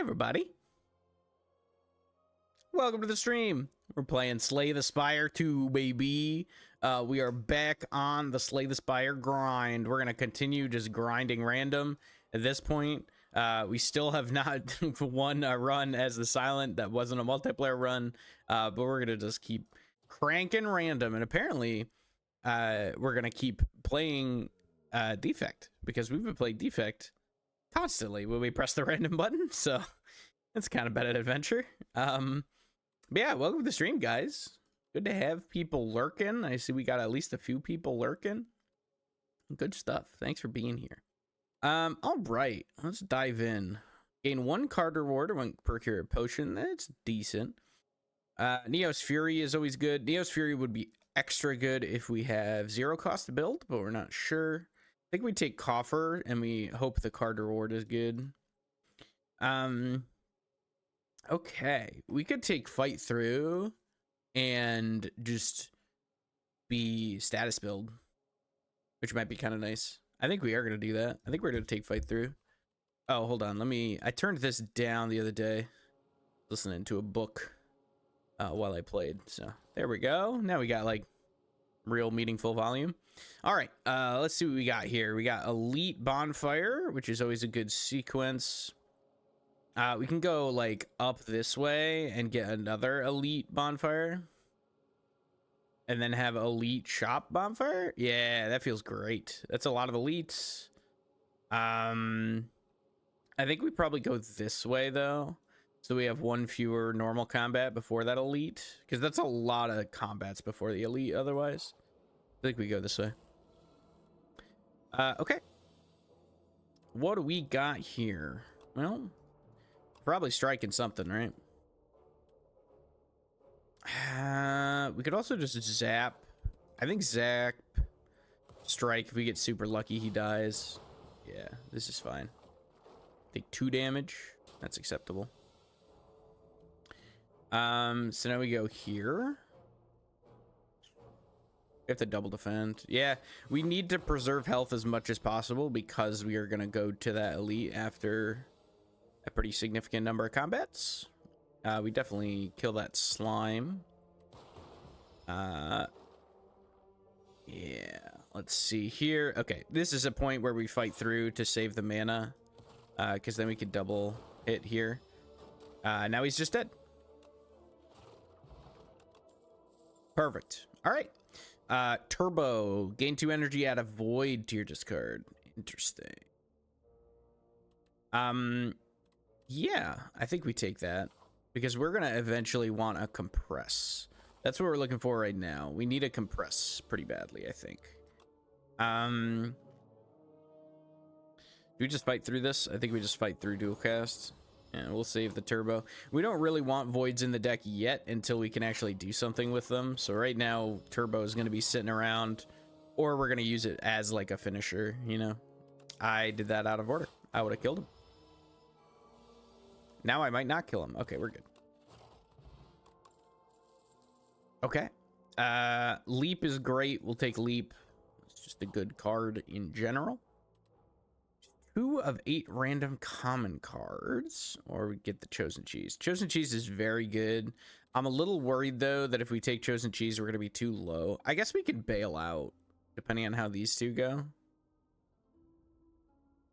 everybody. Welcome to the stream. We're playing Slay the Spire 2, baby. We are back on the Slay the Spire grind. We're going to continue just grinding random. At this point, we still have not won a run as the Silent. That wasn't a multiplayer run, but we're going to just keep cranking random. And apparently, we're going to keep playing Defect, because we've been playing Defect constantly when we press the random button. So it's kind of been an adventure. But yeah, welcome to the stream, guys. Good to have people lurking. I see we got at least a few people lurking. Good stuff. Thanks for being here. All right, let's dive in. Gain 1 card reward or 1 procure a potion. That's decent. Neos Fury is always good. Neos Fury would be extra good if we have 0 cost to build, but we're not sure. I think we take Coffer and we hope the card reward is good. Okay, we could take Fight Through and just be status build, which might be kind of nice. I think we are going to do that. I think we're going to take Fight Through. Oh, hold on. I turned this down the other day, listening to a book while I played. So there we go. Now we got like real meaningful volume. All right, let's see what we got here. We got Elite Bonfire, which is always a good sequence. We can go like up this way and get another Elite Bonfire, and then have Elite Shop Bonfire. Yeah, that feels great. That's a lot of elites. I think we probably go this way though, so we have 1 fewer normal combat before that elite, because that's a lot of combats before the elite otherwise. I think we go this way. Okay, what do we got here? Well, probably striking something, right? We could also just zap. I think zap, strike. If we get super lucky, he dies. Yeah, this is fine. Take 2 damage. That's acceptable. So now we go here. We have to double defend. Yeah, we need to preserve health as much as possible because we are going to go to that elite after a pretty significant number of combats. We definitely kill that slime. Yeah, let's see here. Okay, this is a point where we fight through to save the mana, because then we could double hit here. Now he's just dead. Perfect. All right. Turbo. Gain 2 energy, add a void to your discard. Interesting. Yeah, I think we take that, because we're going to eventually want a compress. That's what we're looking for right now. We need a compress pretty badly, I think. Do we just fight through this? I think we just fight through dual cast. And we'll save the turbo. We don't really want voids in the deck yet until we can actually do something with them. So right now, turbo is going to be sitting around, or we're going to use it as like a finisher, you know? I did that out of order. I would have killed him. Now I might not kill him. Okay, we're good. Okay. Leap is great. We'll take Leap. It's just a good card in general. 2 of 8 random common cards, or we get the Chosen Cheese. Chosen Cheese is very good. I'm a little worried though that if we take Chosen Cheese, we're going to be too low. I guess we could bail out depending on how these 2 go.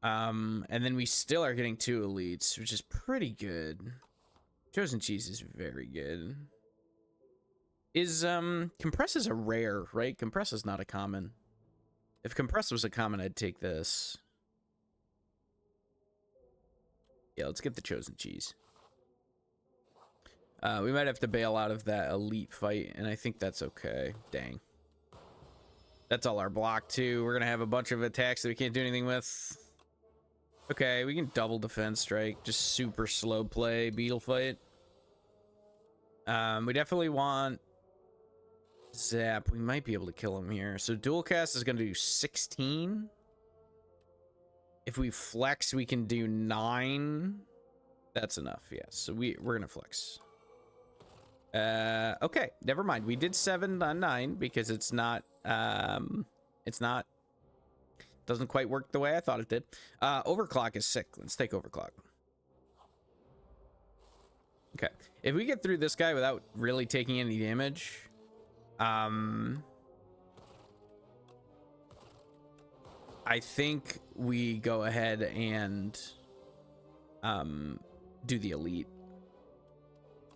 And then we still are getting 2 elites, which is pretty good. Chosen Cheese is very good. Is Compress is a rare, right? Compress is not a common. If Compress was a common, I'd take this. Yeah, let's get the Chosen Cheese. We might have to bail out of that elite fight, and I think that's okay. Dang. That's all our block too. We're gonna have a bunch of attacks that we can't do anything with. Okay, we can double defense strike. Just super slow play beetle fight. We definitely want zap. We might be able to kill him here. So dual cast is gonna do 16. If we flex, we can do 9. That's enough. Yeah, so we're gonna flex. Okay, never mind. We did 7 on 9 because it's not doesn't quite work the way I thought it did. Overclock is sick. Let's take overclock. Okay. If we get through this guy without really taking any damage, I think we go ahead and do the elite.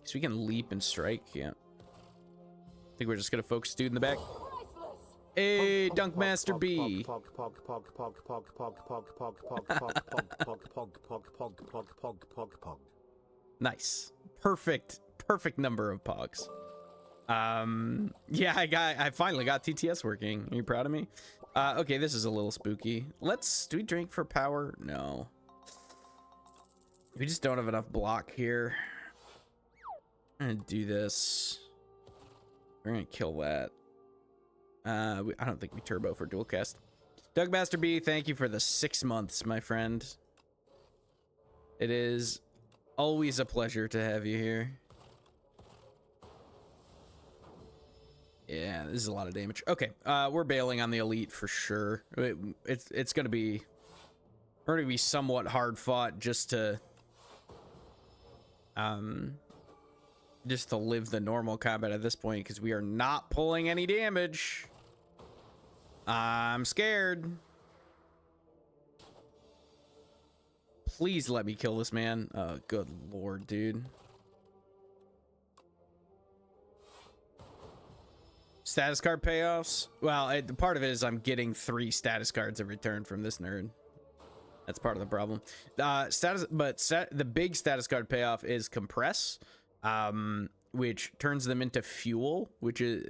So we can leap and strike. Yeah. I think we're just gonna focus dude in the back. Hey, Dunk Master B. Nice. Perfect number of pogs. Yeah, I finally got TTS working. Are you proud of me? Okay, this is a little spooky. Do we drink for power? No. We just don't have enough block here. I'm gonna do this. We're gonna kill that. I don't think we turbo for dual cast. Doug Master B, thank you for the 6 months, my friend. It is always a pleasure to have you here. Yeah, this is a lot of damage. Okay, we're bailing on the elite for sure. It's gonna be somewhat hard fought just to live the normal combat at this point, because we are not pulling any damage. I'm scared. Please let me kill this man. Oh, good lord, dude. Status card payoffs? Well, part of it is I'm getting 3 status cards in return from this nerd. That's part of the problem. The big status card payoff is compress, which turns them into fuel,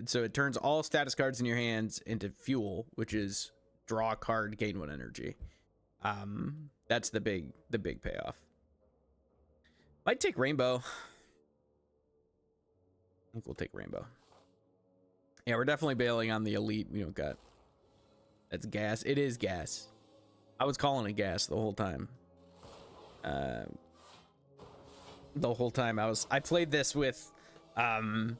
so it turns all status cards in your hands into fuel, which is draw a card, gain 1 energy. That's the big payoff. Might take rainbow. I think we'll take rainbow. Yeah, we're definitely bailing on the elite. We don't got. That's gas. It is gas. I was calling it gas the whole time. I played this with I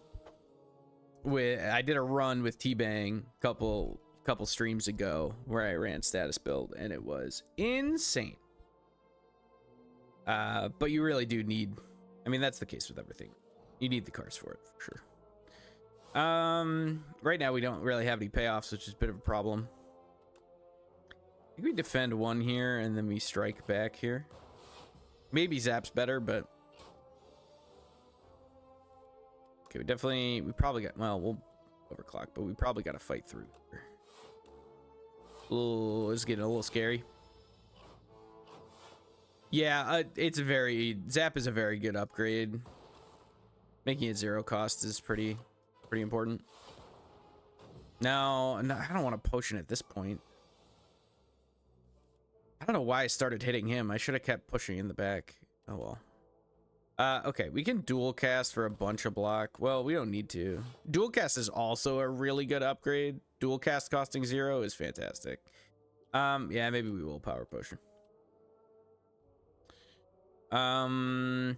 did a run with T-Bang couple streams ago where I ran status build, and it was insane. But you really do need, I mean, that's the case with everything. You need the cards for it, for sure. Right now we don't really have any payoffs, which is a bit of a problem. I think we defend 1 here and then we strike back here. Maybe Zap's better, but okay, we probably got, well, we'll overclock, but we probably got to fight through here. Oh, it's getting a little scary. Yeah, Zap is a very good upgrade. Making it 0 cost is pretty important. No, I don't want to potion at this point. I don't know why I started hitting him. I should have kept pushing in the back. Oh well. Okay, we can dual cast for a bunch of block. Well, we don't need to. Dual cast is also a really good upgrade. Dual cast costing 0 is fantastic. Yeah, maybe we will power potion. Assuming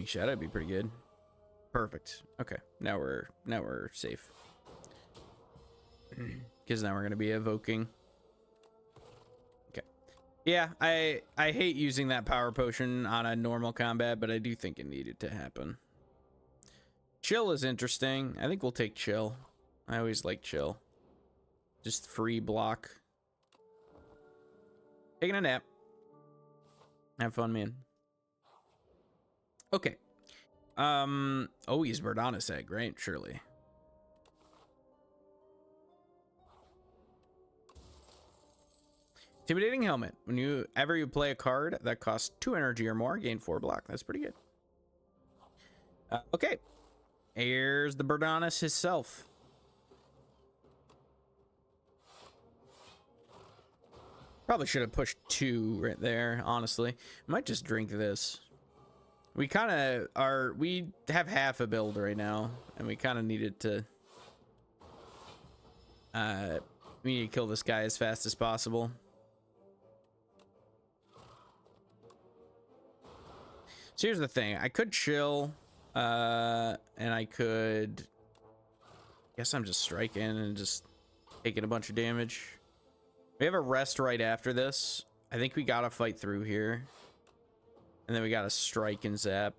shadow would be pretty good. Perfect. Okay, now we're safe. Because now we're gonna be evoking. Okay. Yeah, I hate using that power potion on a normal combat, but I do think it needed to happen. Chill is interesting. I think we'll take chill. I always like chill. Just free block. Taking a nap. Have fun, man. Okay. Oh, he's Verdanus egg, right? Surely. Intimidating helmet. Whenever you play a card that costs 2 energy or more, gain 4 block. That's pretty good. Okay. Here's the Verdanus himself. Probably should have pushed 2 right there, honestly. Might just drink this. We kind of are, we have half a build right now, and we kind of needed to, we need to kill this guy as fast as possible. So here's the thing, I could chill, and I could, guess I'm just striking and just taking a bunch of damage. We have a rest right after this. I think we gotta fight through here. And then we got a strike and zap.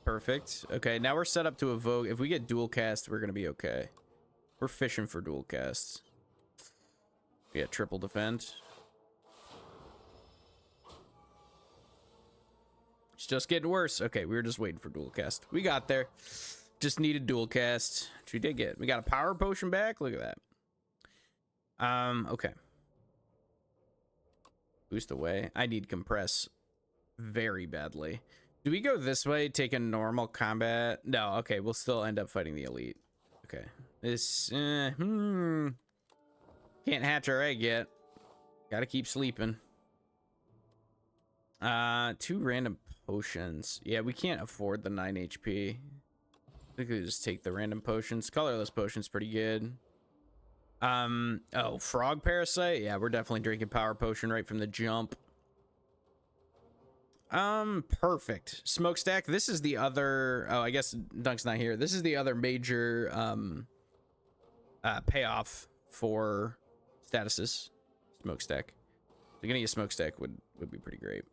Perfect. Okay, now we're set up to evoke. If we get dual cast, we're gonna be okay. We're fishing for dual casts. Yeah, triple defend. It's just getting worse. Okay, we were just waiting for dual cast. We got there. Just needed dual cast, which we did get. We got a power potion back. Look at that. Okay. Boost away. I need compress very badly. Do we go this way, take a normal combat? No, okay, we'll still end up fighting the elite. Okay. This, can't hatch our egg yet. Gotta keep sleeping. 2 random potions. Yeah, we can't afford the 9 HP. I think we just take the random potions. Colorless potion's pretty good. Oh, frog parasite? Yeah, we're definitely drinking power potion right from the jump. Perfect. Smokestack. This is the other, oh, I guess Dunk's not here. This is the other major payoff for statuses. Smokestack. Getting a smokestack would be pretty great.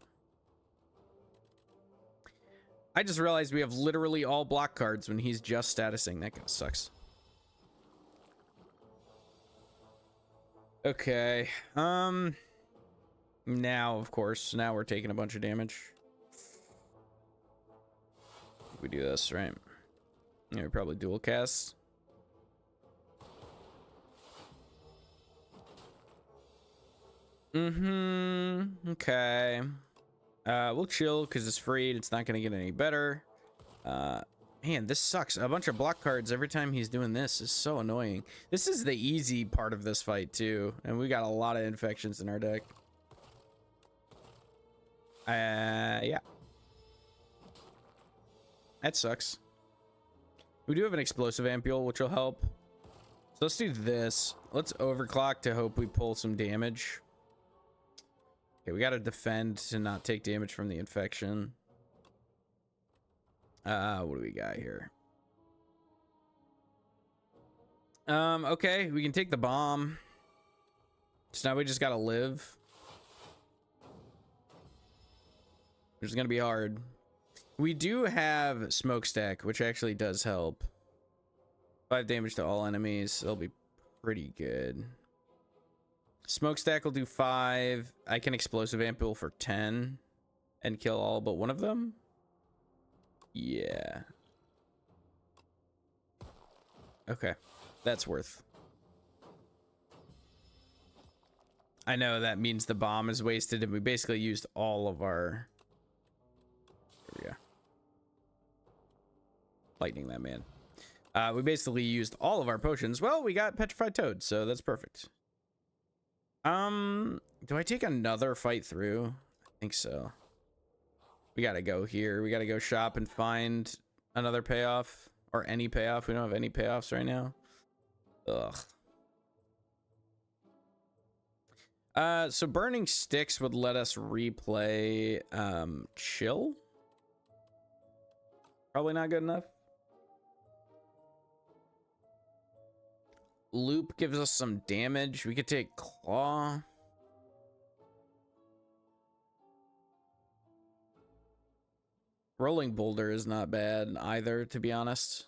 I just realized we have literally all block cards when he's just statusing. That kind of sucks. Okay. Now, of course, now we're taking a bunch of damage. We do this, right? Yeah, we probably dual cast. Okay. We'll chill because it's free and it's not gonna get any better. Man, this sucks. A bunch of block cards every time he's doing this is so annoying. This is the easy part of this fight too, and we got a lot of infections in our deck. Yeah. That sucks. We do have an explosive ampule, which will help. So let's do this. Let's overclock to hope we pull some damage. Okay, we gotta defend to not take damage from the infection. What do we got here? Okay, we can take the bomb. So now we just gotta live. Which is gonna be hard. We do have smokestack, which actually does help. 5 damage to all enemies. That'll be pretty good. Smokestack will do 5. I can explosive ampule for 10 and kill all but one of them. Yeah. Okay, that's worth. I know that means the bomb is wasted and we basically used all of our... There we go. Lightning that man. We basically used all of our potions. Well, we got petrified toad, so that's perfect. Do I take another fight through? I think so. We gotta go here. We gotta go shop and find another payoff or any payoff. We don't have any payoffs right now. Ugh. So burning sticks would let us replay chill. Probably not good enough. Loop gives us some damage. We could take claw. Rolling boulder is not bad either, to be honest.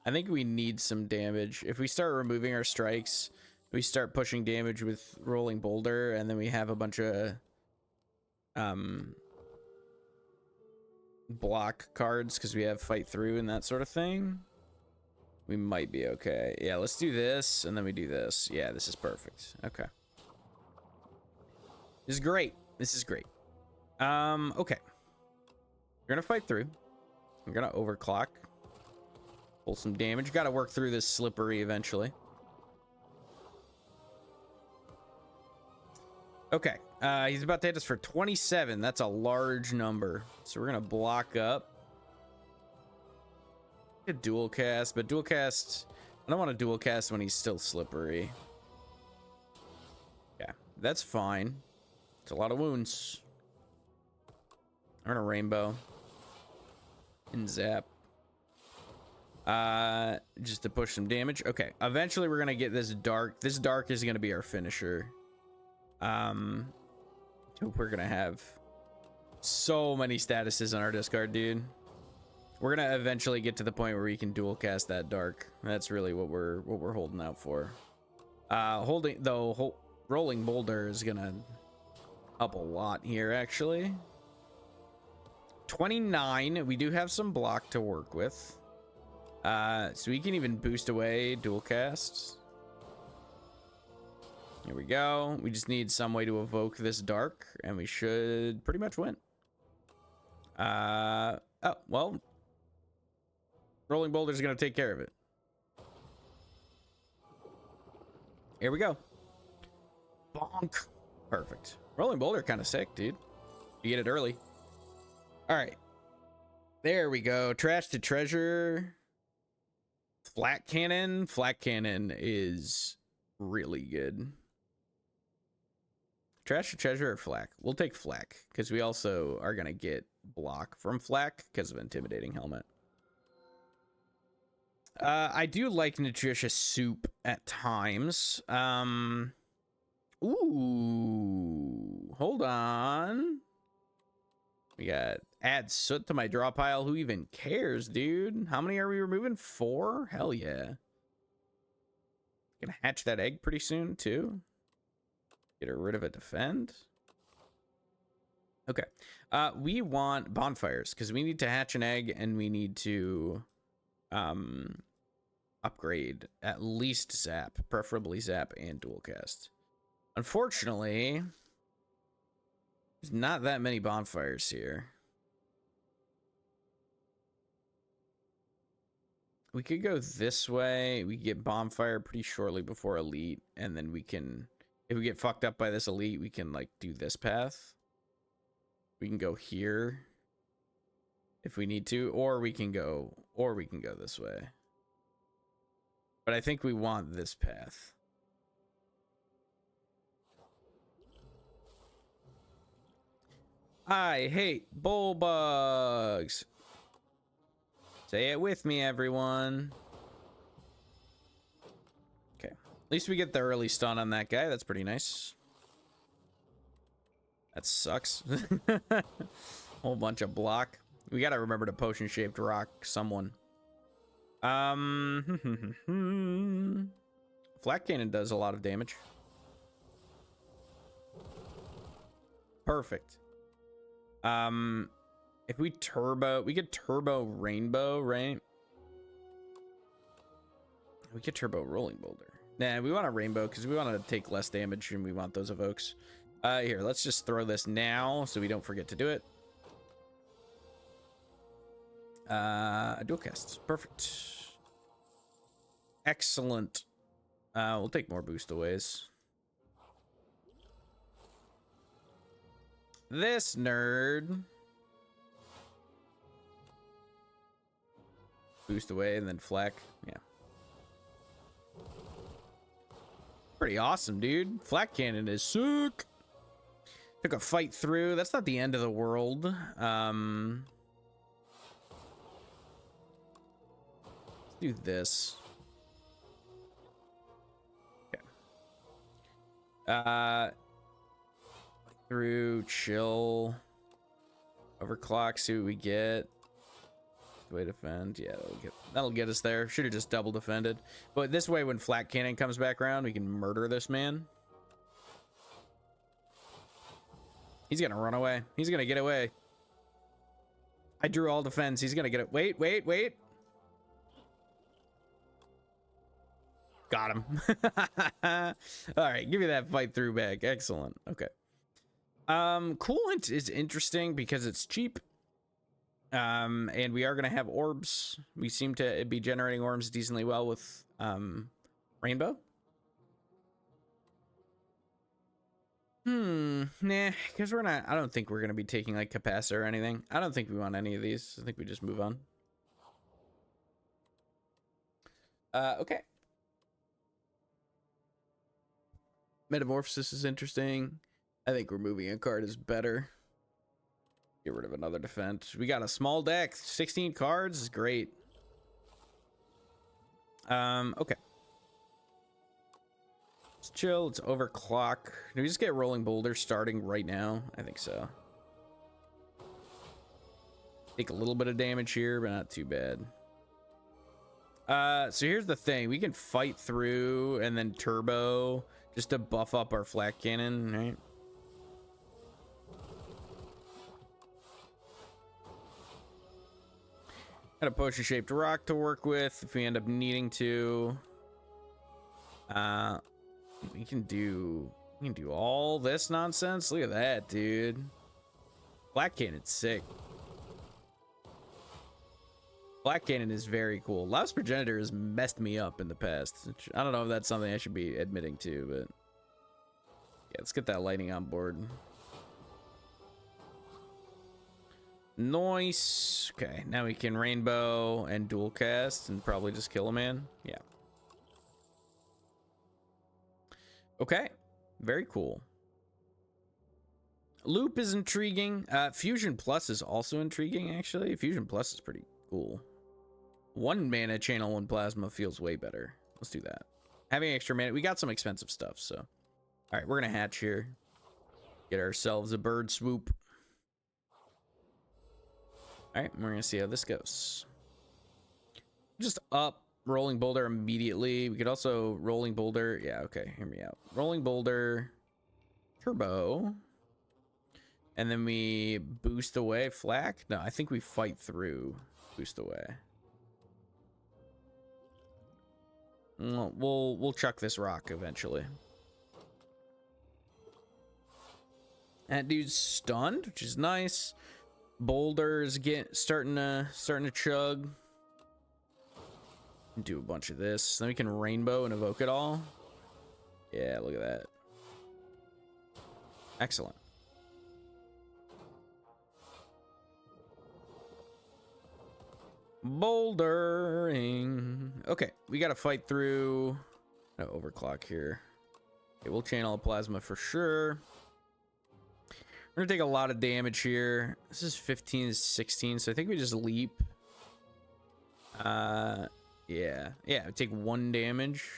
I think we need some damage. If we start removing our strikes, we start pushing damage with rolling boulder, and then we have a bunch of block cards because we have fight through and that sort of thing. We might be okay. Yeah, let's do this, and then we do this. Yeah, this is perfect. Okay. This is great. This is great. Okay. We're gonna fight through. We're gonna overclock. Pull some damage. Gotta work through this slippery eventually. Okay. He's about to hit us for 27. That's a large number. So we're gonna block up. A dual cast, but dual cast, I don't want to dual cast when he's still slippery. Yeah, that's fine. It's a lot of wounds. Earn a rainbow and zap. Just to push some damage. Okay, eventually we're gonna get this dark. This dark is gonna be our finisher. Hope we're gonna have So many statuses on our discard, dude. We're gonna eventually get to the point where we can dual cast that dark. That's really what we're holding out for. Rolling Boulder is gonna up a lot here, actually. 29. We do have some block to work with. So we can even boost away dual casts. Here we go. We just need some way to evoke this dark, and we should pretty much win. Oh, well. Rolling Boulder is going to take care of it. Here we go. Bonk. Perfect. Rolling Boulder kind of sick, dude. You get it early. All right. There we go. Trash to treasure. Flat cannon. Flat cannon is really good. Trash to treasure or flak? We'll take flak because we also are going to get block from flak because of intimidating helmet. I do like nutritious soup at times. Ooh, hold on. We got add soot to my draw pile. Who even cares, dude? How many are we removing? 4? Hell yeah. Gonna hatch that egg pretty soon too. Get rid of a defend. Okay. We want bonfires because we need to hatch an egg and we need to upgrade at least zap, preferably zap and dual cast. Unfortunately, there's not that many bonfires here. We could go this way. We get bonfire pretty shortly before elite, and then we can, if we get fucked up by this elite, we can like do this path. We can go here if we need to, or we can go this way. But I think we want this path. I hate bull bugs. Say it with me, everyone. Okay. At least we get the early stun on that guy. That's pretty nice. That sucks. Whole bunch of block. We gotta remember to potion-shaped rock someone. Flat cannon does a lot of damage. Perfect. If we turbo, we get turbo rainbow, right? We get turbo rolling boulder. Nah, we want a rainbow because we want to take less damage and we want those evokes. Here, let's just throw this now so we don't forget to do it. Dual casts. Perfect. Excellent. We'll take more boost aways. This nerd. Boost away and then flak. Yeah. Pretty awesome, dude. Flak cannon is sick. Took a fight through. That's not the end of the world. Let's do this. Okay. Through, chill. Overclock, see what we get. Way defend. Yeah, that'll get us there. Should have just double defended. But this way, when flat cannon comes back around, we can murder this man. He's gonna run away. He's gonna get away. I drew all defense. He's gonna get it. Wait. Got him. All right, give me that fight through back. Excellent. Okay. Coolant is interesting because it's cheap. And we are going to have orbs. We seem to be generating orbs decently well with rainbow. Nah, because we're not, I don't think we're going to be taking like capacitor or anything. I don't think we want any of these. I think we just move on. Okay. Metamorphosis is interesting. I think removing a card is better. Get rid of another defense. We got a small deck. 16 cards is great. Okay. Let's chill. Let's overclock. Do we just get rolling boulder starting right now? I think so. Take a little bit of damage here, but not too bad. So here's the thing. We can fight through and then turbo just to buff up our flak cannon, right? Got a potion-shaped rock to work with if we end up needing to. We can do all this nonsense. Look at that, dude. Flak cannon's sick. Black Cannon is very cool. Louse Progenitor has messed me up in the past. I don't know if that's something I should be admitting to, but yeah, let's get that lightning on board. Nice. Okay, now we can rainbow and dual cast and probably just kill a man. Yeah. Okay, very cool. Loop is intriguing. Fusion Plus is also intriguing, actually. Fusion Plus is pretty cool. 1 mana channel 1 plasma feels way better. Let's do that. Having extra mana, we got some expensive stuff, so. All right, we're gonna hatch here. Get ourselves a bird swoop. All right, we're gonna see how this goes. Just up rolling boulder immediately. We could also rolling boulder. Yeah, okay, hear me out. Rolling boulder, turbo, and then we boost away flak. No, I think we fight through, boost away. We'll chuck this rock eventually. That dude's stunned, which is nice. Boulders starting to chug. Do a bunch of this. Then we can rainbow and evoke it all. Yeah, look at that. Excellent. Bouldering. Okay, we gotta fight through. No overclock here. Okay, we'll channel a plasma for sure. We're gonna take a lot of damage here. This is 15 to 16, so I think we just leap. Yeah, we take 1 damage.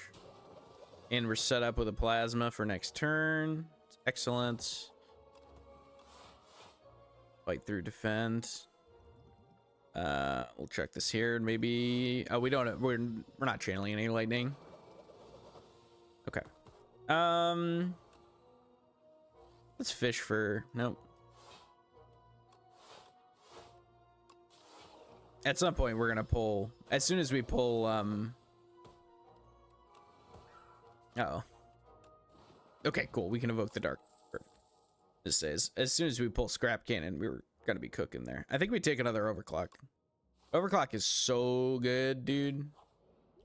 And we're set up with a plasma for next turn. Excellent. Fight through, defend. We'll check this here and maybe we're not channeling any lightning. Okay. Let's fish for nope. At some point we're gonna pull as soon as we pull uh-oh. Okay, cool. We can evoke the dark. Perfect. This says as soon as we pull scrap cannon, we were gonna be cooking there. I think we take another overclock. Overclock is so good, dude.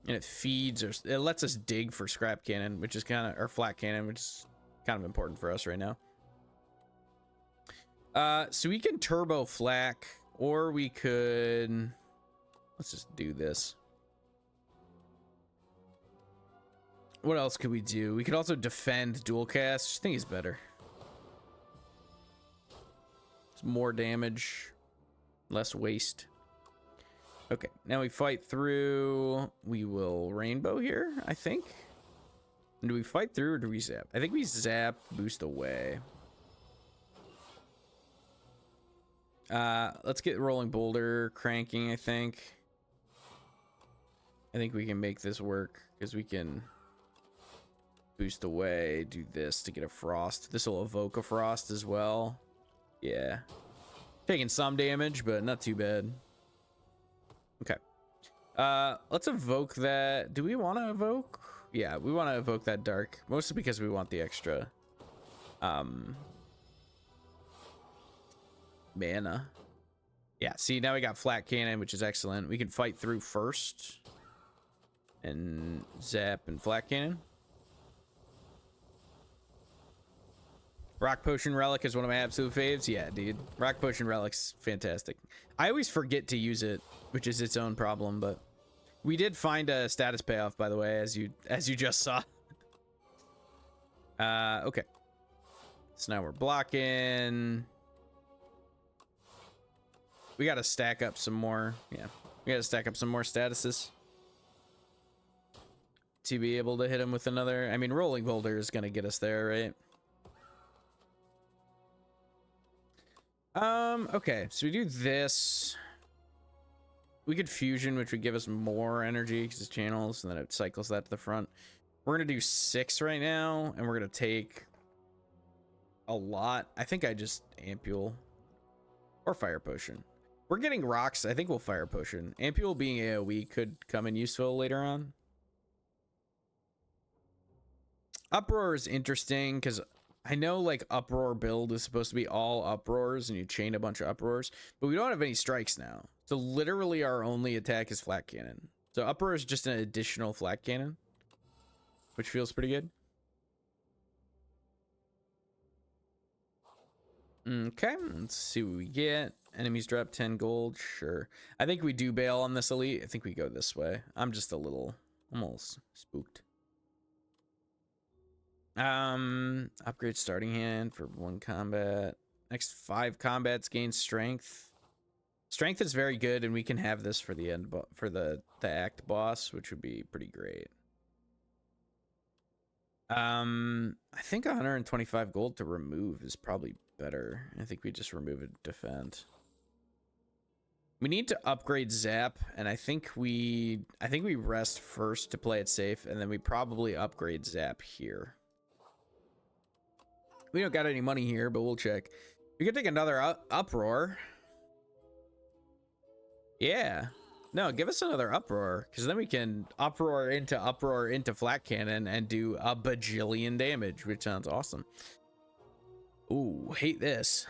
And it feeds or it lets us dig for scrap cannon, which is kind of or flat cannon, which is kind of important for us right now. So we can turbo flak, or we could let's just do this. What else could we do? We could also defend dual cast. I think he's better. It's more damage, less waste. Okay, now we fight through. We will rainbow here, I think. And do we fight through or do we zap? I think we zap, boost away. Let's get rolling boulder cranking, I think. I think we can make this work because we can boost away, do this to get a frost. This will evoke a frost as well. Yeah. Taking some damage, but not too bad. Okay. Let's evoke that. Do we want to evoke? Yeah, we want to evoke that dark. Mostly because we want the extra mana. Yeah, see, now we got flat cannon, which is excellent. We can fight through first. And zap and flat cannon. Rock Potion Relic is one of my absolute faves. Yeah, dude. Rock Potion Relic's fantastic. I always forget to use it, which is its own problem, but we did find a status payoff, by the way, as you just saw. Okay. So now we're blocking. We gotta stack up some more. Yeah, we gotta stack up some more statuses to be able to hit him with another. I mean, Rolling Boulder is gonna get us there, right? Okay, so we do this. we could fusion, which would give us more energy because it's channels, and then it cycles that to the front. We're gonna do 6 right now, and we're gonna take a lot. I think I just ampule or fire potion. We're getting rocks. I think we'll fire potion. Ampule being AoE could come in useful later on. Uproar is interesting because I know like uproar build is supposed to be all uproars and you chain a bunch of uproars, but we don't have any strikes now. So literally our only attack is flat cannon. So uproar is just an additional flat cannon, which feels pretty good. Okay, let's see what we get. Enemies drop 10 gold. Sure. I think we do bail on this elite. I think we go this way. I'm just a little almost spooked. Upgrade starting hand for 1 combat. Next 5 combats gain strength. Strength is very good, and we can have this for the end for the act boss, which would be pretty great. I think 125 gold to remove is probably better. I think we just remove it, defend. We need to upgrade Zap, and I think we rest first to play it safe, and then we probably upgrade Zap here. We don't got any money here, but we'll check. We could take another uproar. Yeah. No, give us another uproar, because then we can uproar into flat cannon and do a bajillion damage, which sounds awesome. Ooh, hate this.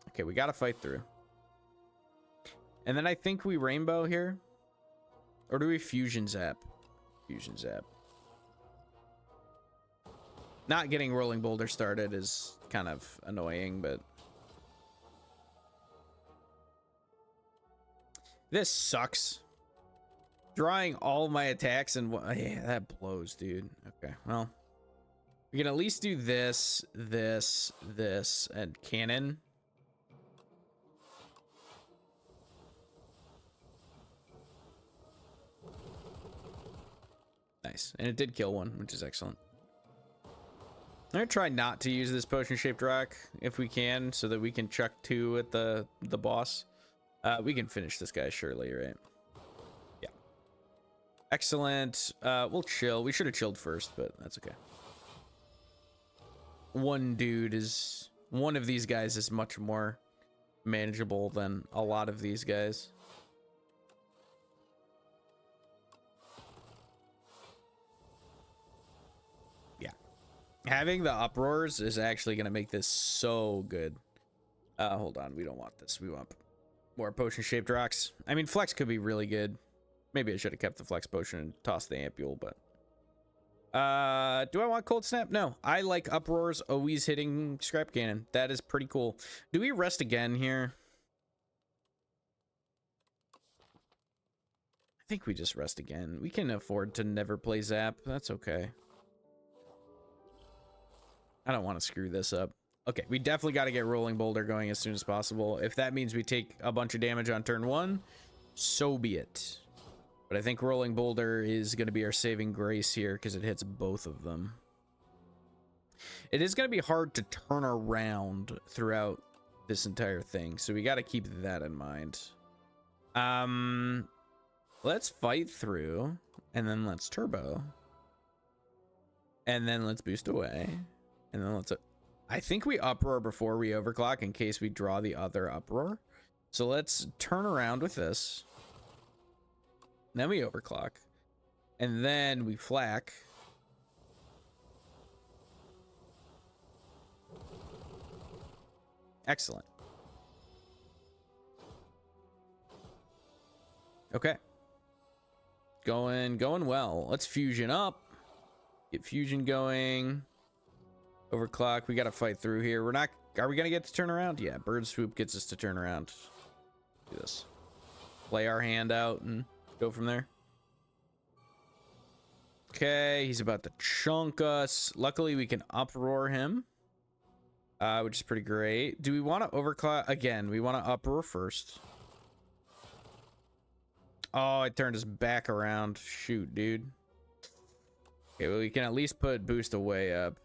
Okay, we gotta fight through. And then I think we rainbow here. Or do we fusion zap? Fusion zap. Not getting rolling boulder started is kind of annoying, but this sucks. Drawing all my attacks and yeah, that blows, dude. Okay, well, we can at least do this, this, this, and cannon. Nice, and it did kill one, which is excellent. I'm gonna try not to use this potion-shaped rock if we can, so that we can chuck 2 at the boss. We can finish this guy surely, right? Yeah. Excellent. We'll chill. We should have chilled first, but that's okay. One of these guys is much more manageable than a lot of these guys. Yeah. Having the uproars is actually gonna make this so good. Hold on, we don't want this. We want more potion-shaped rocks. I mean, flex could be really good. Maybe I should have kept the flex potion and tossed the ampule, but do I want cold snap? No, I like uproars always hitting scrap cannon. That is pretty cool. Do we rest again here? I think we just rest again. We can afford to never play zap. That's okay. I don't want to screw this up. Okay, we definitely got to get rolling boulder going as soon as possible. If that means we take a bunch of damage on turn 1, so be it. But I think rolling boulder is going to be our saving grace here because it hits both of them. It is going to be hard to turn around throughout this entire thing, so we got to keep that in mind. Let's fight through, and then let's turbo. And then let's boost away. And then let's... I think we uproar before we overclock in case we draw the other uproar. So let's turn around with this. Then we overclock. And then we flak. Excellent. Okay. Going well. Let's fusion up. Get fusion going. Overclock. We got to fight through here. We're not... Are we going to get to turn around? Yeah, bird swoop gets us to turn around. Do this. Play our hand out and go from there. Okay, he's about to chunk us. Luckily, we can uproar him. Which is pretty great. Do we want to overclock? Again, we want to uproar first. Oh, it turned us back around. Shoot, dude. Okay, well, we can at least put boost away up.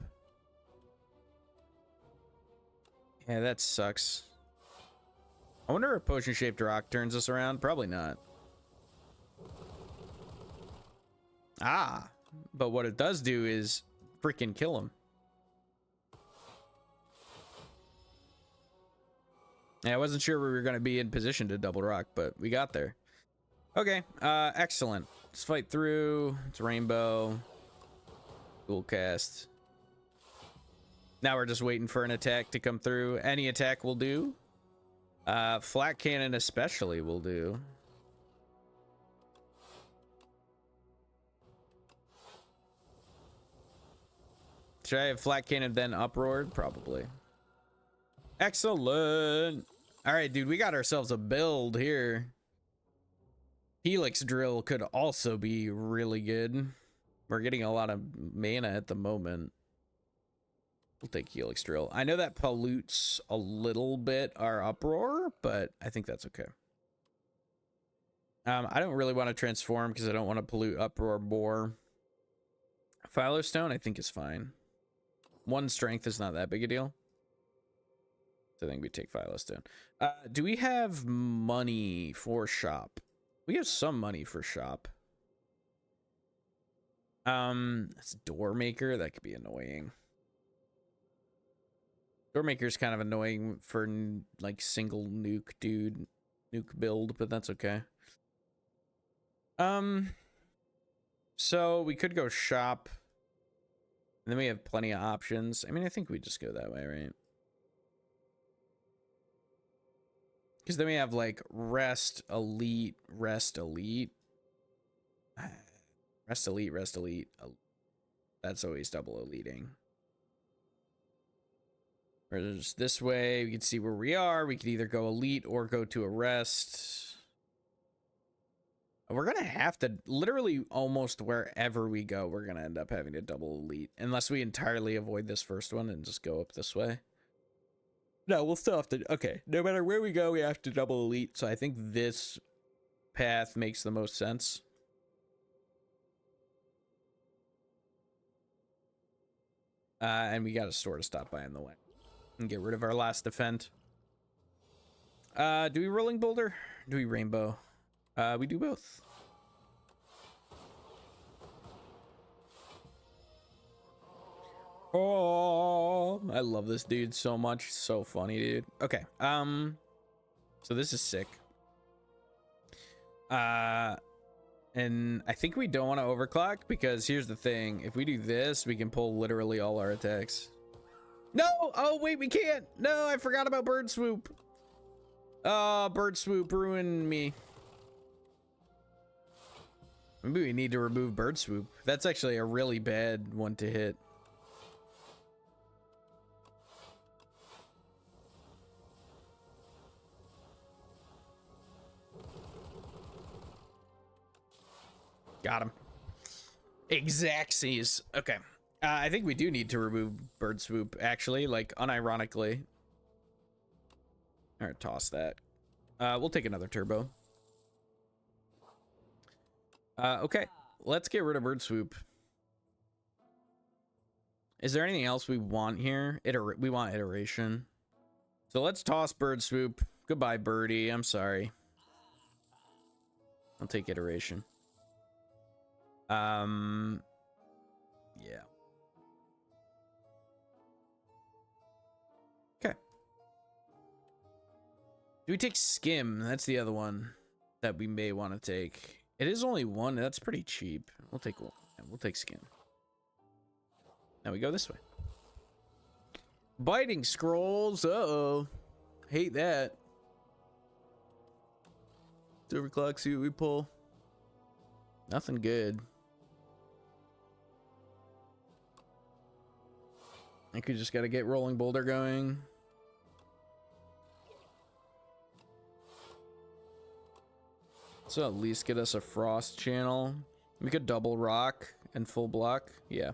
Yeah, that sucks. I wonder if potion-shaped rock turns us around. Probably not. Ah, but what it does do is freaking kill him. Yeah, I wasn't sure we were going to be in position to double rock, but we got there. Okay, excellent. Let's fight through. It's rainbow. Cool cast. Now we're just waiting for an attack to come through. Any attack will do. Flat cannon especially will do. Should I have flat cannon then uproared? Probably. Excellent. All right, dude, we got ourselves a build here. Helix drill could also be really good. We're getting a lot of mana at the moment. We'll take helix drill. I know that pollutes a little bit our uproar, but I think that's okay. I don't really want to transform because I don't want to pollute uproar more. Phylostone I think is fine. 1 strength is not that big a deal. So I think we take Phylostone. Do we have money for shop? We have some money for shop. That's door maker. That could be annoying. Door maker is kind of annoying for like single nuke build, but that's okay. So we could go shop. And then we have plenty of options. I mean, I think we just go that way, right? Because then we have like rest elite. Rest elite. That's always double eliting. Whereas this way, we can see where we are. We could either go elite or go to a rest. We're going to have to, literally almost wherever we go, we're going to end up having to double elite. Unless we entirely avoid this first one and just go up this way. No, we'll still have to, okay. No matter where we go, we have to double elite. So I think this path makes the most sense. And we got a store to stop by in the way. And get rid of our last defend. Do we rolling boulder? Do we rainbow? We do both. Oh, I love this dude so much. So funny, dude. Okay. So this is sick. And I think we don't want to overclock because here's the thing. If we do this, we can pull literally all our attacks. No! Oh, wait, we can't. No, I forgot about bird swoop. Oh, bird swoop ruined me. Maybe we need to remove bird swoop. That's actually a really bad one to hit. Got him. Exactsies. Okay. I think we do need to remove bird swoop, actually, like unironically. All right, toss that. We'll take another turbo. Okay, let's get rid of bird swoop. Is there anything else we want here? We want iteration. So let's toss bird swoop. Goodbye, birdie. I'm sorry. I'll take iteration. Yeah. Okay. Do we take skim? That's the other one that we may want to take. It is only 1. That's pretty cheap. We'll take 1. We'll take skim. Now we go this way. Biting scrolls. Uh-oh. Hate that. Overclock, see what we pull. Nothing good. I think we just got to get rolling boulder going. So at least get us a frost channel. We could double rock and full block. Yeah.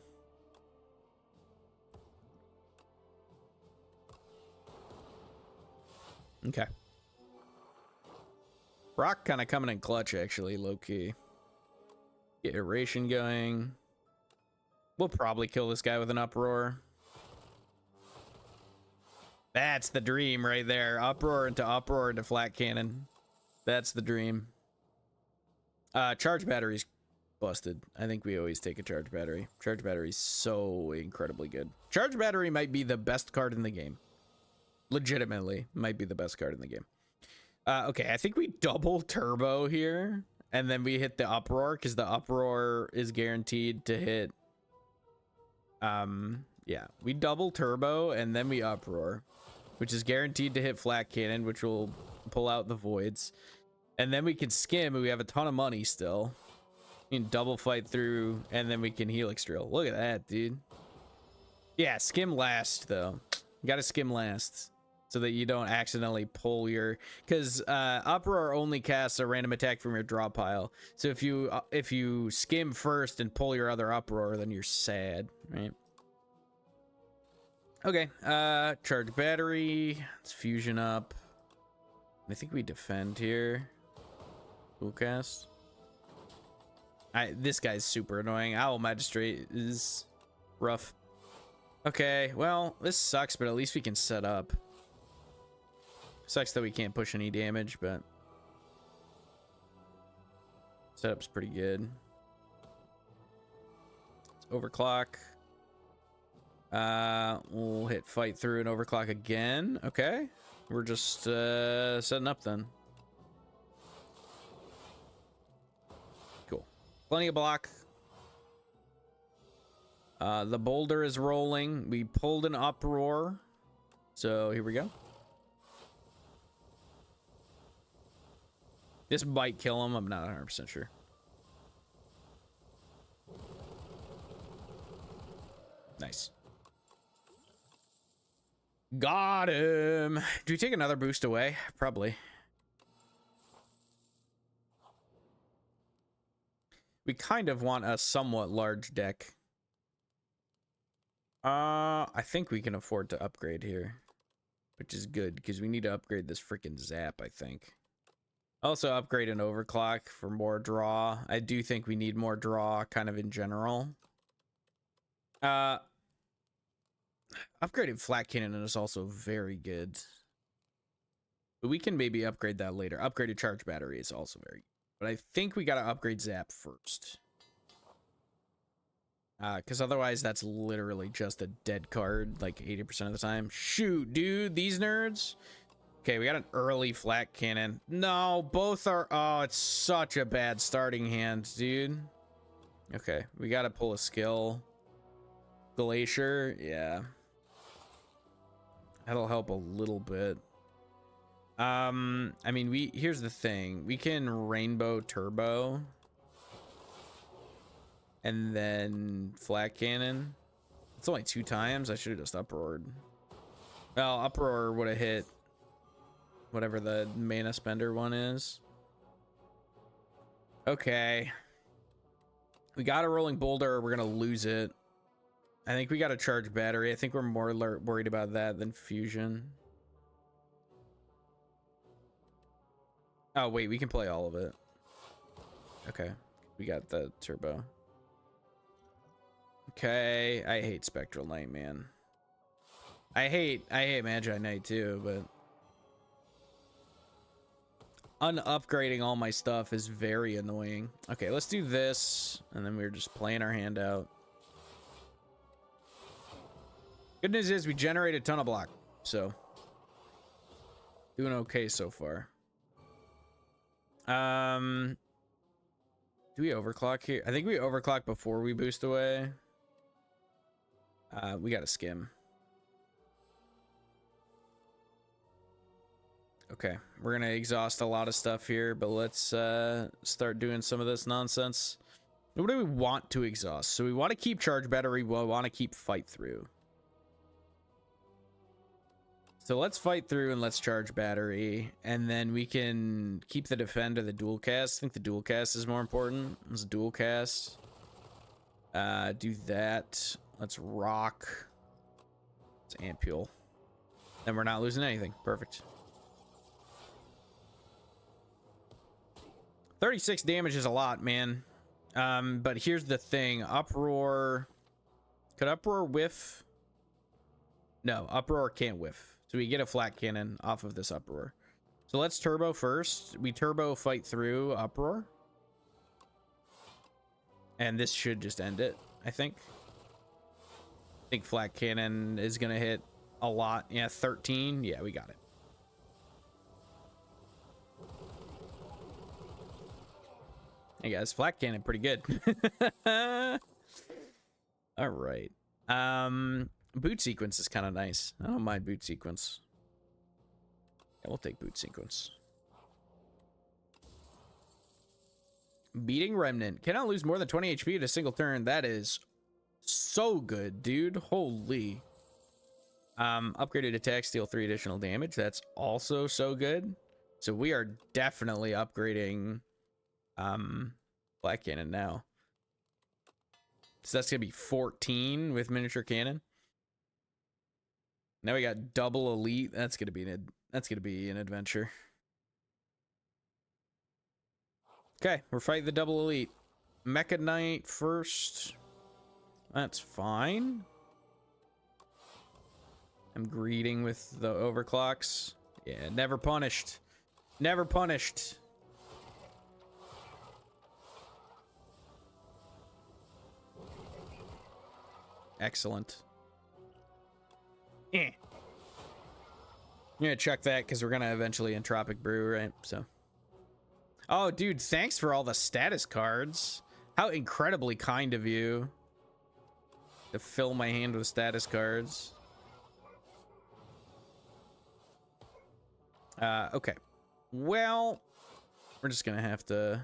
Okay. Rock kind of coming in clutch, actually, low key. Get iteration going. We'll probably kill this guy with an uproar. That's the dream right there. Uproar into flat cannon. That's the dream. Charge battery's busted. I think we always take a charge battery. Charge battery's so incredibly good. Charge battery might be the best card in the game. Legitimately, might be the best card in the game. Okay, I think we double turbo here, and then we hit the uproar, because the uproar is guaranteed to hit. Yeah, we double turbo, and then we uproar, which is guaranteed to hit flat cannon, which will pull out the voids. And then we can skim, and we have a ton of money still. We can double fight through, and then we can helix drill. Look at that, dude. Yeah, skim last, though. You gotta skim last, so that you don't accidentally pull your... Because Uproar only casts a random attack from your draw pile. So if you skim first and pull your other Uproar, then you're sad, right? Okay, charge battery. Let's fusion up. I think we defend here. Cool cast. This guy's super annoying. Owl Magistrate is rough. Okay, well, this sucks, but at least we can set up. Sucks that we can't push any damage, but setup's pretty good. Let's overclock. We'll hit fight through and overclock again. Okay, we're just setting up then. Cool. Plenty of block. The boulder is rolling. We pulled an uproar, so here we go. This might kill him. I'm not 100% sure. Nice. Got him. Do we take another boost away? Probably. We kind of want a somewhat large deck. I think we can afford to upgrade here, which is good because we need to upgrade this freaking zap, I think. Also upgrade an overclock for more draw. I do think we need more draw kind of in general. Upgraded flat cannon is also very good. But we can maybe upgrade that later. Upgraded charge battery is also very good. But I think we gotta upgrade zap first. Because otherwise that's literally just a dead card like 80% of the time. Shoot, dude, these nerds. Okay, we got an early flat cannon. No, both are... Oh, it's such a bad starting hand, dude. Okay, we gotta pull a skill. Glacier, yeah. That'll help a little bit. I mean, here's the thing. We can rainbow turbo. And then flat cannon. It's only 2 times. I should have just uproared. Well, uproar would have hit whatever the mana spender one is. Okay. We got a rolling boulder. We're going to lose it. I think we got a charge battery. I think we're more worried about that than fusion. Oh, wait. We can play all of it. Okay. We got the turbo. Okay, I hate Spectral Knight, man. I hate Magi Knight too, but unupgrading all my stuff is very annoying. Okay, let's do this, and then we're just playing our hand out. Good news is we generate a ton of block, so doing okay so far. Do we overclock here? I think we overclock before we boost away. We got to skim. Okay, we're gonna exhaust a lot of stuff here, but let's start doing some of this nonsense. What do we want to exhaust? So we want to keep charge battery. We want to keep fight through. So let's fight through and let's charge battery, and then we can keep the defend or the dual cast. I think the dual cast is more important. Let's dual cast. Do that. Let's rock. Let's ampule. Then we're not losing anything. Perfect. 36 damage is a lot, man. But here's the thing. Uproar. Could Uproar whiff? No, Uproar can't whiff. So we get a flat cannon off of this uproar. So let's turbo first. We turbo fight through uproar. And this should just end it, I think. I think flat cannon is going to hit a lot. Yeah, 13. Yeah, we got it. Hey guys, flat cannon pretty good. All right. Boot sequence is kind of nice. I don't mind boot sequence. Yeah, we'll take boot sequence. Beating Remnant. Cannot lose more than 20 HP in a single turn. That is so good, dude. Holy. Upgraded attack, steal 3 additional damage. That's also so good. So we are definitely upgrading Black Cannon now. So that's gonna be 14 with miniature cannon. Now we got double elite. That's gonna be an adventure. Okay, we're fighting the double elite. Mecha Knight first. That's fine. I'm greeting with the overclocks. Yeah, never punished. Never punished. Excellent. I'm gonna check that because we're gonna eventually entropic brew, right? So. Oh, dude, thanks for all the status cards. How incredibly kind of you to fill my hand with status cards. Okay. Well, we're just gonna have to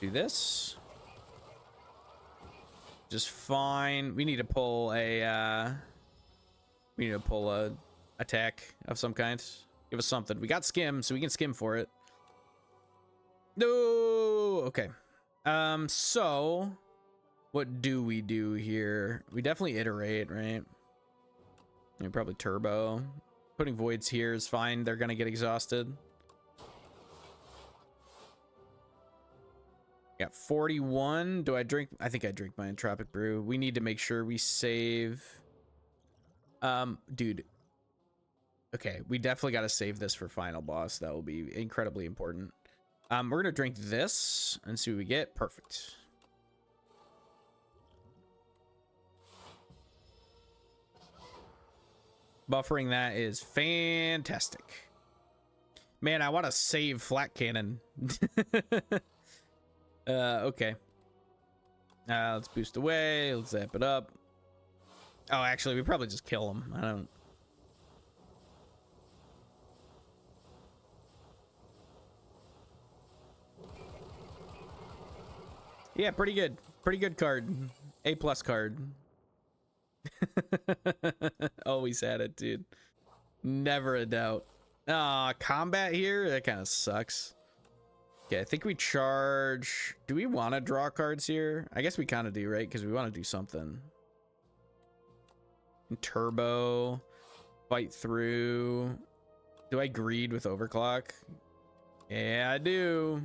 do this. Just fine. We need to pull a attack of some kind. Give us something. We got skim, so we can skim for it. No. Okay. So what do we do here? We definitely iterate, right? We probably turbo. Putting voids here is fine. They're gonna get exhausted. Got 41. Do I drink? I think I drink my entropic brew. We need to make sure we save. Dude. Okay, we definitely got to save this for final boss. That will be incredibly important. We're gonna drink this and see what we get. Perfect. Buffering that is fantastic. Man, I want to save flat cannon. Okay. Let's boost away. Let's zap it up. Oh, actually, we probably just kill him. I don't. Yeah, pretty good. Pretty good card. A+ card. Always had it, dude. Never a doubt. Combat here? That kind of sucks. Okay, I think we charge. Do we want to draw cards here? I guess we kind of do, right? Because we want to do something. Turbo. Fight through. Do I greed with overclock? Yeah, I do.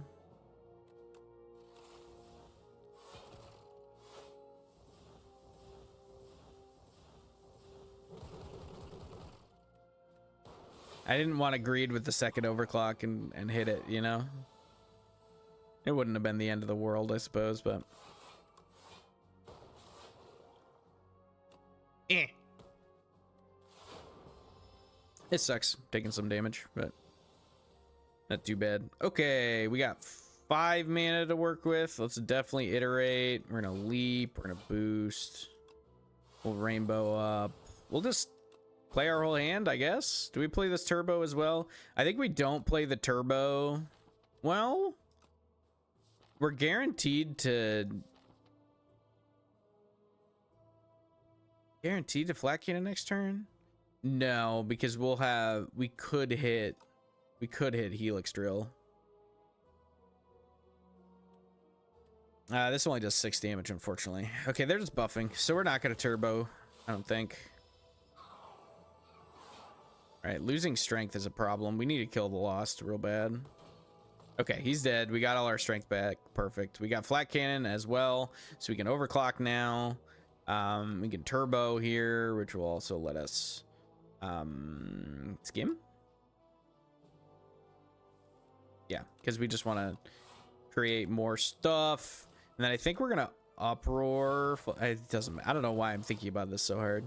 I didn't want to greed with the second overclock and hit it, you know? It wouldn't have been the end of the world, I suppose, but... It sucks, taking some damage, but... not too bad. Okay, we got 5 mana to work with. Let's definitely iterate. We're gonna leap, we're gonna boost. We'll rainbow up. We'll just... play our whole hand, I guess. Do we play this turbo as well? I think we don't play the turbo. Well, we're guaranteed to flat cannon next turn. No, because we could hit helix drill. This only does 6 damage, unfortunately. Okay, they're just buffing, so we're not gonna turbo, I don't think. All right, losing strength is a problem. We need to kill the lost real bad. Okay, he's dead. We got all our strength back. Perfect. We got flat cannon as well, so we can overclock now. We can turbo here, which will also let us Skim. Yeah, because we just want to create more stuff, and then I think we're gonna uproar. It doesn't. I don't know why I'm thinking about this so hard.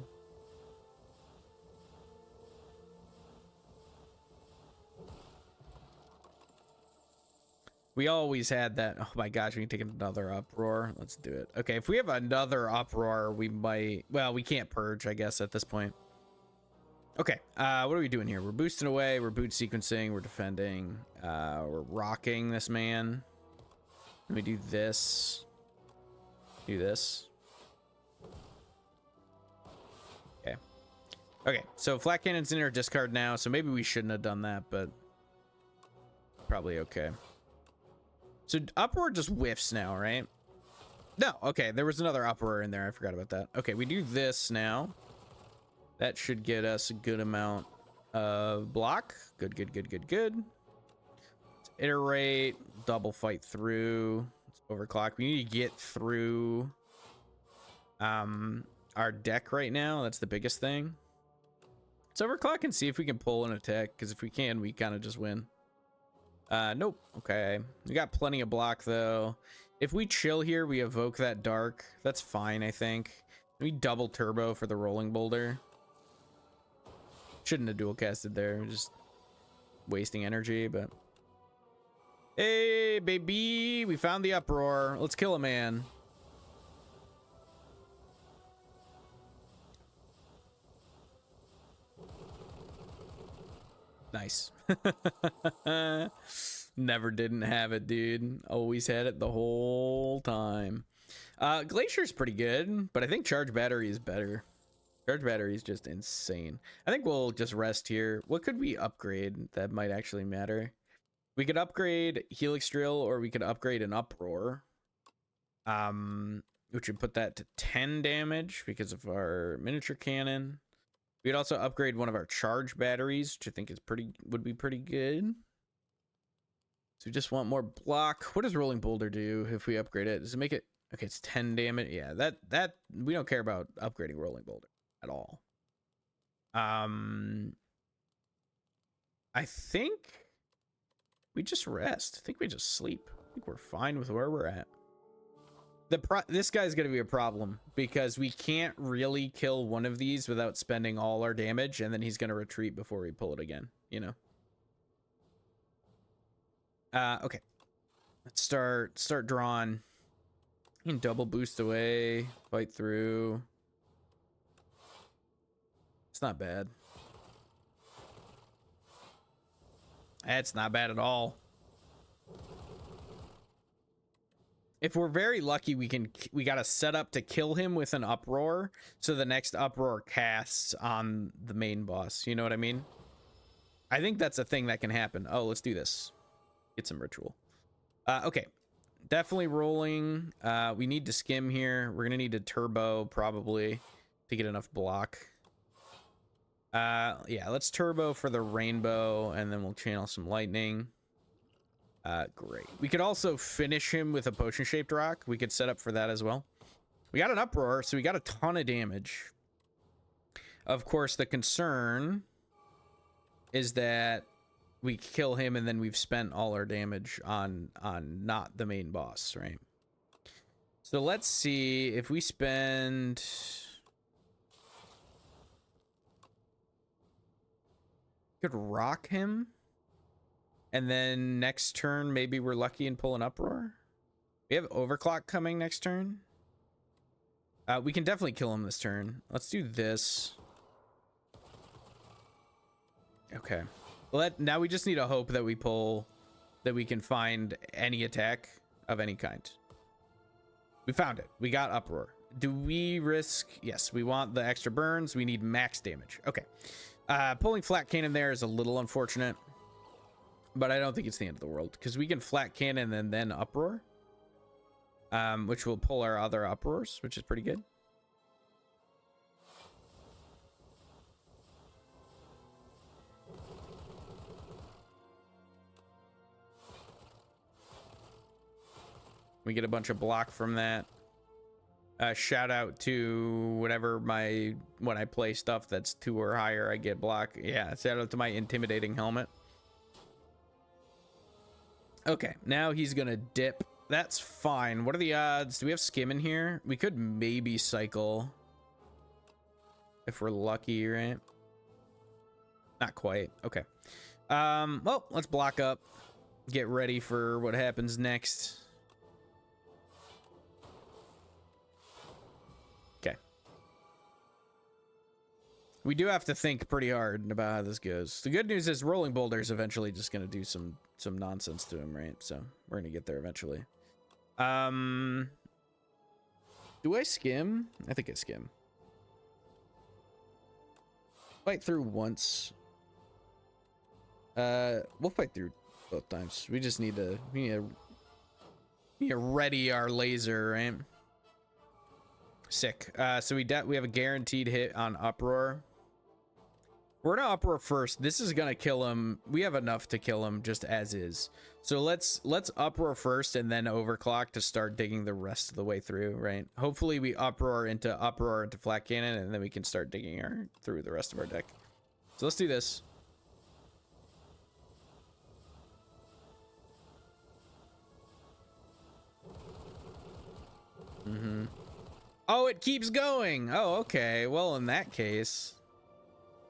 We always had that. Oh my gosh, we can take another uproar. Let's do it. Okay, if we have another uproar, we might. Well, we can't purge, I guess, at this point. Okay, what are we doing here? We're boosting away. We're boot sequencing. We're defending. We're rocking this man. Let me do this. Do this. Okay. Okay, so flat cannon's in our discard now, so maybe we shouldn't have done that, but probably okay. So uproar just whiffs now, right? No, okay, there was another uproar in there. I forgot about that. Okay, we do this now. That should get us a good amount of block. Good, good, good, good, good. Let's iterate, double fight through. Let's overclock. We need to get through our deck right now. That's the biggest thing. Let's overclock and see if we can pull an attack, because if we can, we kind of just win. Nope. Okay, we got plenty of block though. If we chill here, we evoke that dark. That's fine, I think. We double turbo for the rolling boulder. Shouldn't have dual casted there, just wasting energy. But hey baby, we found the uproar. Let's kill a man. Nice. Never didn't have it, dude. Always had it the whole time. Glacier's pretty good, but I think charge battery is better. Charge battery is just insane. I think we'll just rest here. What could we upgrade that might actually matter? We could upgrade Helix Drill, or we could upgrade an Uproar. Which would put that to 10 damage because of our miniature cannon. We could also upgrade one of our charge batteries, which I think is would be pretty good. So we just want more block. What does Rolling Boulder do if we upgrade it? Does it make it okay? It's 10 damage. Yeah, that we don't care about upgrading Rolling Boulder at all. I think we just rest. I think we just sleep. I think we're fine with where we're at. This guy's gonna be a problem because we can't really kill one of these without spending all our damage, and then he's gonna retreat before we pull it again, you know. Okay, let's start drawing. You can double boost away, fight through. It's not bad. That's not bad at all. If we're very lucky, we got to set up to kill him with an uproar, so the next uproar casts on the main boss. You know what I mean? I think that's a thing that can happen. Oh, let's do this. Get some ritual. Okay, definitely rolling. We need to skim here. We're gonna need to turbo probably to get enough block. Yeah, let's turbo for the rainbow, and then we'll channel some lightning. Great. We could also finish him with a potion-shaped rock. We could set up for that as well. We got an uproar, so we got a ton of damage. Of course, the concern is that we kill him and then we've spent all our damage on not the main boss, right? So let's see if we spend... Could rock him. And then next turn, maybe we're lucky and pull an uproar. We have overclock coming next turn. We can definitely kill him this turn. Let's do this. Okay. Well, now we just need to hope that we pull, that we can find any attack of any kind. We found it. We got uproar. Do we risk? Yes, we want the extra burns. We need max damage. Okay. Pulling flat cannon there is a little unfortunate. But I don't think it's the end of the world, because we can flat cannon and then uproar, which will pull our other uproars, which is pretty good. We get a bunch of block from that. Shout out to whatever when I play stuff that's 2 or higher, I get block. Yeah, shout out to my intimidating helmet. Okay, now he's gonna dip. That's fine. What are the odds? Do we have skim in here? We could maybe cycle if we're lucky, right? Not quite. Okay. Well, let's block up. Get ready for what happens next. Okay. We do have to think pretty hard about how this goes. The good news is Rolling Boulder is eventually just going to do some nonsense to him, right? So we're going to get there eventually. Do I skim? I think I skim. Fight through once. We'll fight through both times. We just need to ready our laser, right? Sick. So we have a guaranteed hit on Uproar. We're gonna Uproar first. This is gonna kill him. We have enough to kill him just as is. So let's Uproar first and then Overclock to start digging the rest of the way through, right? Hopefully we Uproar into Flat Cannon, and then we can start digging through the rest of our deck. So let's do this. Oh, it keeps going. Oh, okay. Well, in that case,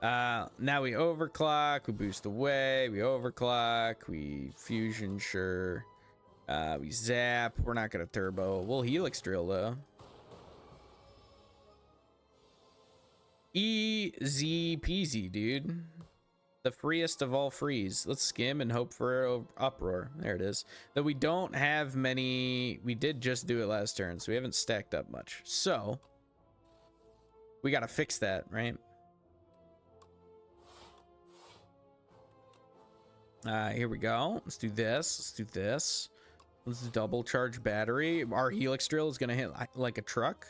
now we Overclock, we boost away, we Overclock, we fusion, sure. We zap. We're not gonna turbo. We'll Helix drill though. Easy peasy, dude. The freest of all frees. Let's skim and hope for Uproar. There it is. Though we don't have many. We did just do it last turn, so we haven't stacked up much. So we gotta fix that, right? Here we go. Let's do this. Let's do this. Let's double charge battery. Our Helix drill is gonna hit like a truck.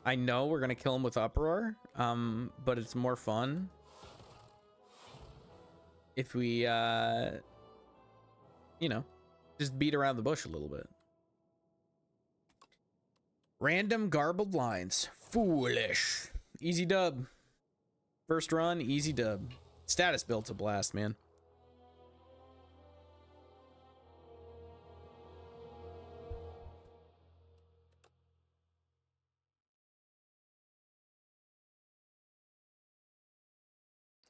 I know we're gonna kill him with Uproar, but it's more fun if we just beat around the bush a little bit. Random garbled lines. Foolish. Easy dub. First run, easy dub. Status build's a blast, man.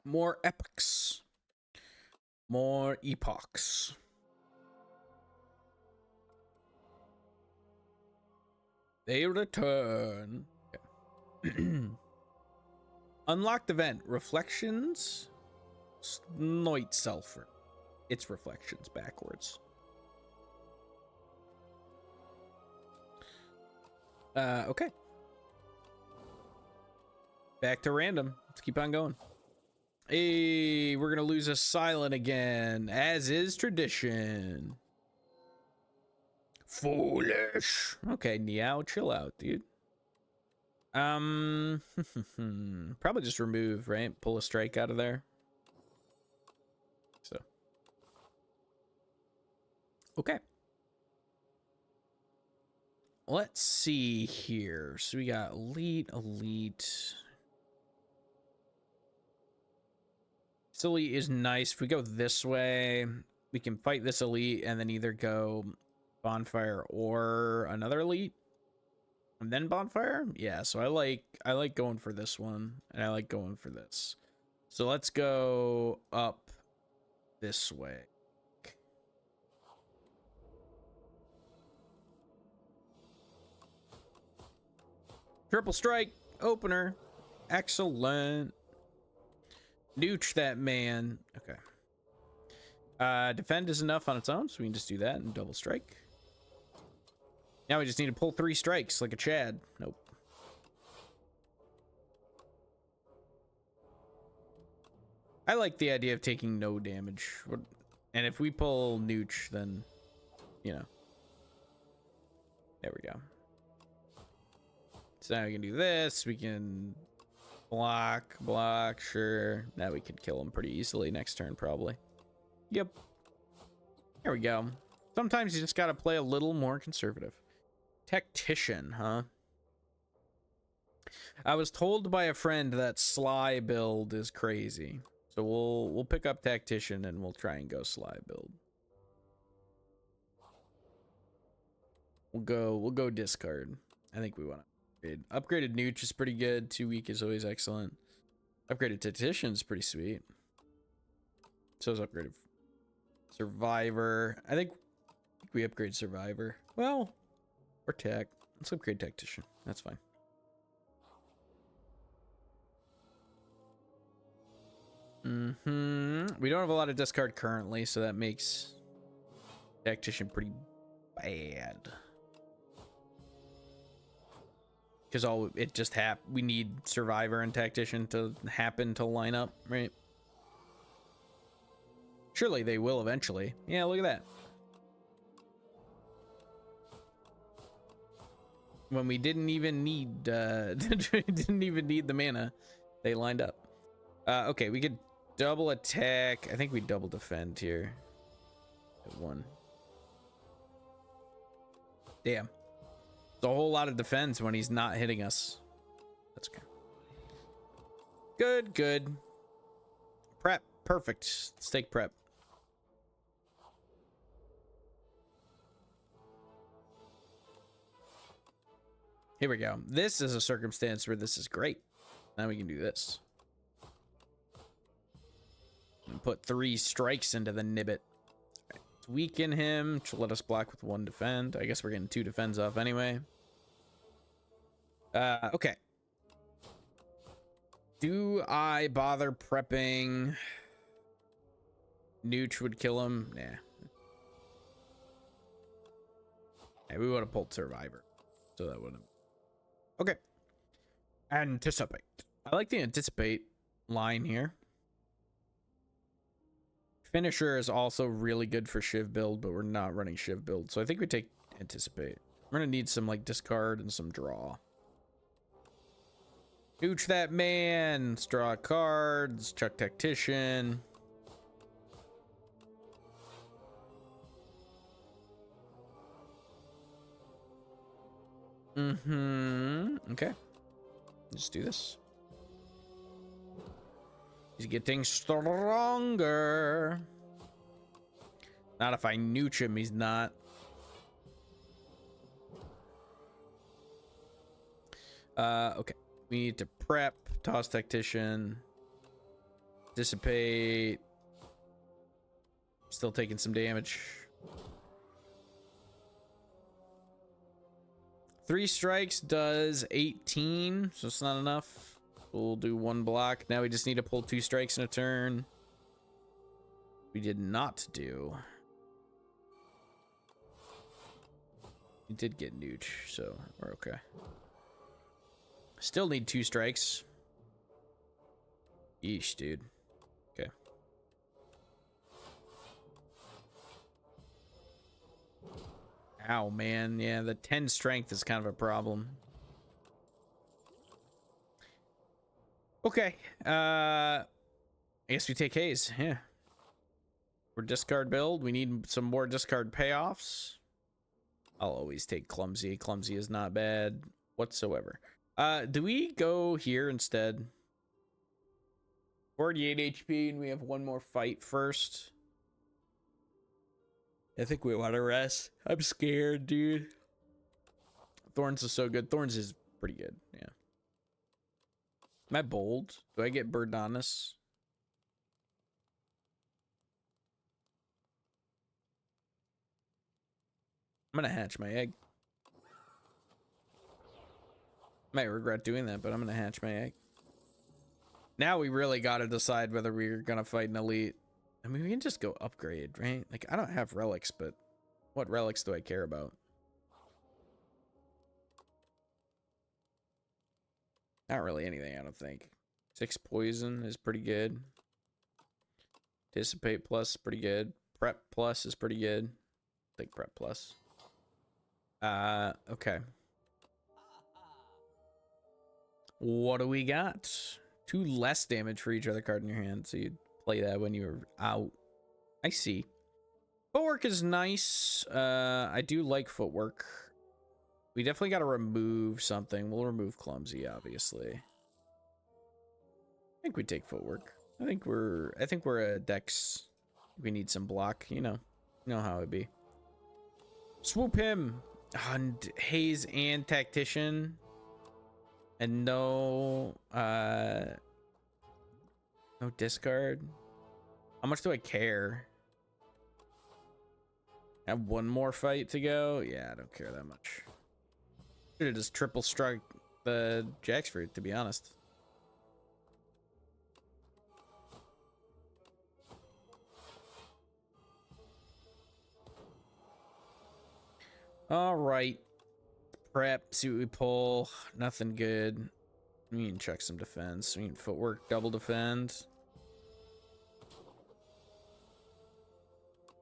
More epochs. More epochs. They return. Okay. Unlocked event. Reflections. Snoit Sulfur. It's reflections backwards. Okay. Back to random. Let's keep on going. Hey, we're gonna lose a silent again, as is tradition. Foolish. Okay, Niao, chill out, dude. Probably just remove, right? Pull a strike out of there. So. Okay. Let's see here. So we got elite. This elite is nice. If we go this way, we can fight this elite and then either go bonfire or another elite and then bonfire. Yeah, so I like going for this one and I like going for this. So let's go up this way. Triple strike opener. Excellent. Nooch that man. Okay. Defend is enough on its own, so we can just do that and double strike. Now we just need to pull 3 strikes like a Chad. Nope. I like the idea of taking no damage. And if we pull Nooch, then, you know. There we go. So now we can do this. We can block, sure. Now we could kill him pretty easily next turn, probably. Yep. There we go. Sometimes you just gotta play a little more conservative. Tactician, huh? I was told by a friend that Sly build is crazy. So we'll pick up Tactician and we'll try and go Sly build. We'll go discard. I think we want to upgrade. Upgraded Nooch is pretty good. 2 week is always excellent. Upgraded Tactician is pretty sweet. So is upgraded Survivor. I think we upgrade Survivor. Well, or Tech. Let's upgrade Tactician. That's fine. We don't have a lot of discard currently, so that makes Tactician pretty bad. Because it just we need Survivor and Tactician to happen to line up, right? Surely they will eventually. Yeah, look at that. When we didn't even need didn't even need the mana, they lined up. Okay, we could double attack. I think we double defend here. At 1. Damn. It's a whole lot of defense when he's not hitting us. That's okay. Good, good. Prep, perfect. Stake prep. Here we go. This is a circumstance where this is great. Now we can do this. And put 3 strikes into the nibbit. Right. Let's weaken him to let us block with 1 defend. I guess we're getting 2 defends off anyway. Okay. Do I bother prepping? Nooch would kill him. Nah. Hey, we would have pulled Survivor. So that wouldn't. Okay. Anticipate. I like the anticipate line here. Finisher is also really good for Shiv build, but we're not running Shiv build. So I think we take anticipate. We're going to need some like discard and some draw. Nooch that man. Let's draw cards. Chuck Tactician. Okay. Let's do this. He's getting stronger. Not if I nooch him, he's not. Okay. We need to prep, toss Tactician, dissipate. Still taking some damage. 3 strikes does 18, so it's not enough. We'll do 1 block. Now we just need to pull 2 strikes in a turn. We did not do. We did get nooch, so we're okay. Still need 2 strikes. Yeesh, dude. Okay. Ow, man. Yeah, the 10 strength is kind of a problem. Okay. I guess we take haze. Yeah. We're discard build. We need some more discard payoffs. I'll always take clumsy. Clumsy is not bad whatsoever. Do we go here instead? 48 HP and we have 1 more fight first. I think we want to rest. I'm scared, dude. Thorns is so good. Thorns is pretty good. Yeah. Am I bold? Do I get Birdonis? I'm gonna hatch my egg. Might regret doing that, but I'm gonna hatch my egg. Now we really gotta decide whether we're gonna fight an elite. I mean, we can just go upgrade, right? Like, I don't have relics, but what relics do I care about? Not really anything, I don't think. 6 poison is pretty good. Dissipate plus is pretty good. Prep plus is pretty good. I think prep plus. Okay. What do we got? 2 less damage for each other card in your hand, so you play that when you're out. I see. Footwork is nice. I do like footwork. We definitely got to remove something. We'll remove clumsy, obviously. I think we take footwork. I think we're a dex. We need some block, you know how it be. Swoop him. And haze and tactician. And no discard. How much do I care? I have one more fight to go. Yeah, I don't care that much. Should have just triple struck the jackfruit, to be honest. All right. Prep, see what we pull. Nothing good. We can check some defense. We can footwork, double defend.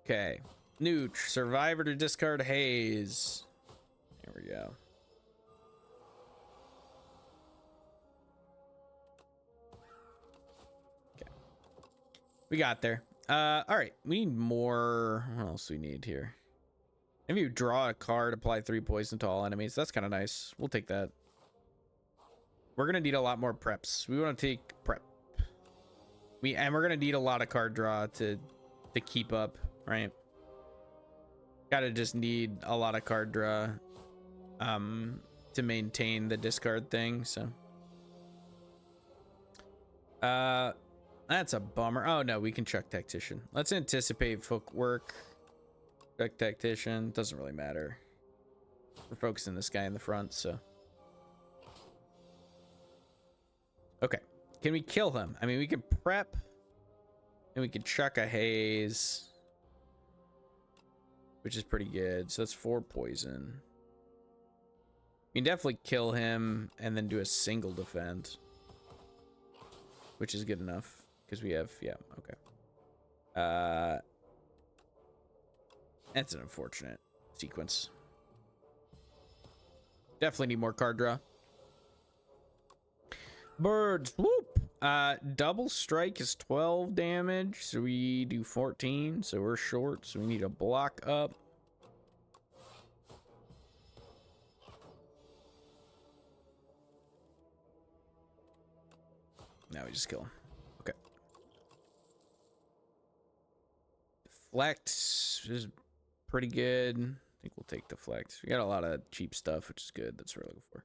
Okay. Nooch, survivor to discard haze. There we go. Okay. We got there. All right. We need more. What else do we need here? If you draw a card, apply 3 poison to all enemies. That's kind of nice. We'll take that. We're gonna need a lot more preps. We want to take prep. We're gonna need a lot of card draw to keep up, right? Gotta just need a lot of card draw to maintain the discard thing. So that's a bummer. Oh no, we can chuck tactician. Let's anticipate footwork. Chuck tactician, doesn't really matter. We're focusing this guy in the front, so okay. Can we kill him? I mean, we can prep and we can chuck a haze, which is pretty good. So that's 4 poison. We can definitely kill him and then do a single defend, which is good enough because we have, yeah, okay. That's an unfortunate sequence. Definitely need more card draw. Birds, whoop. Double strike is 12 damage, so we do 14, so we're short, so we need a block up. Now we just kill him. Okay. Deflect is pretty good. I think we'll take deflect. We got a lot of cheap stuff, which is good. That's what we're looking for.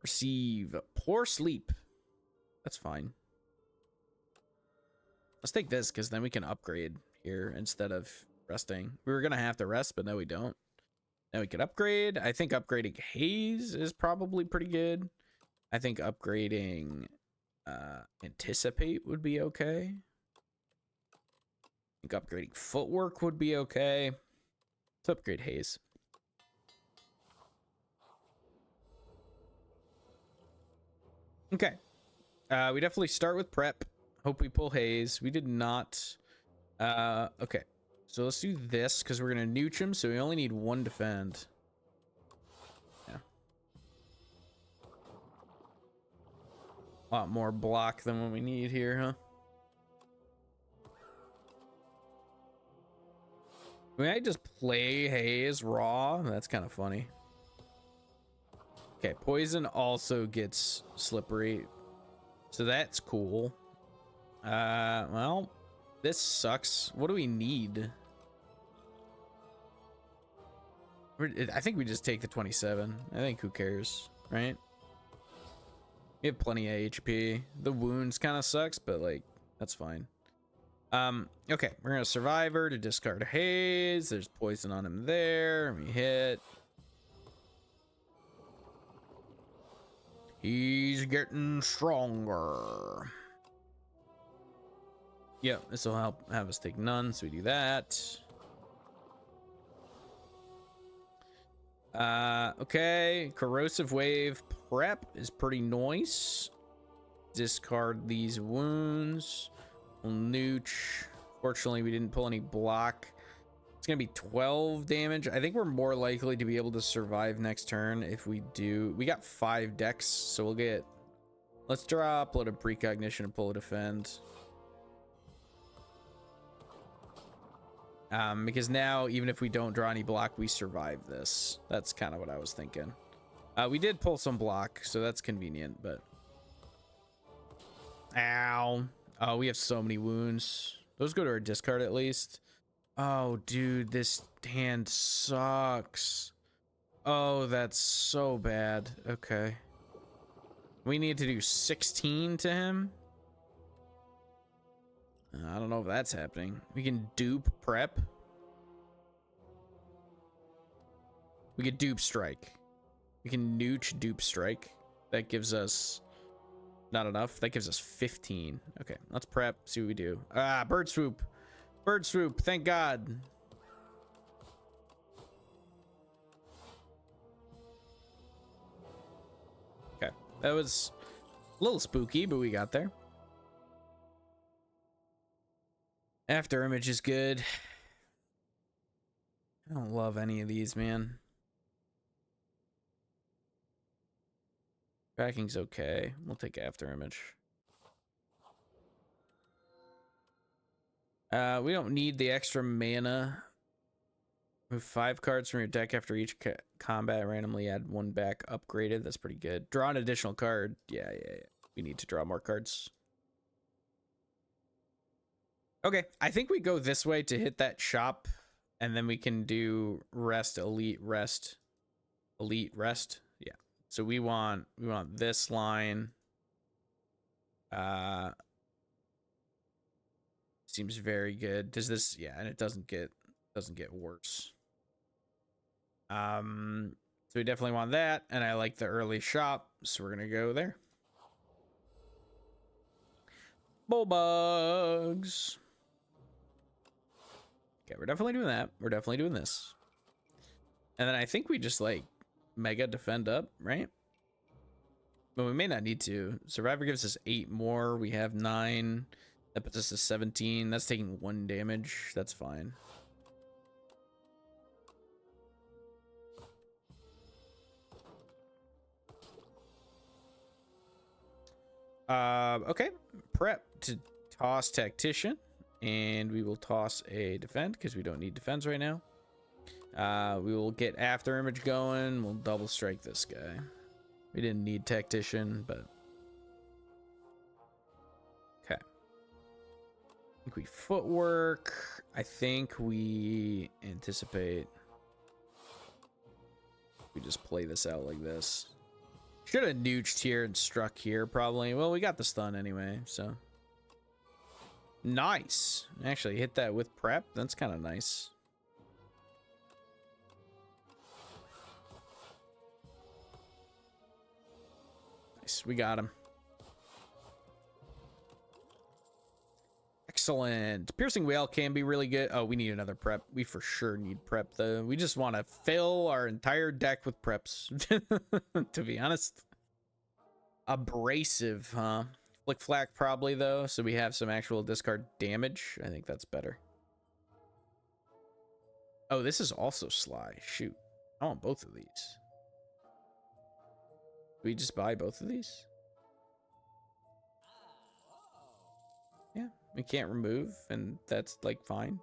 Receive poor sleep. That's fine. Let's take this because then we can upgrade here instead of resting. We were gonna have to rest, but no, we don't. Now we can upgrade. I think upgrading haze is probably pretty good. I think upgrading anticipate would be okay. I think upgrading footwork would be okay. Let's upgrade haze. Okay. We definitely start with prep. Hope we pull haze. We did not. Okay. So let's do this because we're going to nooch him. So we only need 1 defend. Yeah. A lot more block than what we need here, huh? I mean, I just play haze raw. That's kind of funny. Okay, poison also gets slippery, so that's cool. Well, this sucks. What do we need? I think we just take the 27. I think who cares, right? We have plenty of HP. The wounds kind of sucks, but like that's fine. Okay, we're gonna survivor to discard a haze. There's poison on him there. We hit. He's getting stronger. Yeah, this will help have us take none, so we do that. Okay, corrosive wave prep is pretty nice. Discard these wounds. We'll nooch. Fortunately, we didn't pull any block. It's gonna be 12 damage. I think we're more likely to be able to survive next turn if we do. We got 5 decks, so we'll get. Let's draw upload a precognition and pull a defend. Because now, even if we don't draw any block, we survive this. That's kind of what I was thinking. We did pull some block, so that's convenient, but... Ow. Oh, we have so many wounds. Those go to our discard at least. Oh, dude, this hand sucks. Oh, that's so bad. Okay. We need to do 16 to him. I don't know if that's happening. We can dupe prep. We can dupe strike. We can nooch dupe strike. That gives us not enough. That gives us 15. Okay, let's prep. See what we do. Ah, bird swoop. Bird swoop. Thank God. Okay, that was a little spooky, but we got there. After image is good. I don't love any of these, man. Tracking's okay. We'll take after image. We don't need the extra mana. Move 5 cards from your deck after each combat. Randomly add 1 back. Upgraded. That's pretty good. Draw an additional card. Yeah. We need to draw more cards. Okay, I think we go this way to hit that shop, and then we can do rest, elite, rest, elite, rest. Yeah. So we want this line. Seems very good. Does this? Yeah, and it doesn't get worse. So we definitely want that, and I like the early shop, so we're gonna go there. Bullbugs. Okay, we're definitely doing that. We're definitely doing this. And then I think we just like mega defend up, right? But we may not need to. Survivor gives us 8 more. We have 9. That puts us to 17. That's taking 1 damage. That's fine. Okay. Prep to toss Tactician. And we will toss a defend because we don't need defense right now. We will get after image going. We'll double strike this guy. We didn't need Tactician, but... Okay. I think we footwork. I think we anticipate. We just play this out like this. Should have nooched here and struck here, probably. Well, we got the stun anyway, so... Nice. Actually, hit that with prep. That's kind of nice. Nice. We got him. Excellent. Piercing Wail can be really good. Oh, we need another prep. We for sure need prep, though. We just want to fill our entire deck with preps, to be honest. Abrasive, huh? Flick Flack probably, though, so we have some actual discard damage. I think that's better. Oh, this is also Sly. Shoot. I want both of these. Do we just buy both of these? Yeah, we can't remove, and that's, like, fine.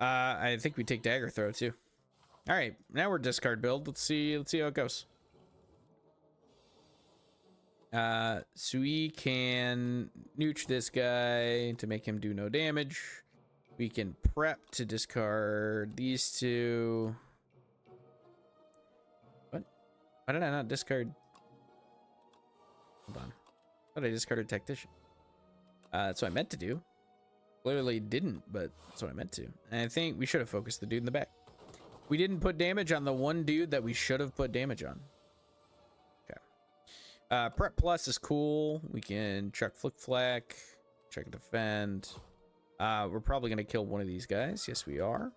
I think we take Dagger Throw, too. All right, now we're discard build. Let's see how it goes. So we can nooch this guy to make him do no damage. We can prep to discard these 2. What? Why did I not discard? Hold on. I thought I discarded Tactician. That's what I meant to do. Clearly didn't, but that's what I meant to. And I think we should have focused the dude in the back. We didn't put damage on the one dude that we should have put damage on. Prep plus is cool. We can chuck Flick Flack, check defend. We're probably going to kill one of these guys. Yes, we are.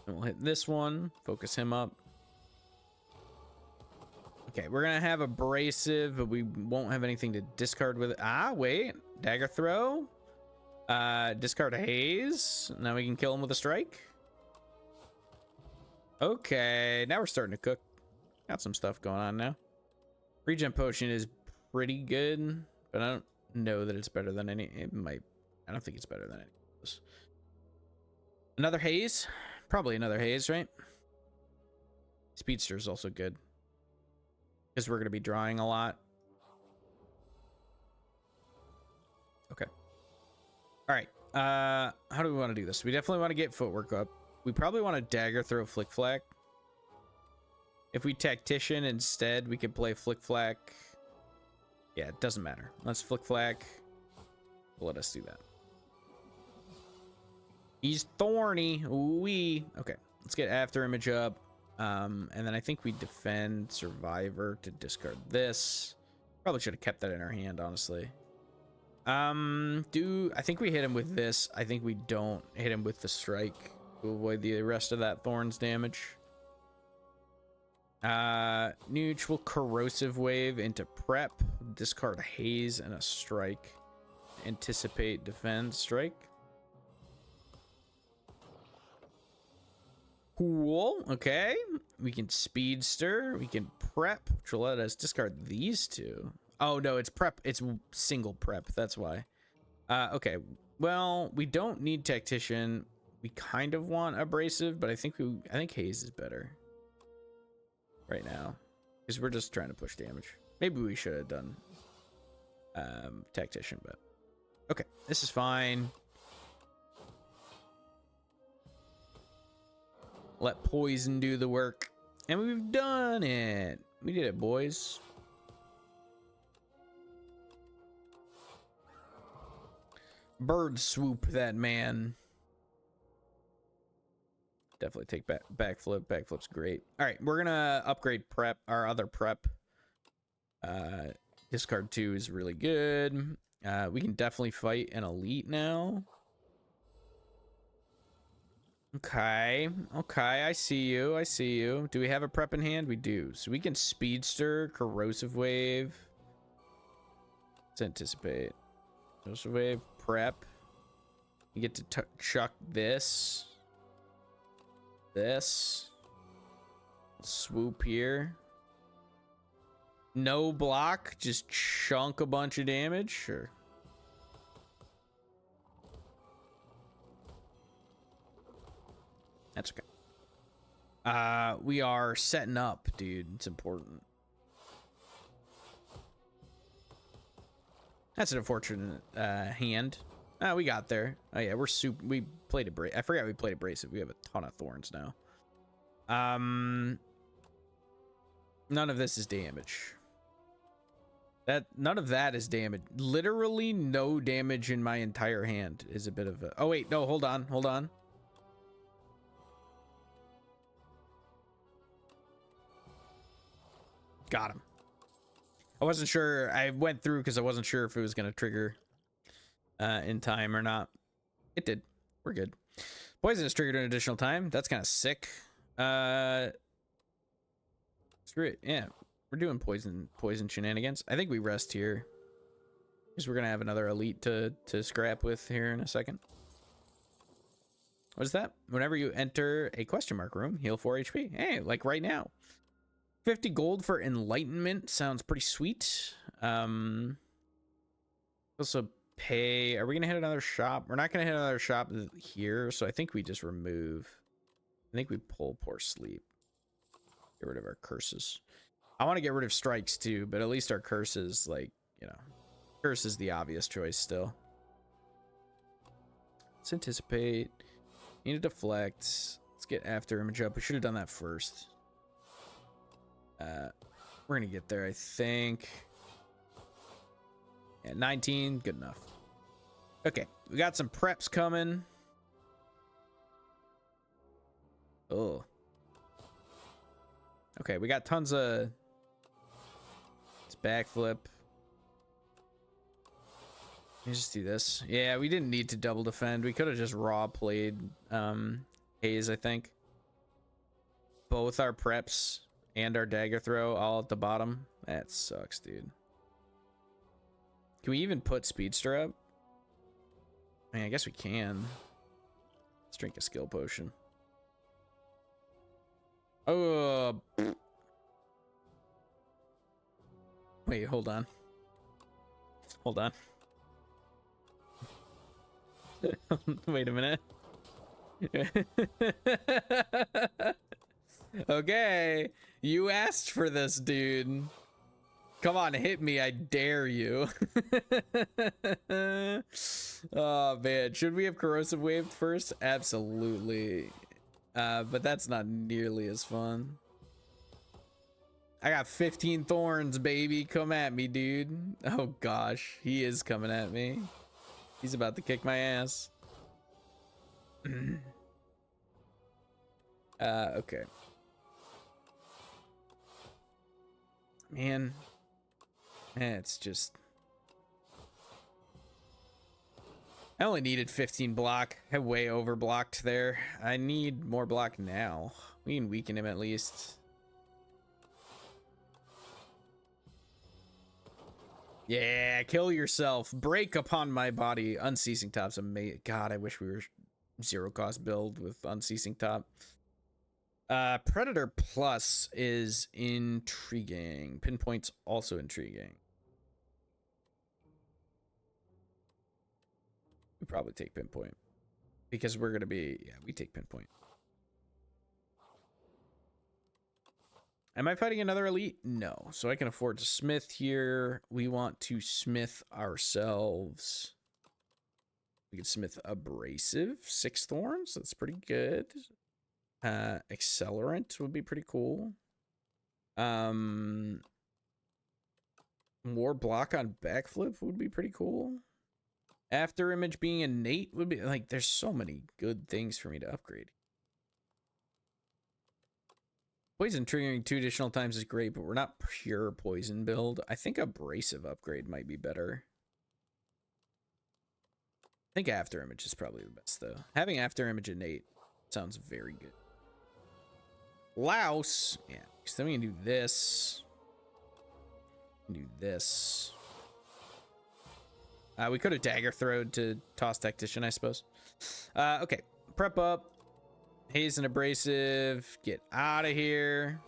And we'll hit this one. Focus him up. Okay, we're going to have Abrasive, but we won't have anything to discard with it. Ah, wait. Dagger Throw. Discard Haze. Now we can kill him with a strike. Okay, now we're starting to cook. Got some stuff going on now. Regen Potion is pretty good, but I don't know that it's better than any. It might. I don't think it's better than any. this. Another haze? Probably another haze, right? Speedster is also good. Because we're going to be drawing a lot. Okay. All right. How do we want to do this? We definitely want to get footwork up. We probably want to dagger throw flick flack. If we tactician instead, we could play flick flack. Yeah, it doesn't matter. Let's flick flack. Let us do that. He's thorny. Ooh-wee. Okay, let's get after image up. And then I think we defend survivor to discard this. Probably should have kept that in our hand, honestly. I think we hit him with this. I think we don't hit him with the strike to avoid the rest of that thorns damage. Neutral corrosive wave into prep, discard haze and a strike. Anticipate, defend, strike. Cool. Okay, we can speedster, we can prep, which will let us discard these two. Oh no, it's prep, it's single prep, that's why. Okay, well, we don't need tactician. We kind of want abrasive, but I think haze is better right now because we're just trying to push damage. Maybe we should have done tactician, but okay, this is fine. Let poison do the work, and we've done it. We did it, boys. Bird swoop that man. Definitely take backflip. Backflip's great. All right, we're gonna upgrade prep. Our other prep. Discard 2 is really good. We can definitely fight an elite now. Okay, I see you. Do we have a prep in hand? We do. So we can speedster, corrosive wave. Let's anticipate. Corrosive wave, prep. You get to chuck this. Swoop here. No block, just chunk a bunch of damage. Sure. That's okay. We are setting up, dude. It's important. That's an unfortunate hand. We got there. Oh yeah, we played I forgot we played abrasive. We have a ton of thorns now. None of this is damage. None of that is damage. Literally no damage in my entire hand is a bit of a... Oh wait, no, hold on. Got him. I wasn't sure. I went through because I wasn't sure if it was going to trigger in time or not. It did. We're good. Poison is triggered an additional time. That's kind of sick. Screw it. Yeah, we're doing poison shenanigans. I think we rest here because we're going to have another elite to scrap with here in a second. What is that? Whenever you enter a question mark room, heal 4 HP. Hey, like right now. 50 gold for enlightenment sounds pretty sweet. Also pay. Are we gonna hit another shop? We're not gonna hit another shop here, so I think we just remove. I think we pull poor sleep. Get rid of our curses. I want to get rid of strikes too, but at least our curses, like, you know, curse is the obvious choice still. Let's anticipate. Need to deflect. Let's get after image up. We should have done that first. We're gonna get there, I think. Yeah, 19, good enough. Okay, we got some preps coming. Oh. Okay, we got tons of... It's backflip. Let me just do this. Yeah, we didn't need to double defend. We could have just raw played haze, I think. Both our preps and our dagger throw all at the bottom. That sucks, dude. Can we even put speedster up? I mean, I guess we can. Let's drink a skill potion. Oh. Wait, hold on. Wait a minute. Okay, you asked for this, dude. Come on, hit me, I dare you. Oh man, should we have corrosive waved first? Absolutely. But that's not nearly as fun. I got 15 thorns, baby. Come at me, dude. Oh gosh, he is coming at me. He's about to kick my ass. Okay. Man, it's just... I only needed 15 block. I way over blocked there. I need more block now. We can weaken him at least. Yeah, kill yourself. Break upon my body. Unceasing top's amazing. God, I wish we were zero cost build with unceasing top. Predator plus is intriguing. Pinpoint's also intriguing. We probably take pinpoint because we're gonna be, yeah, we take pinpoint. Am I fighting another elite? No. So I can afford to smith here. We want to smith ourselves. We can smith abrasive, 6 thorns. That's pretty good. Accelerant would be pretty cool. More block on backflip would be pretty cool. After image being innate would be like, there's so many good things for me to upgrade. Poison triggering 2 additional times is great, but we're not pure poison build. I think abrasive upgrade might be better. I think after image is probably the best though. Having after image innate sounds very good. Louse, yeah, because then we can do this. We can do this. We could have dagger throwed to toss tactician, I suppose. Okay, prep up. Haze and abrasive. Get out of here.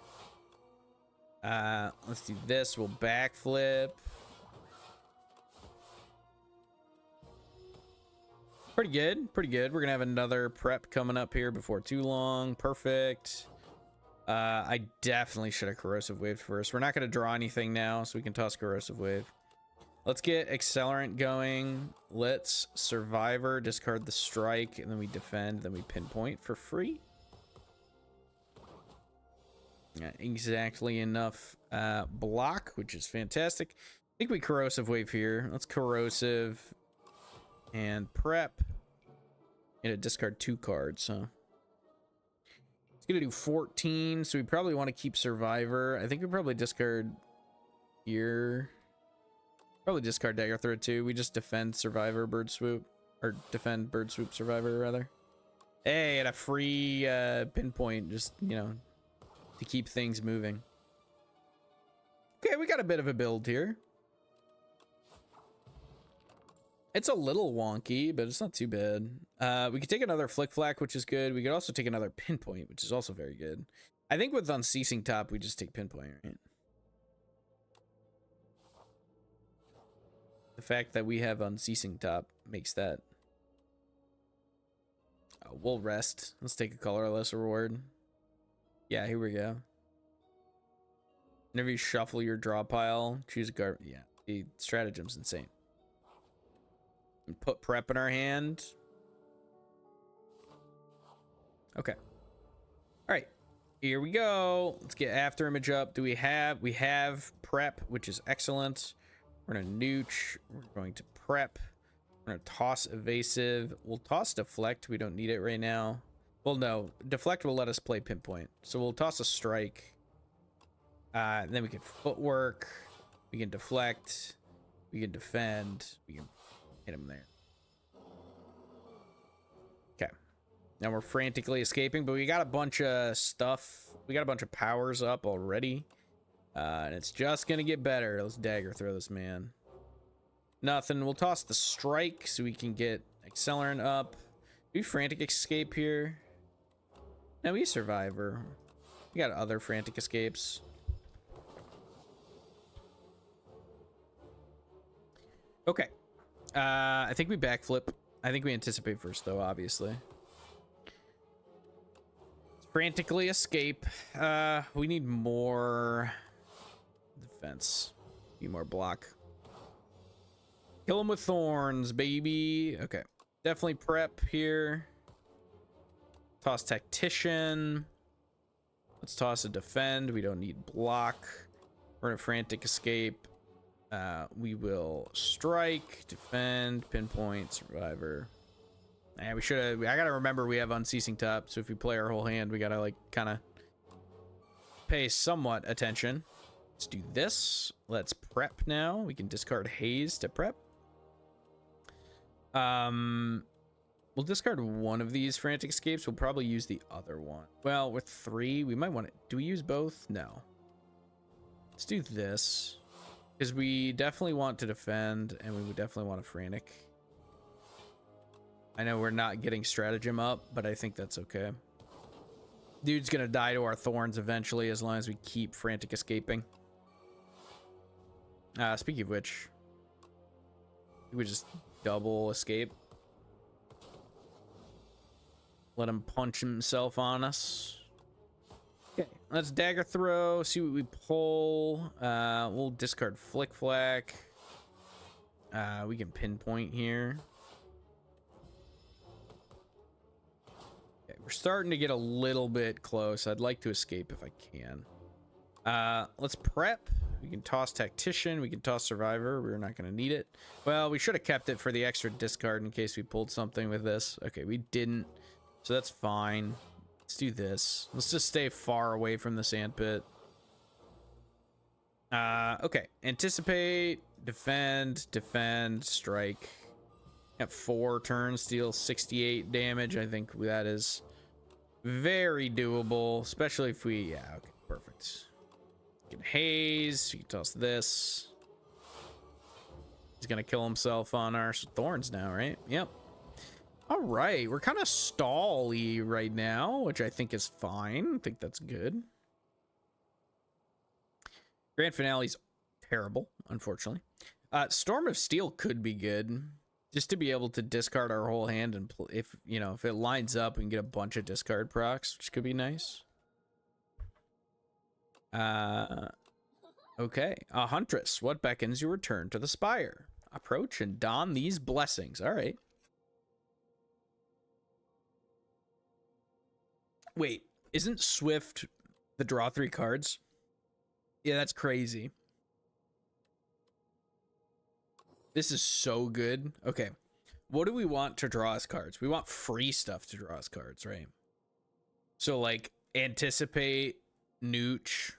Let's do this. We'll backflip. Pretty good. Pretty good. We're gonna have another prep coming up here before too long. Perfect. I definitely should have corrosive wave first. We're not gonna draw anything now, so we can toss corrosive wave. Let's get accelerant going. Let's survivor, discard the strike, and then we defend, then we pinpoint for free. Exactly enough block, which is fantastic. I think we corrosive wave here. Let's corrosive and prep. And discard 2 cards, huh? It's gonna do 14, so we probably want to keep survivor. I think we probably discard here. Probably discard dagger throw too. We just defend survivor bird swoop, or defend bird swoop survivor rather. Hey, and a free pinpoint, just, you know, to keep things moving. Okay, we got a bit of a build here. It's a little wonky, but it's not too bad. We could take another flick flack, which is good. We could also take another pinpoint, which is also very good. I think with unceasing top, we just take pinpoint, right? The fact that we have unceasing top makes that. We'll rest. Let's take a colorless reward. Yeah, here we go. Whenever you shuffle your draw pile, choose a guard. Yeah, the stratagem's insane. And put prep in our hand. Okay. All right. Here we go. Let's get after image up. We have prep, which is excellent. We're gonna nooch. We're going to prep. We're gonna toss evasive. We'll toss deflect. We don't need it right now. Well, no, deflect will let us play pinpoint. So we'll toss a strike. Then we can footwork. We can deflect. We can defend. We can hit him there. Okay. Now we're frantically escaping, but we got a bunch of stuff. We got a bunch of powers up already. And it's just gonna get better. Let's dagger throw this man. Nothing. We'll toss the strike so we can get accelerant up. Do we frantic escape here? No, we survivor. We got other frantic escapes. Okay. I think we backflip. I think we anticipate first, though, obviously. Frantically escape. We need more defense. Need more block. Kill him with thorns, baby. Okay. Definitely prep here. Toss tactician. Let's toss a defend. We don't need block. We're in a frantic escape. We will strike, defend, pinpoint, survivor. And we should have. I gotta remember we have unceasing top. So if we play our whole hand, we gotta like kind of pay somewhat attention. Let's do this. Let's prep now. We can discard haze to prep. We'll discard one of these frantic escapes. We'll probably use the other one. Well, with 3, we might want to. Do we use both? No. Let's do this. Because we definitely want to defend, and we would definitely want a frantic. I know we're not getting stratagem up, but I think that's okay. Dude's gonna die to our thorns eventually, as long as we keep frantic escaping. Speaking of which, we just double escape. Let him punch himself on us. Okay, let's dagger throw, see what we pull. We'll discard flick flack. We can pinpoint here. Okay, we're starting to get a little bit close. I'd like to escape if I can. Let's prep. We can toss tactician. We can toss survivor. We're not going to need it. Well, we should have kept it for the extra discard in case we pulled something with this. Okay, we didn't. So that's fine. Let's do this. Let's just stay far away from the sandpit. Okay. Anticipate, defend, strike. At 4 turns, deal 68 damage. I think that is very doable, especially if we... Yeah, okay, perfect. Get haze. You can toss this. He's gonna kill himself on our thorns now, right? Yep. All right, we're kind of stally right now, which I think is fine. I think that's good. Grand finale's terrible, unfortunately. Storm of Steel could be good, just to be able to discard our whole hand, and if you know, if it lines up, we can get a bunch of discard procs, which could be nice. Okay, a huntress. What beckons you return to the Spire? Approach and don these blessings. All right. Wait, isn't Swift the draw 3 cards? Yeah, that's crazy. This is so good. Okay, what do we want to draw as cards? We want free stuff to draw as cards, right? So, like, anticipate, nooch.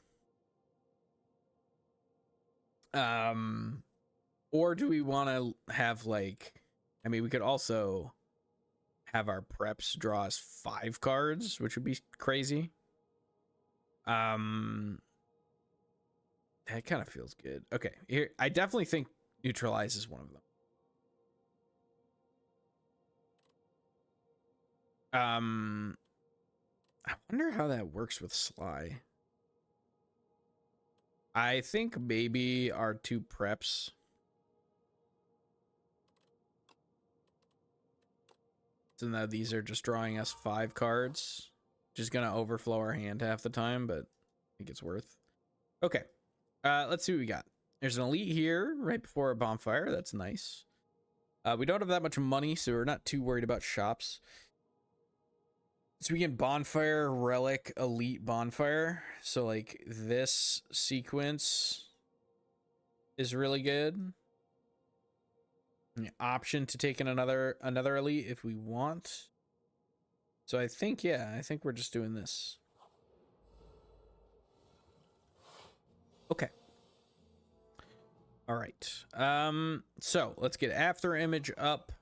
Or do we want to have, like... I mean, we could also... have our preps draw us 5 cards, which would be crazy. That kind of feels good. Okay, here I definitely think neutralize is one of them. I wonder how that works with Sly. I think maybe our 2 preps. So now these are just drawing us 5 cards. Just gonna overflow our hand half the time, but I think it's worth. Okay. Let's see what we got. There's an elite here right before a bonfire. That's nice. We don't have that much money, so we're not too worried about shops. So we get bonfire, relic, elite, bonfire. So like this sequence is really good. Option to take in another elite if we want. So I think, yeah, I think we're just doing this. Okay. All right. So let's get after image up.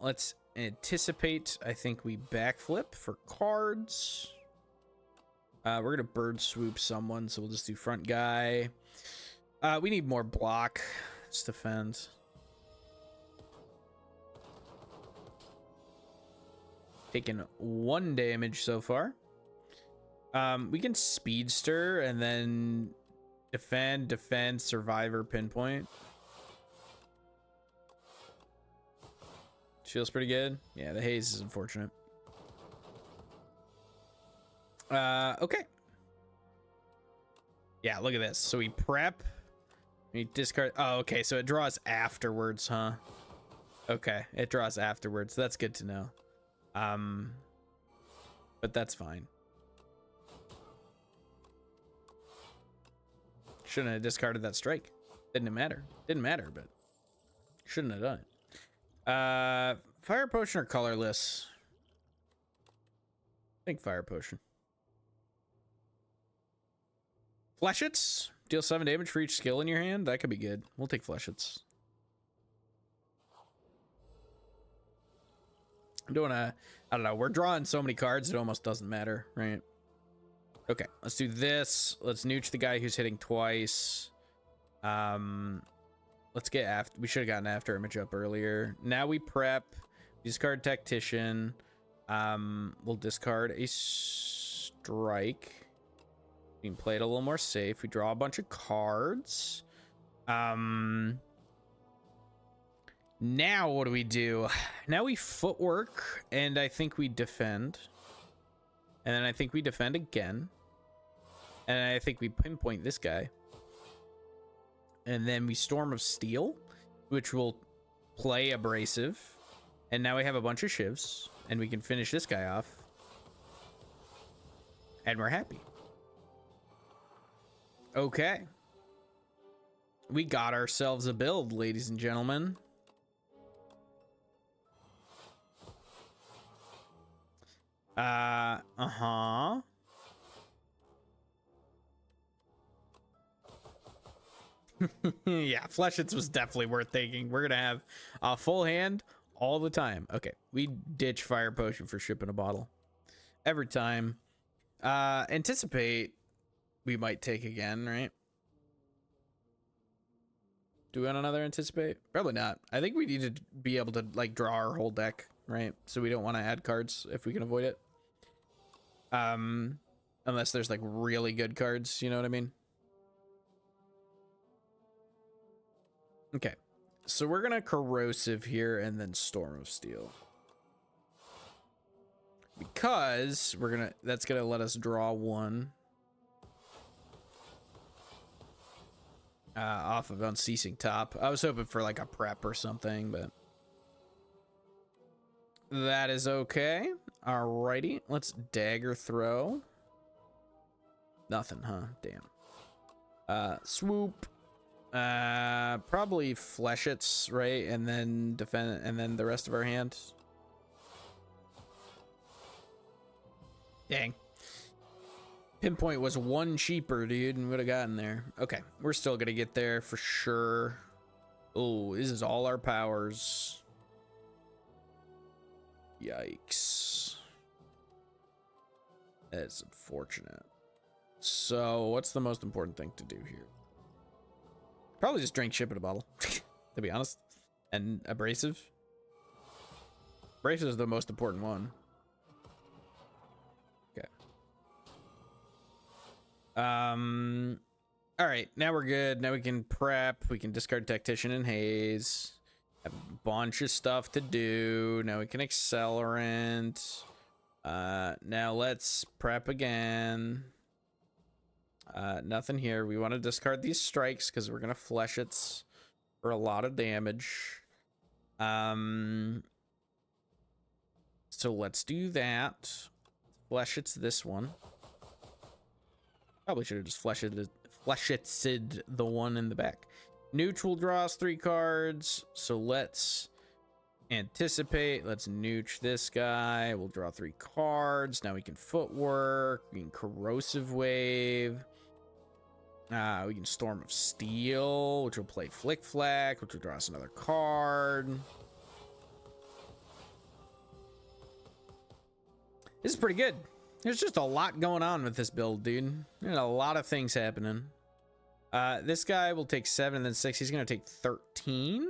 Let's anticipate. I think we backflip for cards. We're gonna bird swoop someone, so we'll just do front guy. We need more block. Let's defend. Taking 1 damage so far. We can speedster and then defend, survivor, pinpoint. Feels pretty good. Yeah, the haze is unfortunate. Okay. Yeah, look at this. So we prep. We discard. Oh, okay. So it draws afterwards, huh? Okay, it draws afterwards. That's good to know. But that's fine. Shouldn't have discarded that strike. Didn't matter. Didn't matter, but shouldn't have done it. Fire potion or colorless? I think fire potion. Fleshets. Deal 7 damage for each skill in your hand. That could be good. We'll take fleshets. I'm doing I don't know. We're drawing so many cards, it almost doesn't matter, right? Okay, let's do this. Let's nooch the guy who's hitting twice. Let's get after. We should have gotten after image up earlier. Now we prep. Discard tactician. We'll discard a strike. We can play it a little more safe. We draw a bunch of cards. Now what do? Now we footwork, and I think we defend. And then I think we defend again. And I think we pinpoint this guy. And then we Storm of Steel, which will play abrasive. And now we have a bunch of shivs, and we can finish this guy off. And we're happy. Okay. We got ourselves a build, ladies and gentlemen. Uh-huh. Yeah, Fleshets was definitely worth taking. We're gonna have a full hand all the time. Okay, we ditch fire potion for shipping a bottle every time. Anticipate we might take again, right? Do we want another anticipate? Probably not. I think we need to be able to like draw our whole deck, right? So we don't want to add cards if we can avoid it. Unless there's like really good cards, you know what I mean? Okay, so we're gonna corrosive here and then Storm of Steel. Because that's gonna let us draw one. Off of Unceasing Top. I was hoping for like a prep or something, but that is okay. Alrighty, let's dagger throw. Nothing, huh? Damn. Swoop. Probably Fleshets, right? And then defend, and then the rest of our hand. Dang. Pinpoint was one cheaper, dude, and would have gotten there. Okay, we're still gonna get there for sure. Oh, this is all our powers. Yikes. That's unfortunate. So, what's the most important thing to do here? Probably just drink ship in a bottle, to be honest. And abrasive. Abrasive is the most important one. Okay. All right, now we're good. Now we can prep. We can discard Tactician and Haze. Have a bunch of stuff to do. Now we can accelerant. Now let's prep again. Nothing here. We want to discard these strikes because we're gonna flesh it for a lot of damage. So let's do that. Flesh it's this one. Probably should have just flesh it the one in the back. Neutral draws 3 cards. So let's anticipate. Let's nooch this guy. We'll draw 3 cards. Now we can footwork. We can corrosive wave. We can Storm of Steel, which will play Flick Flack, which will draw us another card. This is pretty good. There's just a lot going on with this build, dude. There's a lot of things happening. This guy will take 7 and then 6. He's going to take 13.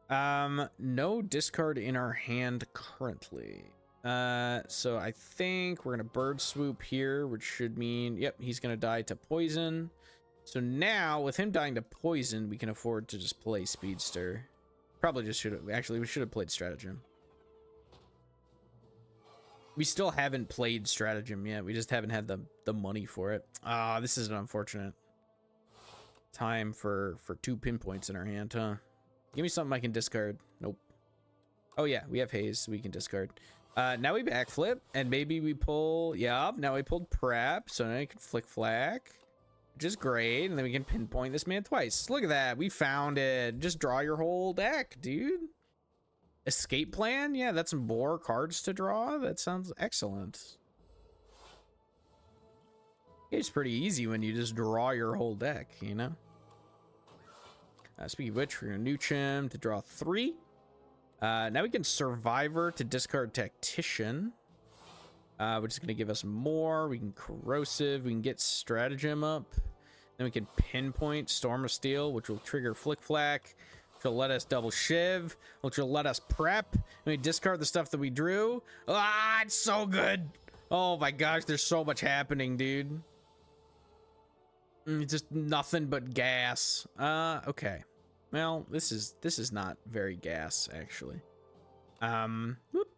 No discard in our hand currently. So I think we're going to bird swoop here, which should mean, yep, he's going to die to poison. So now with him dying to poison, we can afford to just play Speedster. Probably just should have. Actually, we should have played stratagem. We still haven't played stratagem yet. We just haven't had the money for it. Ah, this is an unfortunate time for 2 pinpoints in our hand, huh? Give me something I can discard. Nope. Oh yeah, we have haze we can discard. Now we backflip and maybe we pull. Yeah, now we pulled prep, so now I can flick flack, which is great, and then we can pinpoint this man twice. Look at that, we found it. Just draw your whole deck, dude. Escape plan? Yeah, that's more cards to draw. That sounds excellent. It's pretty easy when you just draw your whole deck, you know? Speaking of which, we're gonna nuke him to draw 3. Now we can Survivor to discard Tactician, which is gonna give us more. We can Corrosive, we can get Stratagem up. Then we can Pinpoint Storm of Steel, which will trigger Flick Flack, which will let us double Shiv, which will let us prep, and we discard the stuff that we drew. Ah, it's so good. Oh my gosh, there's so much happening, dude. It's just nothing but gas. Okay. Well, this is not very gas, actually. Whoop.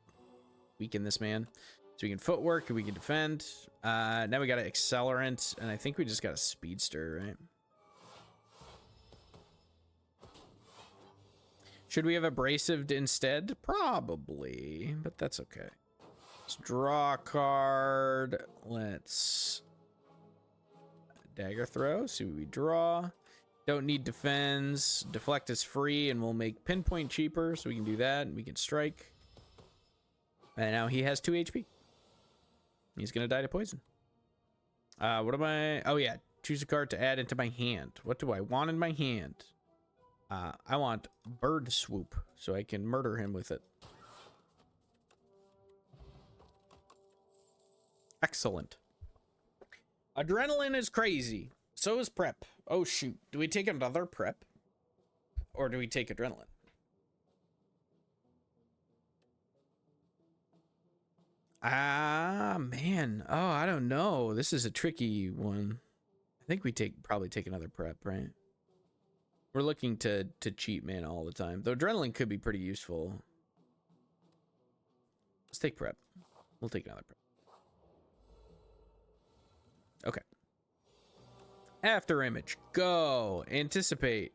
Weaken this man. So we can footwork and we can defend. Now we got an accelerant, and I think we just got a speedster, right? Should we have abrasive instead? Probably, but that's okay. Let's draw a card. Let's dagger throw. See what we draw. Don't need defense. Deflect is free, and we'll make pinpoint cheaper, so we can do that. And we can strike. And now he has 2 HP. He's gonna die to poison. What am I? Oh yeah, choose a card to add into my hand. What do I want in my hand? I want Bird Swoop, so I can murder him with it. Excellent. Adrenaline is crazy. So is prep. Oh shoot. Do we take another prep? Or do we take adrenaline? Ah, man. Oh, I don't know. This is a tricky one. I think we probably take another prep, right? We're looking to cheat mana all the time. Though adrenaline could be pretty useful. Let's take prep. We'll take another prep. Okay. After image, go. Anticipate,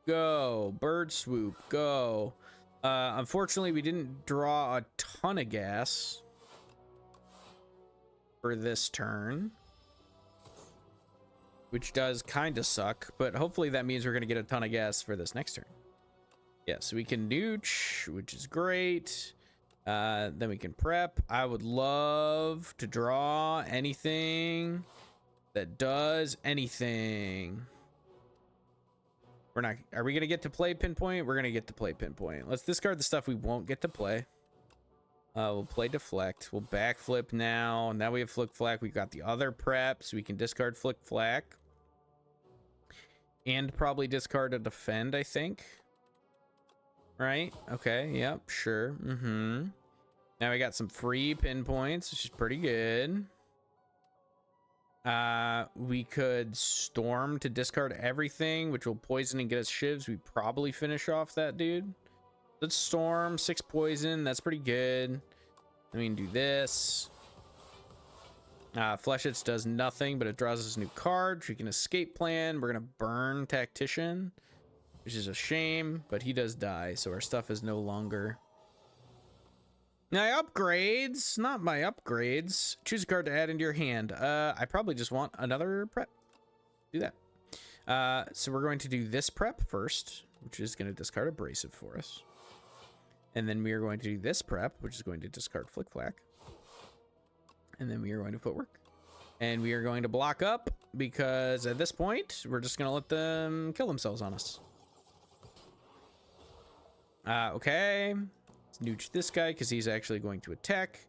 go. Bird swoop, go. Unfortunately, we didn't draw a ton of gas for this turn, which does kind of suck, but hopefully that means we're going to get a ton of gas for this next turn. Yeah, so we can nooch, which is great. Then we can prep. I would love to draw anything that does anything. We're not. Are we gonna get to play pinpoint? We're gonna get to play pinpoint. Let's discard the stuff we won't get to play. We'll play deflect. We'll backflip now. Now we have flick flack. We've got the other prep, so we can discard flick flack and probably discard a defend, I think. Right? Okay. Yep. Sure. Now we got some free pinpoints, which is pretty good. We could storm to discard everything, which will poison and get us shivs. We probably finish off that dude. Let's storm 6 poison. That's pretty good. Then we can do this. Fleshits does nothing, but it draws us a new card. We can escape plan. We're gonna burn Tactician, which is a shame, but he does die, so our stuff is no longer. My upgrades, not my upgrades. Choose a card to add into your hand. I probably just want another prep. Do that. So we're going to do this prep first, which is going to discard abrasive for us. And then we are going to do this prep, which is going to discard flick flack. And then we are going to footwork. And we are going to block up because at this point, we're just going to let them kill themselves on us. Okay. Nooch this guy because he's actually going to attack.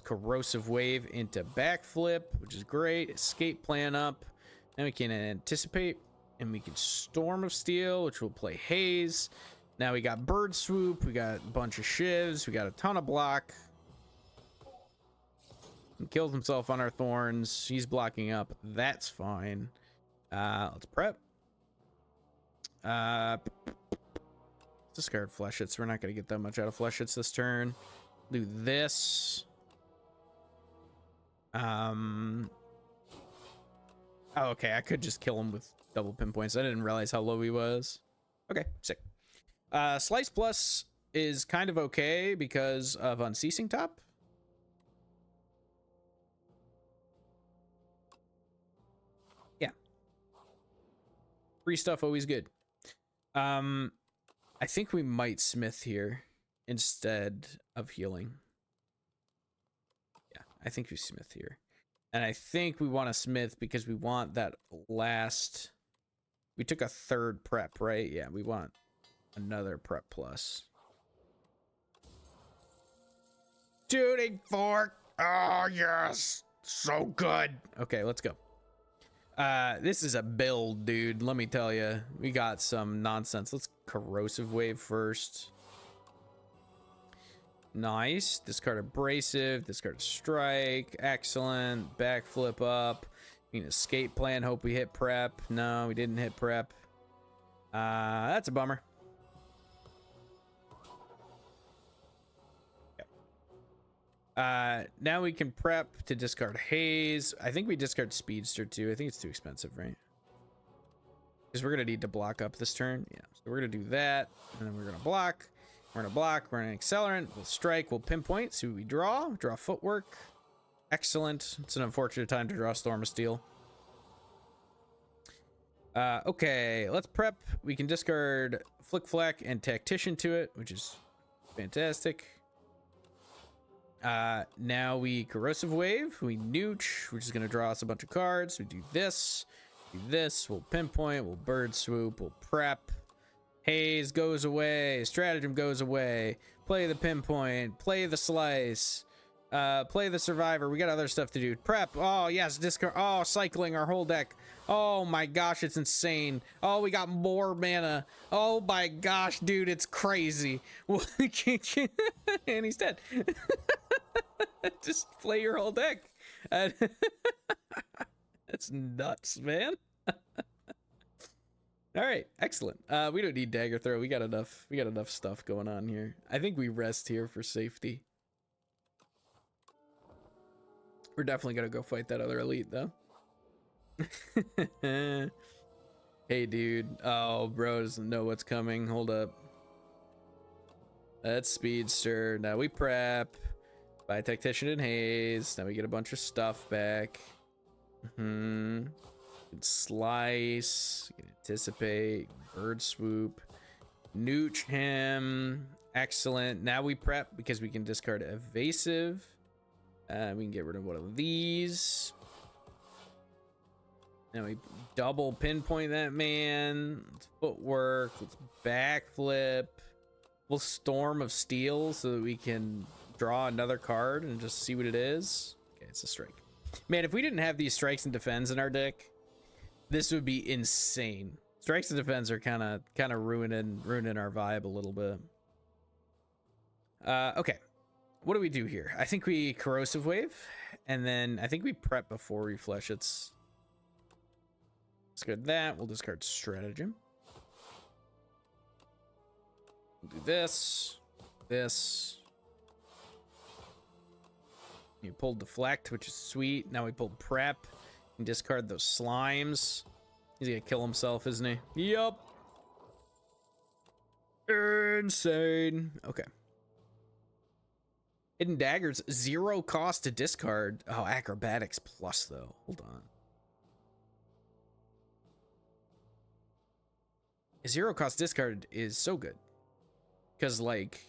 Corrosive wave into backflip, which is great. Escape plan up. Then we can anticipate and we can storm of steel, which will play haze. Now we got bird swoop. We got a bunch of shivs. We got a ton of block. He killed himself on our thorns. He's blocking up. That's fine. Let's prep. Let's discard fleshets. We're not gonna get that much out of fleshets this turn. Do this. Oh, okay, I could just kill him with double pinpoints. I didn't realize how low he was. Okay, sick. Slice plus is kind of okay because of Unceasing Top. Yeah. Free stuff always good. I think we might smith here instead of healing. Yeah, I think we smith here. And I think we want to smith because we want that last... We took a third prep, right? Yeah, we want another prep plus. Tuning fork! Oh, yes! So good! Okay, let's go. This is a build, dude. Let me tell you. We got some nonsense. Let's corrosive wave first. Nice. Discard abrasive. Discard strike. Excellent. Backflip up. You can escape plan. Hope we hit prep. No, we didn't hit prep. That's a bummer. Okay. Now we can prep to discard haze. I think we discard speedster too. I think it's too expensive, right? Because we're gonna need to block up this turn. Yeah. So we're gonna do that, and then we're gonna block. We're gonna block. We're gonna accelerant. We'll strike. We'll pinpoint. See what we draw. Draw footwork. Excellent. It's an unfortunate time to draw Storm of Steel. Okay, let's prep. We can discard Flick Flack and Tactician to it, which is fantastic. Now we corrosive wave. We nooch, which is gonna draw us a bunch of cards. We do this. Do this. We'll pinpoint. We'll bird swoop. We'll prep. Haze goes away. Stratagem goes away. Play the pinpoint. Play the slice. Play the survivor. We got other stuff to do. Prep. Oh yes, discard. Oh, cycling our whole deck. Oh my gosh, it's insane. Oh, we got more mana. Oh my gosh, dude, it's crazy. And he's dead. Just play your whole deck. That's nuts, man. All right, excellent. We don't need dagger throw. We got enough stuff going on here. I think we rest here for safety. We're definitely gonna go fight that other elite though. Hey dude. Oh, bro doesn't know what's coming. Hold up. That's speedster. Now we prep. Buy tactician and haze. Now we get a bunch of stuff back. Slice. You can anticipate. Bird swoop. Nooch him. Excellent. Now we prep because we can discard evasive. We can get rid of one of these. Now we double pinpoint that man. Let's footwork. Let's backflip. We'll Storm of Steel so that we can draw another card and just see what it is. Okay, it's a strike. Man, if we didn't have these strikes and defends in our deck, this would be insane. Strikes and defends are kind of ruining our vibe a little bit. Okay. What do we do here? I think we corrosive wave, and then I think we prep before we flesh it. Discard that. We'll discard stratagem. We'll do this. This. You pulled deflect, which is sweet. Now we pulled prep and discard those slimes. He's gonna kill himself, isn't he? Yup. Insane. Okay. Hidden daggers, 0 cost to discard. Oh, acrobatics plus though. Hold on. A 0 cost discard is so good. Because like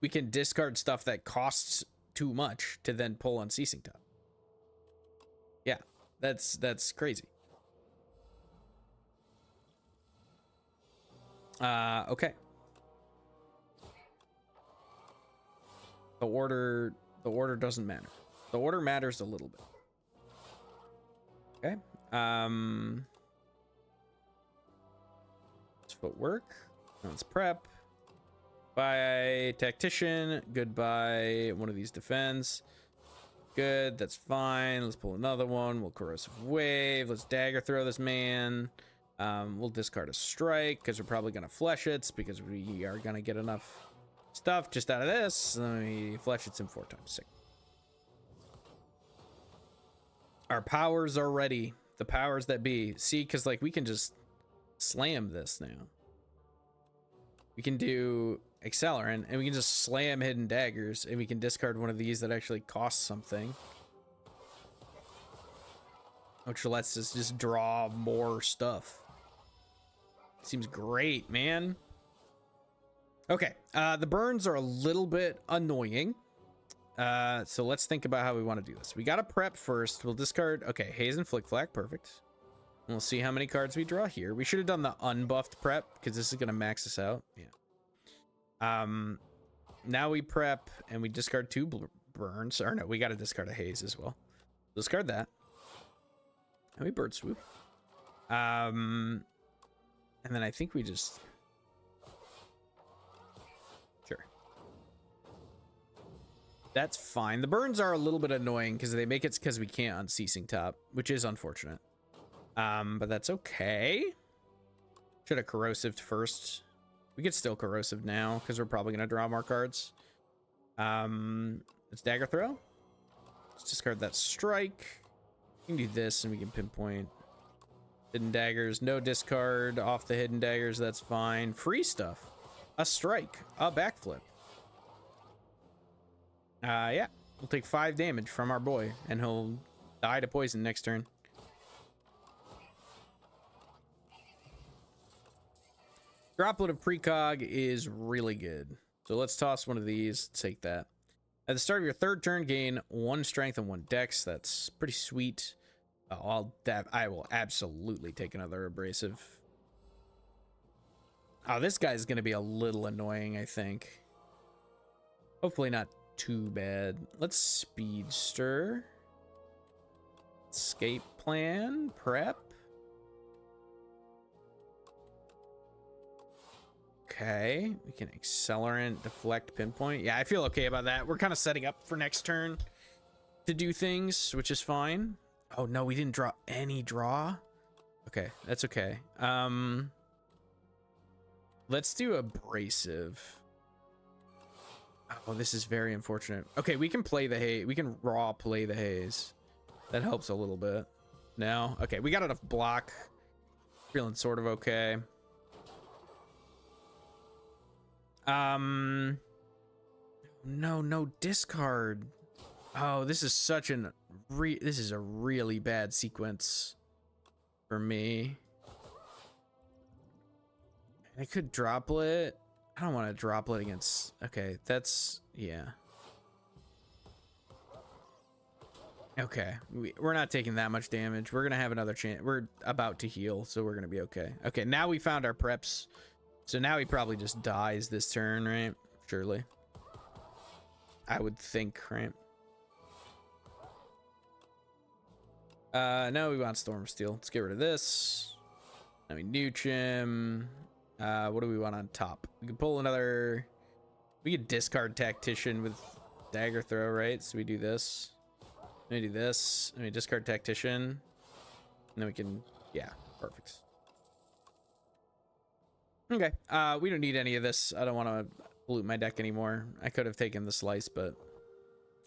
we can discard stuff that costs too much to then pull Unceasing Top. Yeah, that's crazy. Okay. The order doesn't matter. The order matters a little bit. Okay. Let's footwork. Let's prep. Bye tactician. Goodbye one of these defense. Good, that's fine. Let's pull another one. We'll corrosive wave. Let's dagger throw this man. We'll discard a strike because we're probably gonna flesh it because we are gonna get enough stuff just out of this. Let me flesh it in 4 times 6. Our powers are ready. The powers that be. See, because like we can just slam this now. We can do accelerant and we can just slam hidden daggers and we can discard one of these that actually costs something, which lets us just draw more stuff. Seems great, man. Okay, the burns are a little bit annoying. So let's think about how we want to do this. We got to prep first. We'll discard. Okay, Haze and Flick Flack. Perfect. And we'll see how many cards we draw here. We should have done the unbuffed prep because this is going to max us out. Yeah. Now we prep and we discard 2 burns. Or no, we got to discard a Haze as well. Discard that. And we bird swoop. And then I think we just... Sure. That's fine. The burns are a little bit annoying because they make it because we can't unceasing top, which is unfortunate. But that's okay. Should have corrosived first. We could still corrosive now because we're probably going to draw more cards. Let's dagger throw. Let's discard that strike. We can do this and we can pinpoint hidden daggers. No discard off the hidden daggers. That's fine. Free stuff. A strike. A backflip. Yeah. We'll take 5 damage from our boy and he'll die to poison next turn. Droplet of precog is really good. So let's toss one of these. Take that. At the start of your 3rd turn, gain 1 strength and 1 dex. That's pretty sweet. I will absolutely take another abrasive. Oh, this guy's going to be a little annoying, I think. Hopefully not too bad. Let's speedster. Escape plan. Prep. Okay, we can accelerant, deflect, pinpoint. Yeah, I feel okay about that. We're kind of setting up for next turn to do things, which is fine. Oh no, we didn't draw any draw. Okay, that's okay. Let's do abrasive. Oh, this is very unfortunate. Okay, we can play the haze. We can raw play the haze. That helps a little bit. No, okay, we got enough block. Feeling sort of okay. No discard. Oh, this is such an this is a really bad sequence for me. I could droplet. I don't want to droplet against. Okay, that's yeah. Okay, we're not taking that much damage. We're gonna have another chance. We're about to heal, so we're gonna be okay. Okay, now we found our preps. So now he probably just dies this turn, right? Surely. I would think, right? No, we want Stormsteel. Let's get rid of this. Now we nuke him. What do we want on top? We can pull another... We could discard Tactician with Dagger Throw, right? So we do this. Let me do this. Let me discard Tactician. And then we can... Yeah, perfect. Okay, we don't need any of this. I don't want to loot my deck anymore. I could have taken the slice, but...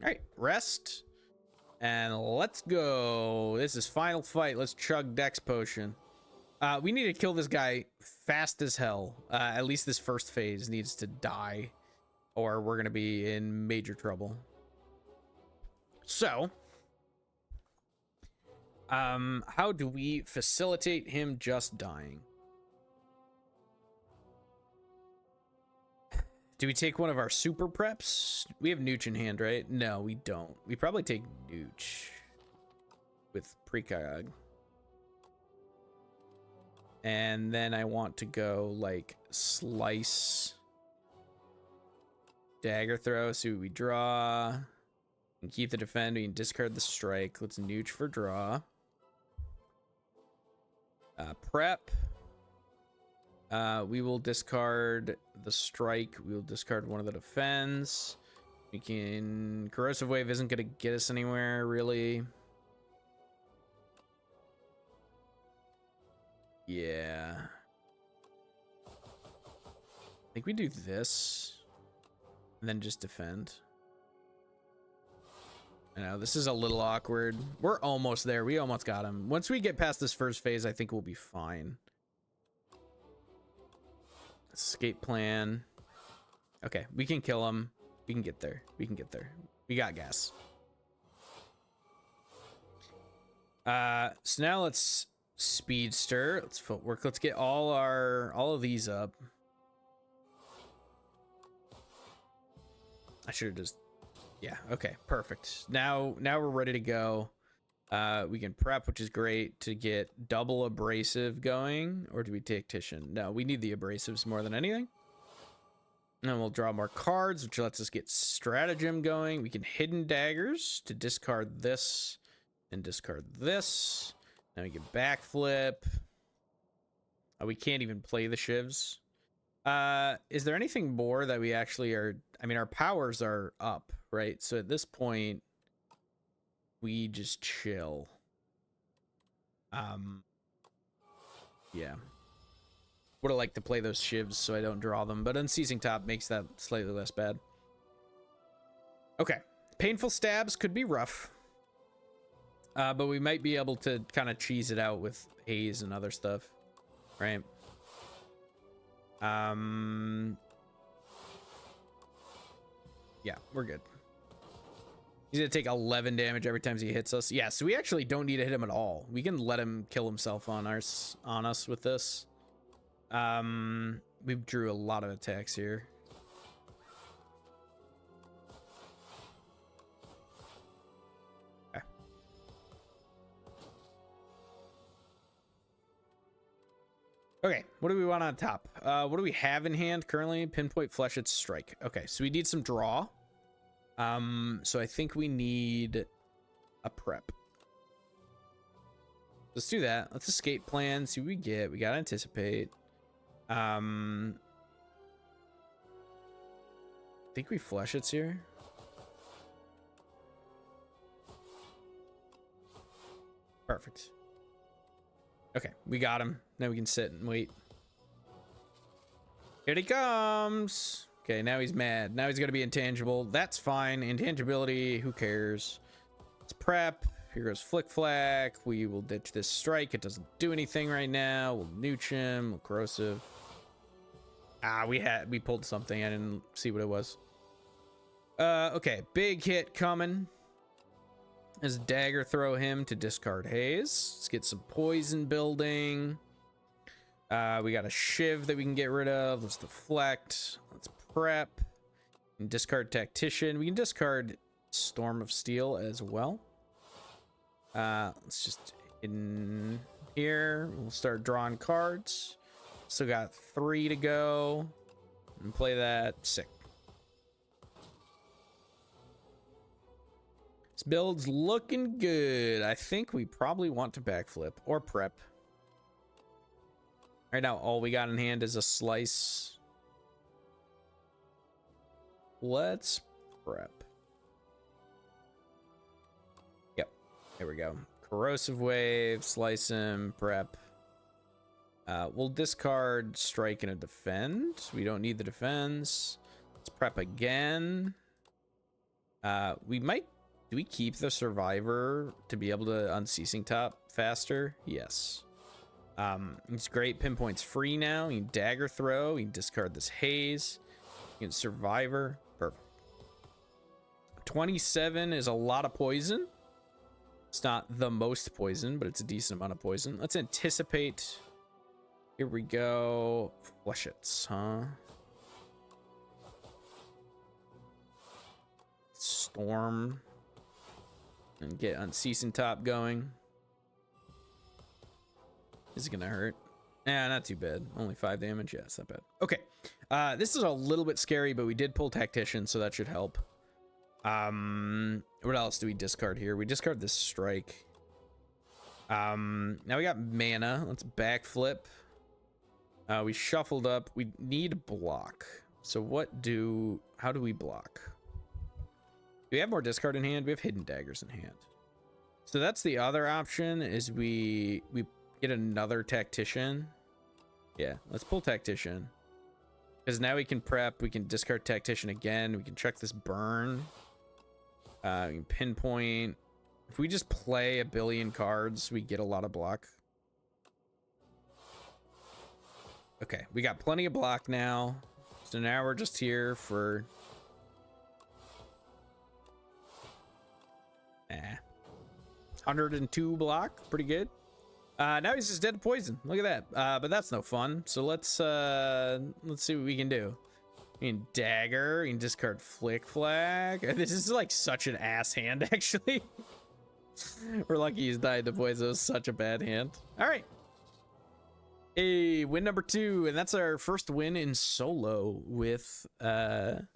Alright, rest. And let's go. This is final fight. Let's chug Dex Potion. We need to kill this guy fast as hell. At least this first phase needs to die, or we're going to be in major trouble. So... how do we facilitate him just dying? Do we take one of our super preps? We have Nooch in hand, right? No, we don't. We probably take Nooch with precog. And then I want to go like slice, dagger throw. See what we draw. And keep the defend. We can discard the strike. Let's Nooch for draw. Prep. We will discard the strike. We will discard one of the defends. We can... Corrosive Wave isn't going to get us anywhere, really. Yeah. I think we do this and then just defend. I know this is a little awkward. We're almost there. We almost got him. Once we get past this first phase, I think we'll be fine. Escape plan. Okay, we can kill him. We can get there. We can get there. We got gas. So now let's speedster. Let's footwork. Let's get all of these up. I should have just, yeah, okay, perfect. Now we're ready to go. We can prep, which is great, to get double abrasive going, or do we tactician? No, we need the abrasives more than anything. And we'll draw more cards, which lets us get stratagem going. We can hidden daggers to discard this and discard this. Now we can backflip. We can't even play the shivs. Is there anything more that we actually are? I mean, our powers are up, right? So at this point, we just chill. Yeah. Would have liked to play those shivs so I don't draw them, but Unceasing Top makes that slightly less bad. Okay. Painful Stabs could be rough. But we might be able to kind of cheese it out with haze and other stuff, right? Yeah, we're good. He's gonna take 11 damage every time he hits us. Yeah, so we actually don't need to hit him at all. We can let him kill himself on us with this. We drew a lot of attacks here. Okay. Okay, what do we want on top? What do we have in hand currently? Pinpoint, Fleshets, Strike. Okay, so we need some draw. So I think we need a prep. Let's do that. Let's escape plan, see what we get. We gotta anticipate. I think we Fleshets here. Perfect. Okay, we got him. Now we can sit and wait. Here he comes. Okay, now he's mad. Now he's gonna be intangible. That's fine. Intangibility, who cares? Let's prep. Here goes Flick Flack. We will ditch this strike. It doesn't do anything right now. We'll nooch him. We'll corrosive. Ah, we pulled something. I didn't see what it was. Okay, big hit coming. As dagger throw him to discard haze. Let's get some poison building. We got a shiv that we can get rid of. Let's deflect. Let's prep. And discard tactician. We can discard storm of steel as well. Let's just in here. We'll start drawing cards. Still got 3 to go. And play that. Sick. This build's looking good. I think we probably want to backflip or prep. Right now, all we got in hand is a slice. Let's prep. Yep. There we go. Corrosive wave, slice him, prep. We'll discard strike and a defend. We don't need the defense. Let's prep again. We might. Do we keep the survivor to be able to unceasing top faster? Yes. It's great. Pinpoint's free now. You can dagger throw. You can discard this haze. You can survivor. Perfect. 27 is a lot of poison. It's not the most poison, but it's a decent amount of poison. Let's anticipate. Here we go. Fleshets, huh? Storm. And get unceasing top going. Is it gonna hurt? Nah, not too bad. Only 5 damage. Yeah, it's not bad. Okay. This is a little bit scary, but we did pull tactician, so that should help. What else do we discard here? We discard this strike. Now we got mana. Let's backflip. We shuffled up. We need block. So how do we block? Do we have more discard in hand? We have hidden daggers in hand. So that's the other option, is we Get another tactician. Yeah, let's pull tactician. Because now we can prep, we can discard tactician again, we can check this burn. We can pinpoint. If we just play a billion cards, we get a lot of block. Okay, we got plenty of block now. So now we're just here for... 102 block, pretty good. Now he's just dead to poison. Look at that. But that's no fun. So let's see what we can do. We can dagger. We can discard flick flag. This is like such an ass hand, actually. We're lucky he's died to poison. It was such a bad hand. All right. Hey, win number 2, and that's our first win in solo with the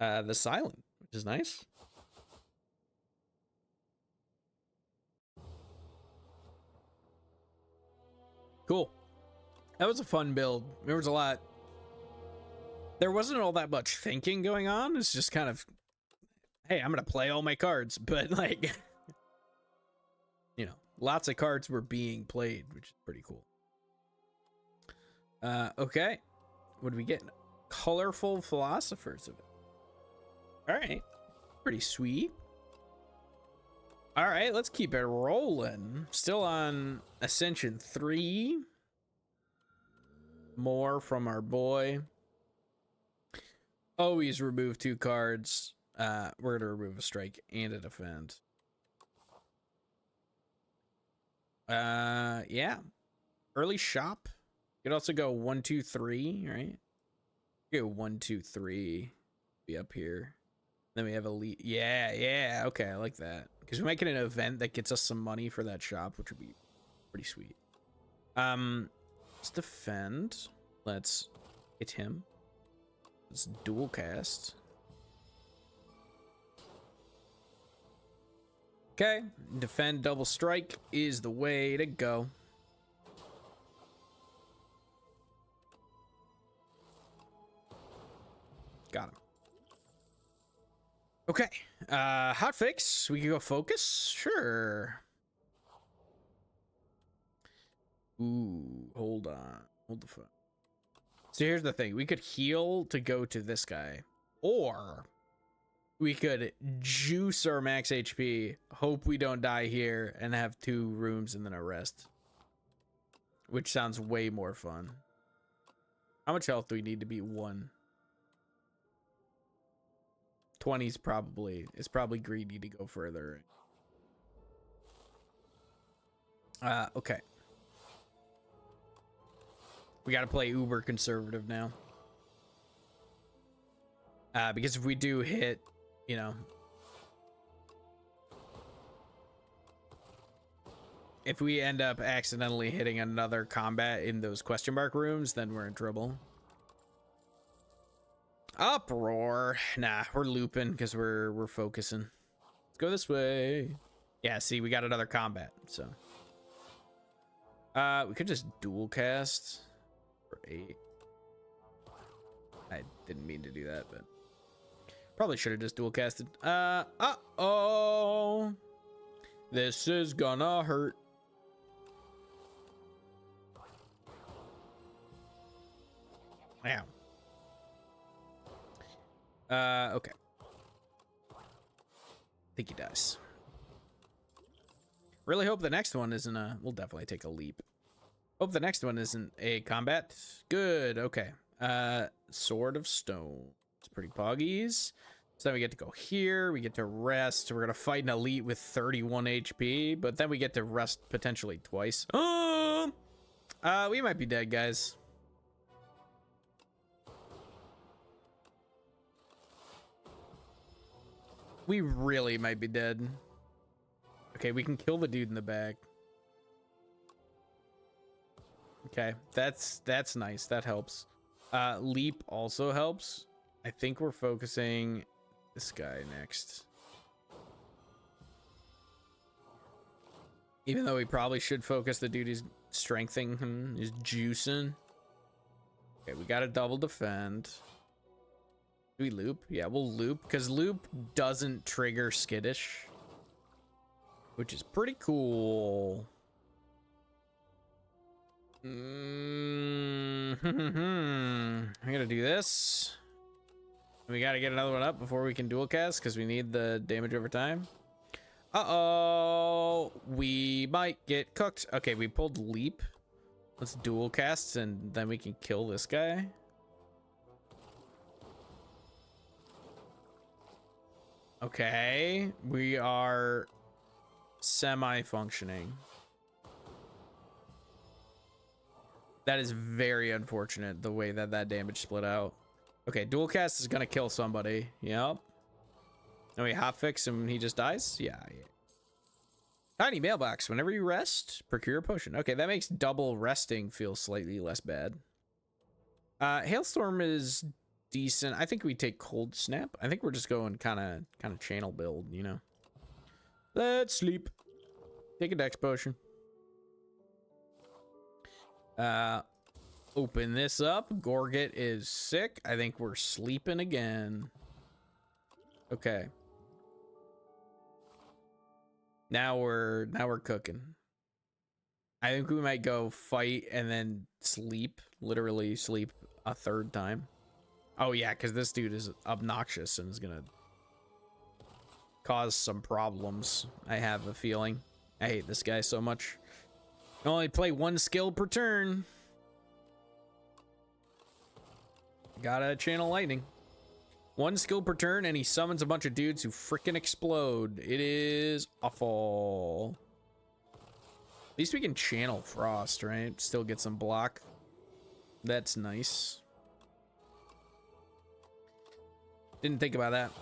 Silent, which is nice. Cool. That was a fun build. There was a lot. There wasn't all that much thinking going on. It's just kind of, hey, I'm going to play all my cards. But, like, you know, lots of cards were being played, which is pretty cool. Okay. What do we get? Colorful Philosophers of it. All right. Pretty sweet. All right, let's keep it rolling. Still on Ascension 3. More from our boy. Always remove 2 cards. We're going to remove a strike and a defend. Yeah. Early shop. You could also go 1, 2, 3, right? Go 1, 2, 3. Be up here. Then we have elite. Yeah. Okay, I like that. Because we might get an event that gets us some money for that shop, which would be pretty sweet. Let's defend. Let's hit him. Let's dual cast. Okay, defend double strike is the way to go. Got him. Okay, hot fix. We can go focus. Sure. Ooh, hold on. Hold the phone. So here's the thing. We could heal to go to this guy. Or we could juice our max HP, hope we don't die here, and have 2 rooms and then a rest. Which sounds way more fun. How much health do we need to beat 1? 20's probably, it's probably greedy to go further. Okay. We got to play uber conservative now. Because if we do hit, you know, if we end up accidentally hitting another combat in those question mark rooms, then we're in trouble. Uproar. Nah, we're looping because we're focusing. Let's go this way. Yeah, see, we got another combat, so. We could just dual cast for 8. I didn't mean to do that, but probably should have just dual casted. Uh-oh. This is gonna hurt. Ow. Okay. I think he dies. Really hope the next one isn't a... We'll definitely take a leap. Hope the next one isn't a combat. Good, okay. Sword of Stone. It's pretty poggies. So then we get to go here. We get to rest. We're going to fight an elite with 31 HP. But then we get to rest potentially twice. We might be dead, guys. We really might be dead. Okay, we can kill the dude in the back. Okay, that's nice. That helps. Leap also helps. I think we're focusing this guy next. Even though we probably should focus the dude who's strengthening him, is juicing. Okay, we got a double defend. Do we loop? Yeah, we'll loop, because loop doesn't trigger skittish, which is pretty cool. I gotta do this. We gotta get another one up before we can dual cast because we need the damage over time. Uh-oh, we might get cooked. Okay, we pulled leap. Let's dual cast and then we can kill this guy. Okay, we are semi-functioning. That is very unfortunate, the way that that damage split out. Okay, dual cast is gonna kill somebody. Yep. And we hotfix and he just dies? Yeah. Tiny mailbox. Whenever you rest, procure a potion. Okay, that makes double resting feel slightly less bad. Hailstorm is decent. I think we take cold snap. I think we're just going kind of channel build, you know. Let's sleep. Take a dex potion. Open this up. Gorget is sick. I think we're sleeping again. Okay. Now we're cooking. I think we might go fight and then sleep. Literally sleep a third time. Oh yeah, because this dude is obnoxious and is gonna cause some problems. I have a feeling. I hate this guy so much. I only play one skill per turn. Gotta channel lightning. One skill per turn and he summons a bunch of dudes who freaking explode. It is awful. At least we can channel frost, right? Still get some block. That's nice. Didn't think about that.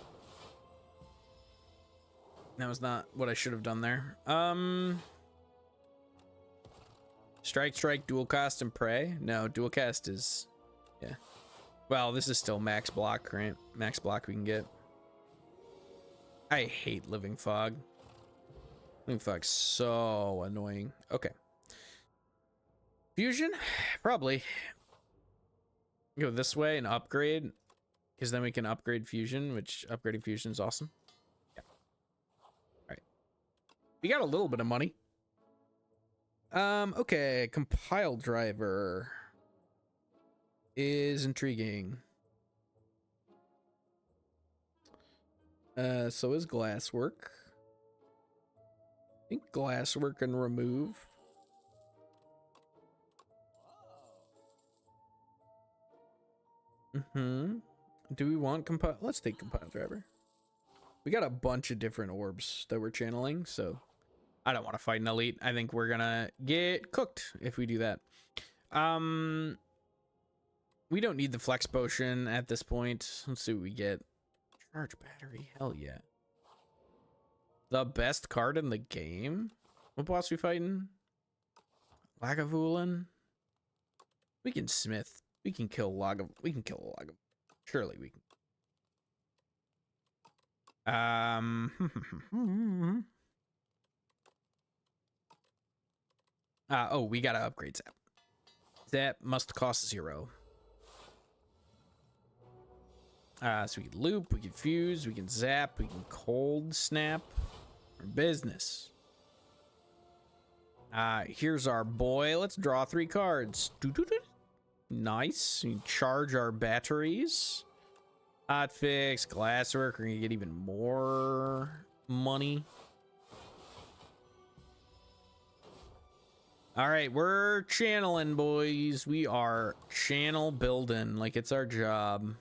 That was not what I should have done there. Strike, dual cast, and pray. No, dual cast is, yeah. Well, this is still max block, right? Max block we can get. I hate Living Fog. Living Fog's so annoying. Okay. Fusion? Probably. Go this way and upgrade. Because then we can upgrade Fusion, which upgrading Fusion is awesome. Yeah. Alright. We got a little bit of money. Okay. Compile driver is intriguing. So is glasswork. I think glasswork and remove. Do we want compile? Let's take compile driver. We got a bunch of different orbs that we're channeling, so I don't want to fight an elite. I think we're gonna get cooked if we do that. We don't need the flex potion at this point. Let's see what we get. Charge battery, hell yeah. The best card in the game? What boss we fighting? Lagavulin? We can smith. We can kill Lagav. We can kill a Lagav. Surely we can. Oh, we gotta upgrade Zap. Zap must cost 0. So we can loop, we can fuse, we can zap, we can cold snap. Our business. Here's our boy. Let's draw 3 cards. Nice. We charge our batteries. Hotfix, glasswork. We're gonna get even more money. All right, we're channeling, boys. We are channel building like it's our job.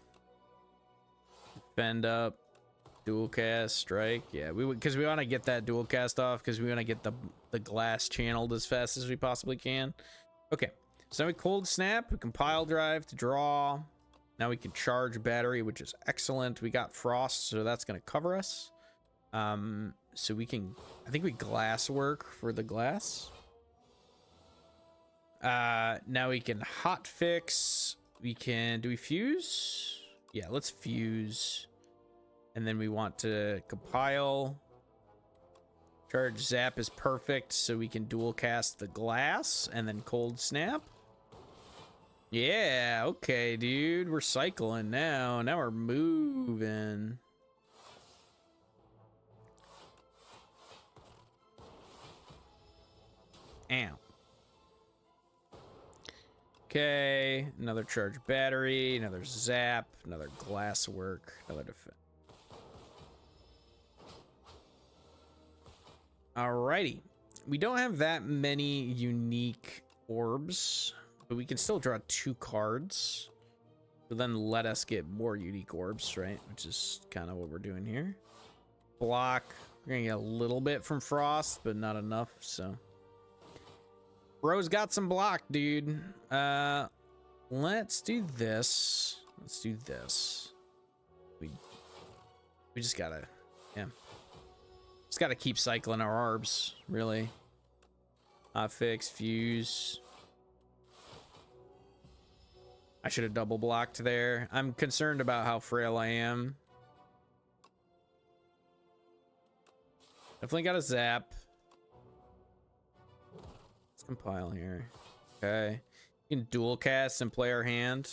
Bend up, dual cast, strike. Yeah, because we want to get that dual cast off because we want to get the glass channeled as fast as we possibly can. Okay, so we cold snap, we compile drive to draw. Now we can charge battery, which is excellent. We got frost, so that's gonna cover us. So we can, I think we glass work for the glass. Now we can hot fix. We can, do we fuse? Yeah, let's fuse. And then we want to compile. Charge zap is perfect, so we can dual cast the glass and then cold snap. Yeah, okay, dude. We're cycling now. Now we're moving. Ow. Okay, another charge battery, another zap, another glass work, another defense. Alrighty. We don't have that many unique orbs, but we can still draw 2 cards. So then let us get more unique orbs, right? Which is kind of what we're doing here. Block. We're gonna get a little bit from Frost, but not enough, so. Bro's got some block, dude. Let's do this. Let's do this. We just gotta, yeah. Just gotta keep cycling our orbs, really. Fix, fuse. I should have double blocked there. I'm concerned about how frail I am. Definitely got a zap. Let's compile here. Okay. You can dual cast and play our hand.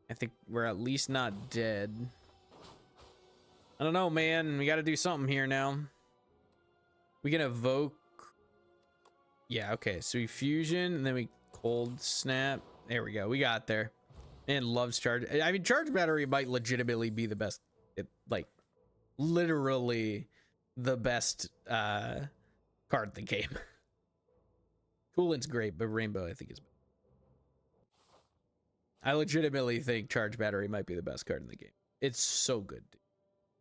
I think we're at least not dead. I don't know, man. We got to do something here now. We can evoke. Yeah, okay. So we fusion and then we cold snap. There we go. We got there. And loves charge. I mean, charge battery might legitimately be the best. Like, literally the best card in the game. Coolin's great, but Rainbow I think is. I legitimately think charge battery might be the best card in the game. It's so good.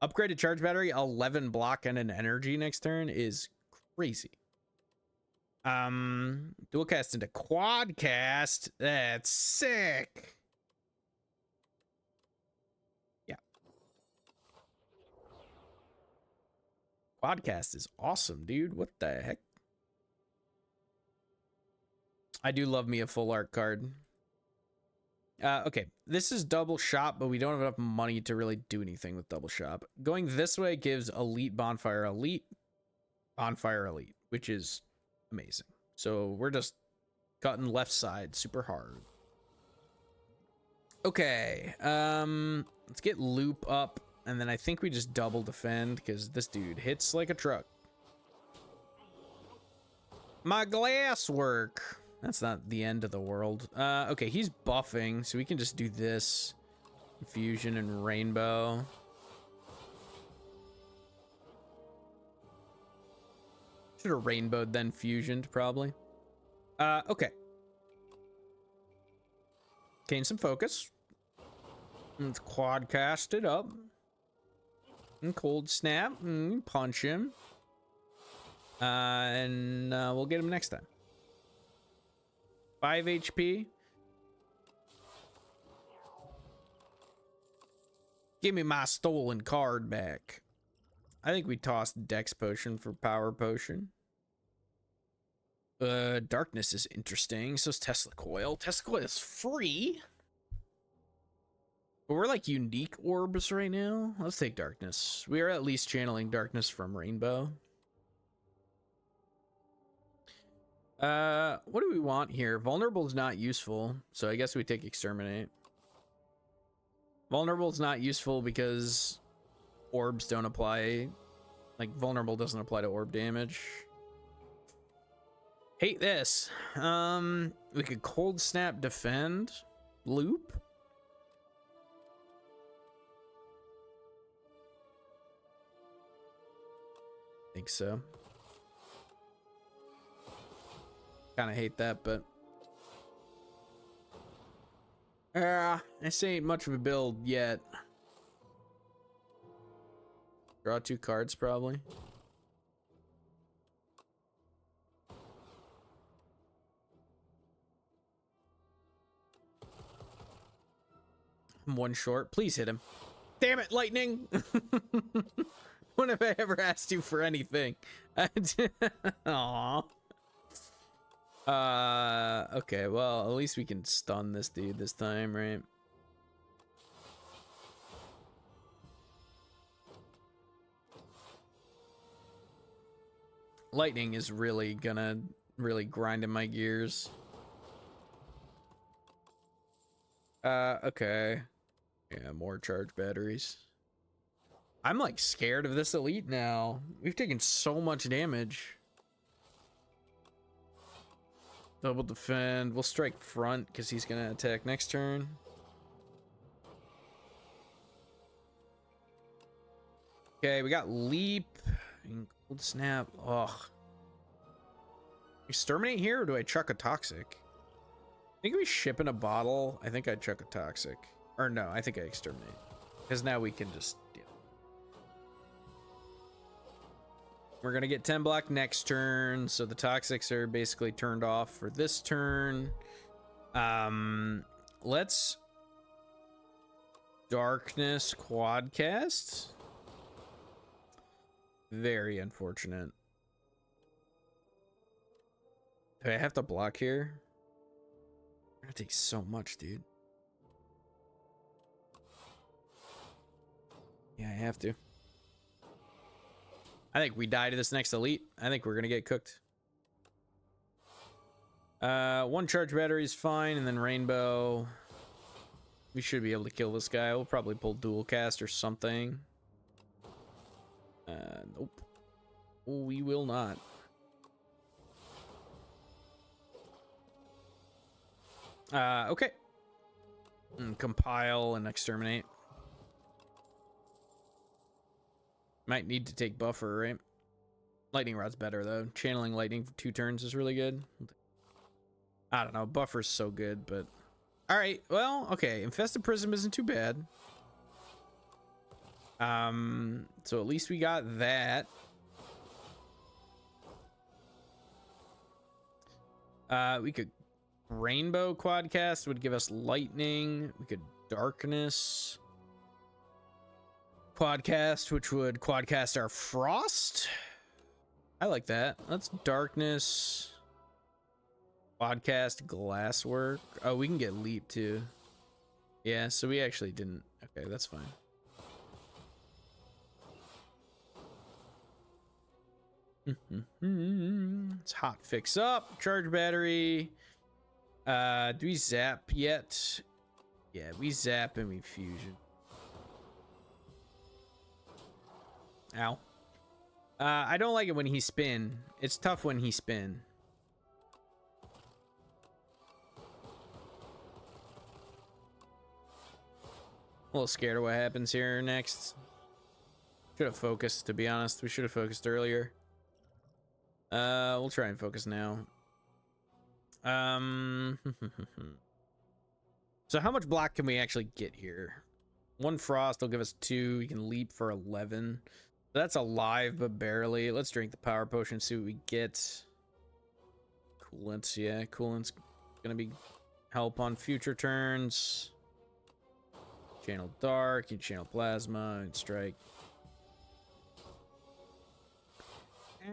Upgraded charge battery, 11 block and an energy next turn is crazy. Dual cast into quad cast. That's sick. Yeah. Quadcast is awesome, dude. What the heck? I do love me a full art card. Okay, this is double shop, but we don't have enough money to really do anything with double shop. Going this way gives elite, bonfire, elite, which is amazing. So we're just cutting left side super hard. Okay, let's get loop up, and then I think we just double defend because this dude hits like a truck. My glass work. That's not the end of the world. Okay, he's buffing, so we can just do this. Fusion and rainbow. Should have rainbowed then fusioned, probably. Okay. Gain some focus. Let's quad cast it up. And cold snap. And punch him. And we'll get him next time. 5 HP. Give me my stolen card back. I think we tossed Dex Potion for Power Potion. Darkness is interesting. So is Tesla Coil. Tesla Coil is free. But we're like unique orbs right now. Let's take Darkness. We are at least channeling Darkness from Rainbow. What do we want here? Vulnerable is not useful, so I guess we take Exterminate. Vulnerable is not useful because orbs don't apply. Like, vulnerable doesn't apply to orb damage. Hate this. We could cold snap defend. Loop. Think so. Kind of hate that, but this ain't much of a build yet. Draw 2 cards, probably. I'm 1 short. Please hit him. Damn it, lightning! When have I ever asked you for anything? Aww. Okay, well, at least we can stun this dude this time, right? Lightning is really gonna grind in my gears. Okay. Yeah, more charge batteries. I'm like scared of this elite now. We've taken so much damage. Double defend. We'll strike front because he's gonna attack next turn. Okay, we got leap. Cold snap. Ugh. Exterminate here, or do I chuck a toxic? I think we ship in a bottle. I think I'd chuck a toxic. Or no, I think I exterminate. Because now we can just deal. We're gonna get 10 block next turn, so the toxics are basically turned off for this turn. Let's darkness quadcast. Very unfortunate. Do I have to block here? That takes so much, dude. Yeah, I have to. I think we die to this next elite. I think we're gonna get cooked. One charge battery is fine, and then rainbow. We should be able to kill this guy. We'll probably pull dual cast or something. Nope. We will not. Okay. Compile and exterminate. Might need to take buffer, right? Lightning rod's better though. Channeling lightning for 2 turns is really good. I don't know. Buffer's so good, but all right. Well, okay. Infested prism isn't too bad. So at least we got that. We could rainbow quadcast would give us lightning. We could darkness quadcast, which would quadcast our frost. I like that. Let's darkness quadcast glasswork. Oh, we can get leap too. Yeah, so we actually didn't. Okay, that's fine. It's hot fix up. Charge battery. Do we zap yet? Yeah, we zap and we fusion. Ow. I don't like it when he spin. It's tough when he spin. A little scared of what happens here next. Should have focused, to be honest. We should have focused earlier. We'll try and focus now. So how much block can we actually get here? 1 frost will give us 2. We can leap for 11. That's alive, but barely. Let's drink the power potion, see what we get. Coolants, yeah. Coolant's gonna be help on future turns. Channel dark, you channel plasma, and strike.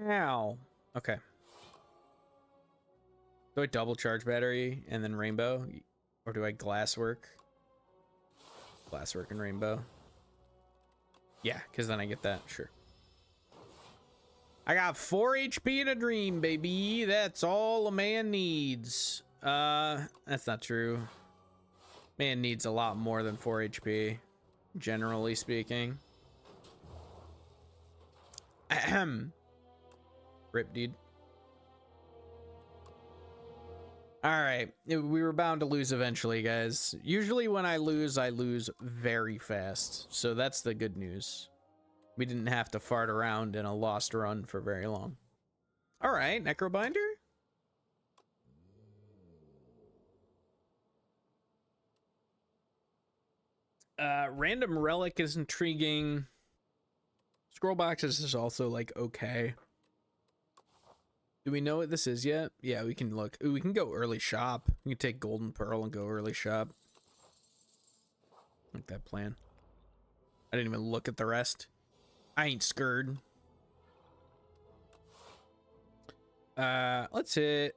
Ow. Okay. Do I double charge battery and then rainbow? Or do I glasswork? Glasswork and rainbow. Yeah, because then I get that, sure. I got 4 HP in a dream, baby. That's all a man needs. That's not true. Man needs a lot more than 4 HP, generally speaking. Ahem. Rip, dude. Alright, we were bound to lose eventually, guys. Usually when I lose very fast. So that's the good news. We didn't have to fart around in a lost run for very long. Alright, Necrobinder? Random Relic is intriguing. Scroll boxes is also, like, okay. Do we know what this is yet? Yeah, we can look. Ooh, we can go early shop. We can take Golden Pearl and go early shop. Like that plan. I didn't even look at the rest. I ain't scared. Let's hit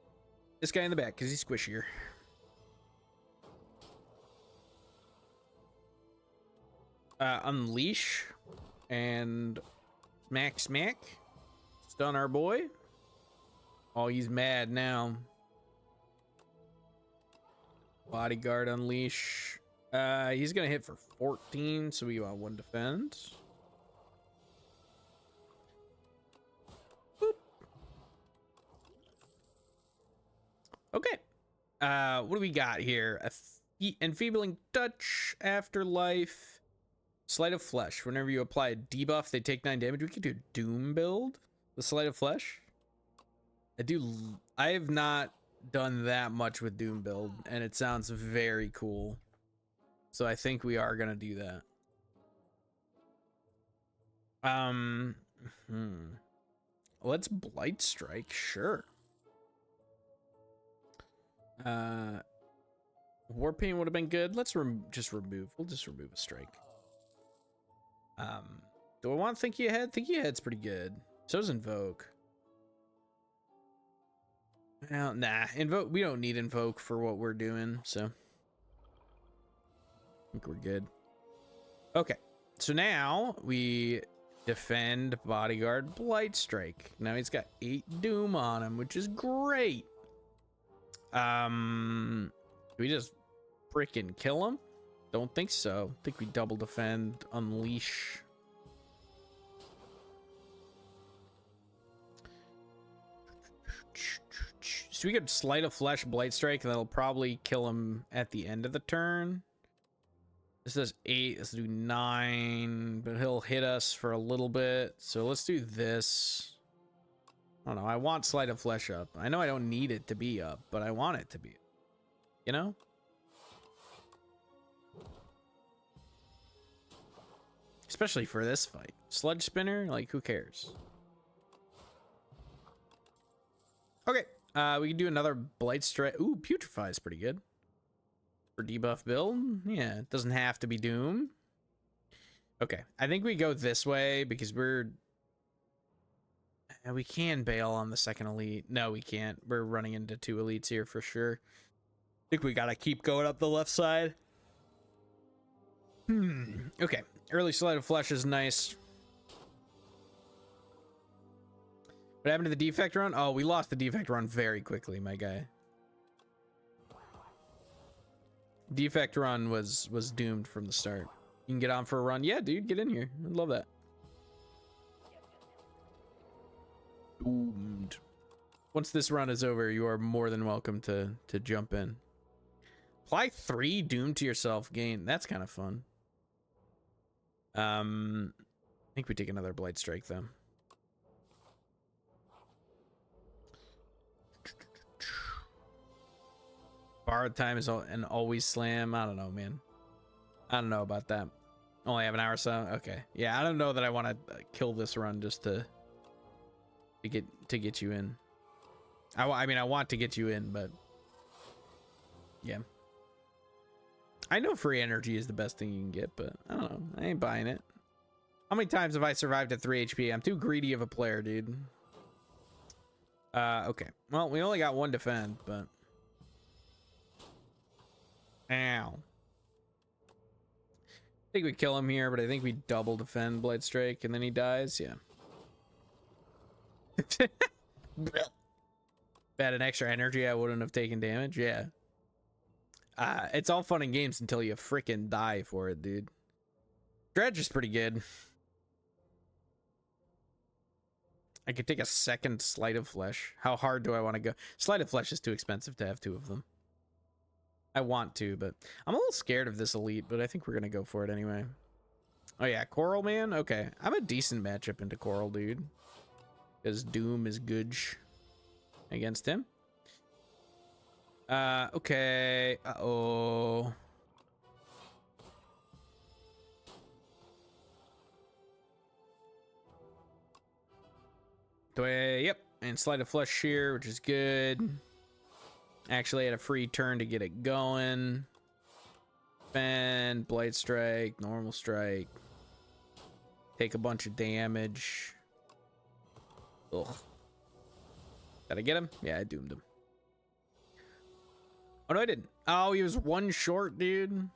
this guy in the back because he's squishier. Unleash and smack. Stun our boy. Oh, he's mad now. Bodyguard unleash. He's gonna hit for 14, so we want 1 defend. Boop. Okay. What do we got here? Enfeebling touch, afterlife, sleight of flesh. Whenever you apply a debuff, they take 9 damage. We could do doom build the sleight of flesh. I have not done that much with doom build, and it sounds very cool. So I think we are gonna do that. Let's blight strike, sure. War paint would have been good. Let's just remove. We'll just remove a strike. Do I want Thinky Ahead? Thinky Ahead's pretty good. So's Invoke. Well, nah. Invoke. We don't need Invoke for what we're doing, so I think we're good. Okay. So now we defend, bodyguard, blight strike. Now he's got 8 doom on him, which is great. Do we just freaking kill him? Don't think so. I think we double defend, unleash. So we could sleight of flesh, blight strike, and that'll probably kill him at the end of the turn. This does 8. Let's do 9, but he'll hit us for a little bit. So let's do this. I don't know. I want sleight of flesh up. I know I don't need it to be up, but I want it to be. You know? Especially for this fight. Sludge spinner, like, who cares? Okay. We can do another blight strike. Ooh, putrefy is pretty good. For debuff build. Yeah, it doesn't have to be doom. Okay. I think we go this way because we can bail on the second elite. No, we can't. We're running into 2 elites here for sure. I think we gotta keep going up the left side. Okay. Early sleight of flesh is nice. What happened to the defect run? Oh, we lost the defect run very quickly, my guy. Defect run was doomed from the start. You can get on for a run. Yeah, dude, get in here. I'd love that. Doomed. Once this run is over, you are more than welcome to jump in. Apply 3 doom to yourself. Gain. That's kind of fun. I think we take another blight strike though. Borrowed time is an always slam. I don't know, man. I don't know about that. Only have an hour, so okay. Yeah, I don't know that I want to kill this run just to get you in. I mean, I want to get you in, but yeah. I know free energy is the best thing you can get, but I don't know. I ain't buying it. How many times have I survived at 3 HP? I'm too greedy of a player, dude. Okay. Well, we only got 1 defend, but ow. I think we kill him here, but I think we double defend Blight Strike and then he dies. Yeah. Had an extra energy, I wouldn't have taken damage. Yeah. It's all fun and games until you freaking die for it, dude. Dredge is pretty good. I could take a second Sleight of Flesh. How hard do I want to go? Sleight of Flesh is too expensive to have 2 of them. I want to, but I'm a little scared of this elite, but I think we're going to go for it anyway. Oh yeah, Coral Man? Okay. I'm a decent matchup into Coral, dude. Because Doom is good against him. Okay. Uh-oh. Yep. And Sleight of Flesh Shear, which is good. Actually had a free turn to get it going. Bend, Blight Strike, Normal Strike. Take a bunch of damage. Ugh. Did I get him? Yeah, I doomed him. Oh, no, I didn't. Oh, he was 1 short, dude.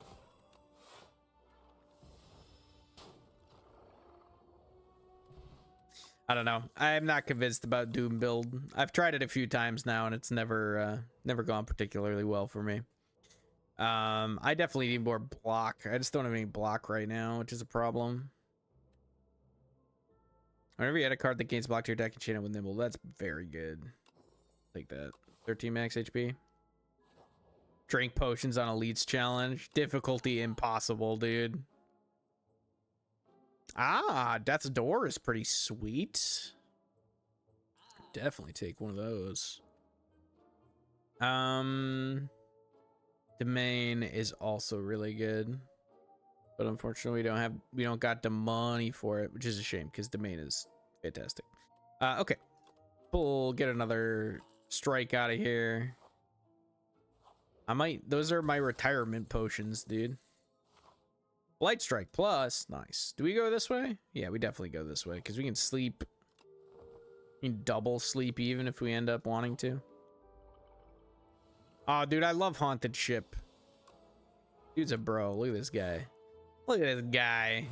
I don't know. I'm not convinced about Doom build. I've tried it a few times now, and it's never gone particularly well for me. I definitely need more block. I just don't have any block right now, which is a problem. Whenever you add a card that gains block to your deck and chain it with Nimble, that's very good. Take that. 13 max HP. Drink potions on elites challenge. Difficulty impossible, dude. Ah, Death's Door is pretty sweet. Definitely take one of those. Domain is also really good, but unfortunately we don't got the money for it, which is a shame because Domain is fantastic. Okay, we'll get another strike out of here. Those are my retirement potions, dude. Light Strike plus, nice. Do we go this way? Yeah, we definitely go this way because we can sleep. We can double sleep even if we end up wanting to. Oh, dude, I love Haunted Ship. Dude's a bro. Look at this guy. Look at this guy.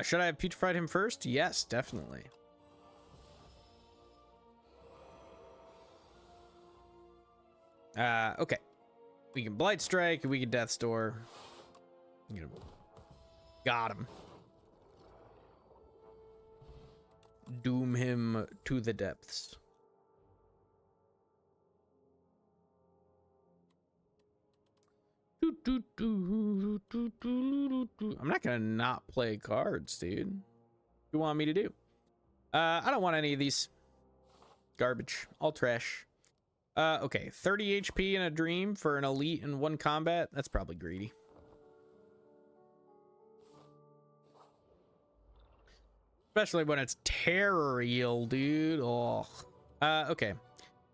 Should I have putrefied him first? Yes, definitely. Okay. We can Blight Strike, and we can Death's Door. Got him. Doom him to the depths. I'm not gonna not play cards, dude. What do you want me to do? I don't want any of these. Garbage. All trash. Okay, 30 HP in a dream for an elite in one combat. That's probably greedy. Especially when it's terror eel, dude. Oh. Okay.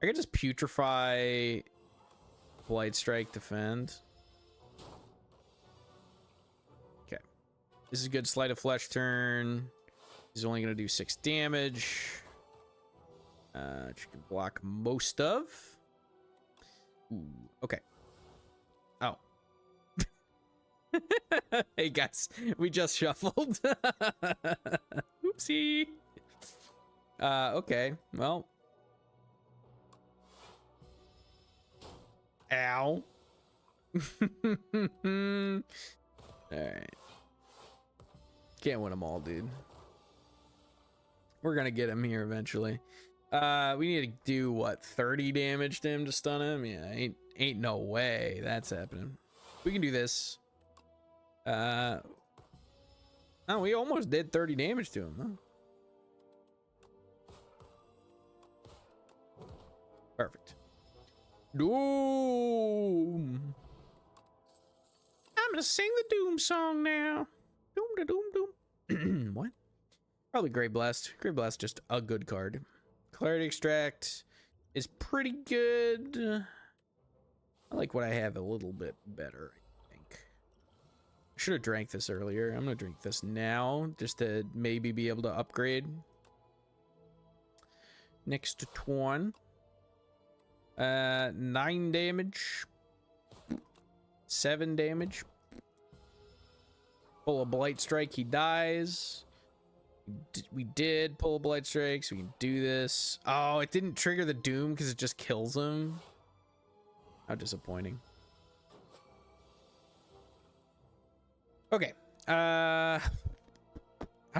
I could just putrefy, Blight Strike, defend. Okay. This is a good Sleight of Flesh turn. He's only gonna do 6 damage. Which you can block most of. Ooh, okay. Oh. Hey guys, we just shuffled. Oopsie. Okay, well. Ow. Alright. Can't win them all, dude. We're gonna get him here eventually. We need to do what, 30 damage to him to stun him? Yeah, ain't no way that's happening. We can do this. Oh, we almost did 30 damage to him, huh? Perfect. Doom. I'm gonna sing the Doom song now. Doom da doom doom. What? Probably Grey Blast. Grey Blast, just a good card. Clarity Extract is pretty good. I like what I have a little bit better, I think. I should have drank this earlier. I'm gonna drink this now just to maybe be able to upgrade. Next one. 9 damage. 7 damage. Pull a Blight Strike, he dies. We did pull a Blight Strike, so we can do this. Oh, it didn't trigger the Doom because it just kills him. How disappointing. Okay. How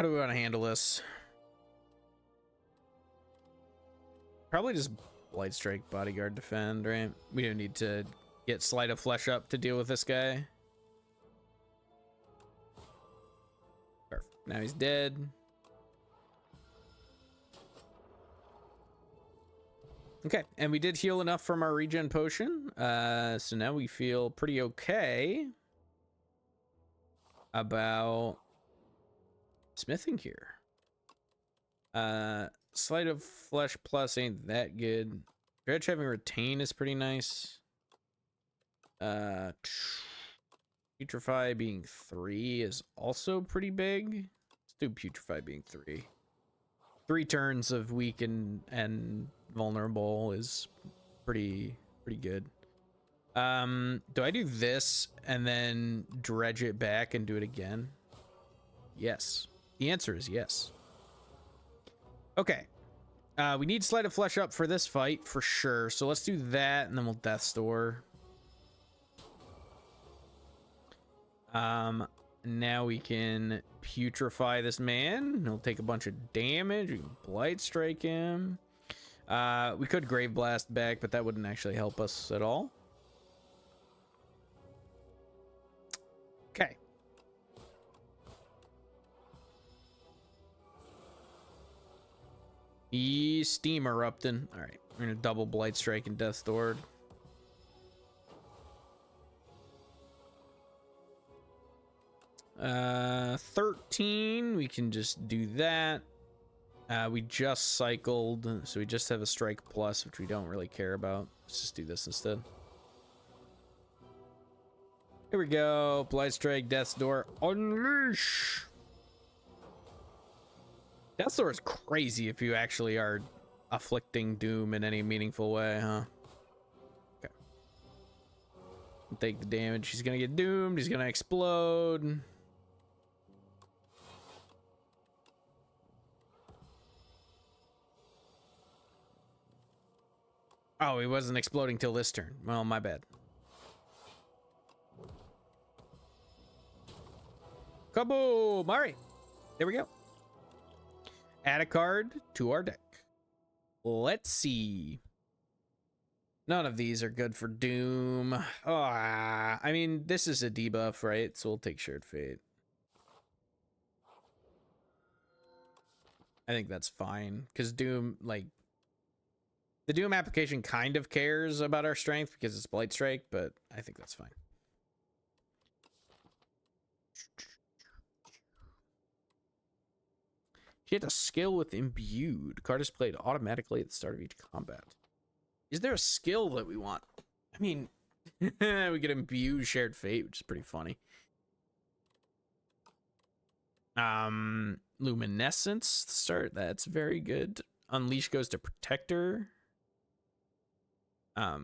do we want to handle this? Probably just Blight Strike, Bodyguard, defend, right? We don't need to get Sleight of Flesh up to deal with this guy. Perfect. Now he's dead. Okay, and we did heal enough from our regen potion, so now we feel pretty okay about smithing here. Sleight of Flesh plus ain't that good. Dredge having retain is pretty nice. Putrefy being 3 is also pretty big. Let's do Putrefy being 3. 3 turns of weak and vulnerable is pretty good. Do I do this and then dredge it back and do it again? Yes. The answer is yes. Okay. We need Sleight of Flesh up for this fight for sure. So let's do that and then we'll Death's Door. Now we can putrefy this man. He'll take a bunch of damage. We can blight strike him. We could grave blast back, but that wouldn't actually help us at all. Okay. He's steam erupting. All right, we're gonna double blight strike and death sword. 13. We can just do that. We just cycled, so we just have a strike plus, which we don't really care about. Let's just do this instead. Here we go. Blight strike, death's door, unleash. Death's door is crazy if you actually are afflicting doom in any meaningful way, huh? Okay. Take the damage. He's gonna get doomed. He's gonna explode. Oh, he wasn't exploding till this turn. Well, my bad. Kaboom! All right, there we go. Add a card to our deck. Let's see. None of these are good for Doom. Oh, I mean, this is a debuff, right? So we'll take Shared Fate. I think that's fine, because Doom, like, the Doom application kind of cares about our strength because it's Blight Strike, but I think that's fine. She had a skill with Imbued. Card is played automatically at the start of each combat. Is there a skill that we want? I mean, we get Imbue Shared Fate, which is pretty funny. Luminescence to start. That's very good. Unleash goes to Protector. I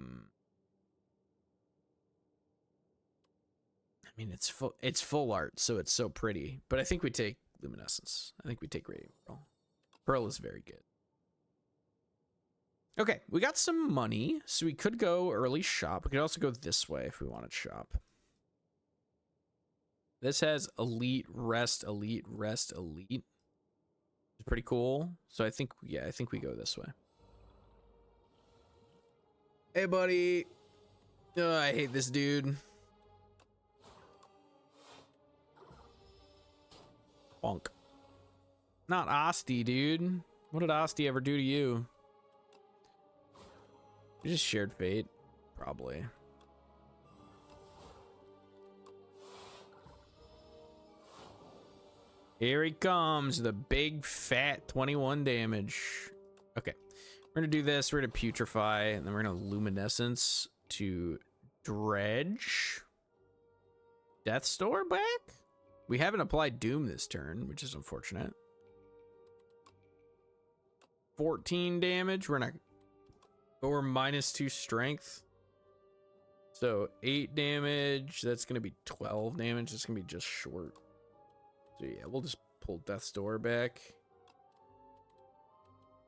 mean, it's full art, so it's so pretty. But I think we take Luminescence. I think we take Radiant Pearl. Pearl is very good. Okay, we got some money, so we could go early shop. We could also go this way if we wanted shop. This has elite, rest, elite, rest, elite. It's pretty cool. So I think, yeah, I think we go this way. Hey, buddy. Oh, I hate this dude. Bonk. Not Asti, dude. What did Asti ever do to you? You just Shared Fate, probably. Here he comes, the big fat 21 damage. Okay, we're gonna do this. We're gonna putrefy, and then we're gonna luminescence to dredge. Death's Door back? We haven't applied Doom this turn, which is unfortunate. 14 damage. We're not. But we're -2 strength. So 8 damage. That's gonna be 12 damage. That's gonna be just short. So yeah, we'll just pull Death's Door back.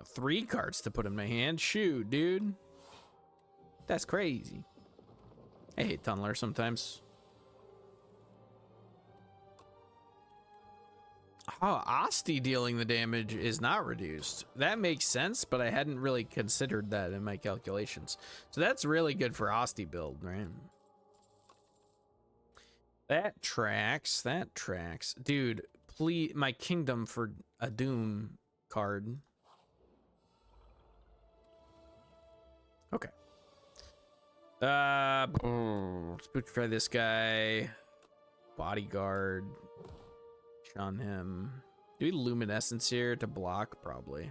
3 cards to put in my hand. Shoot, dude. That's crazy. I hate Tunneler sometimes. Oh, Asti dealing the damage is not reduced. That makes sense, but I hadn't really considered that in my calculations. So that's really good for Asti build, right? That tracks. That tracks. Dude, please, my kingdom for a Doom card. Okay. Let's try this guy. Bodyguard. On him. Do we luminescence here to block? Probably.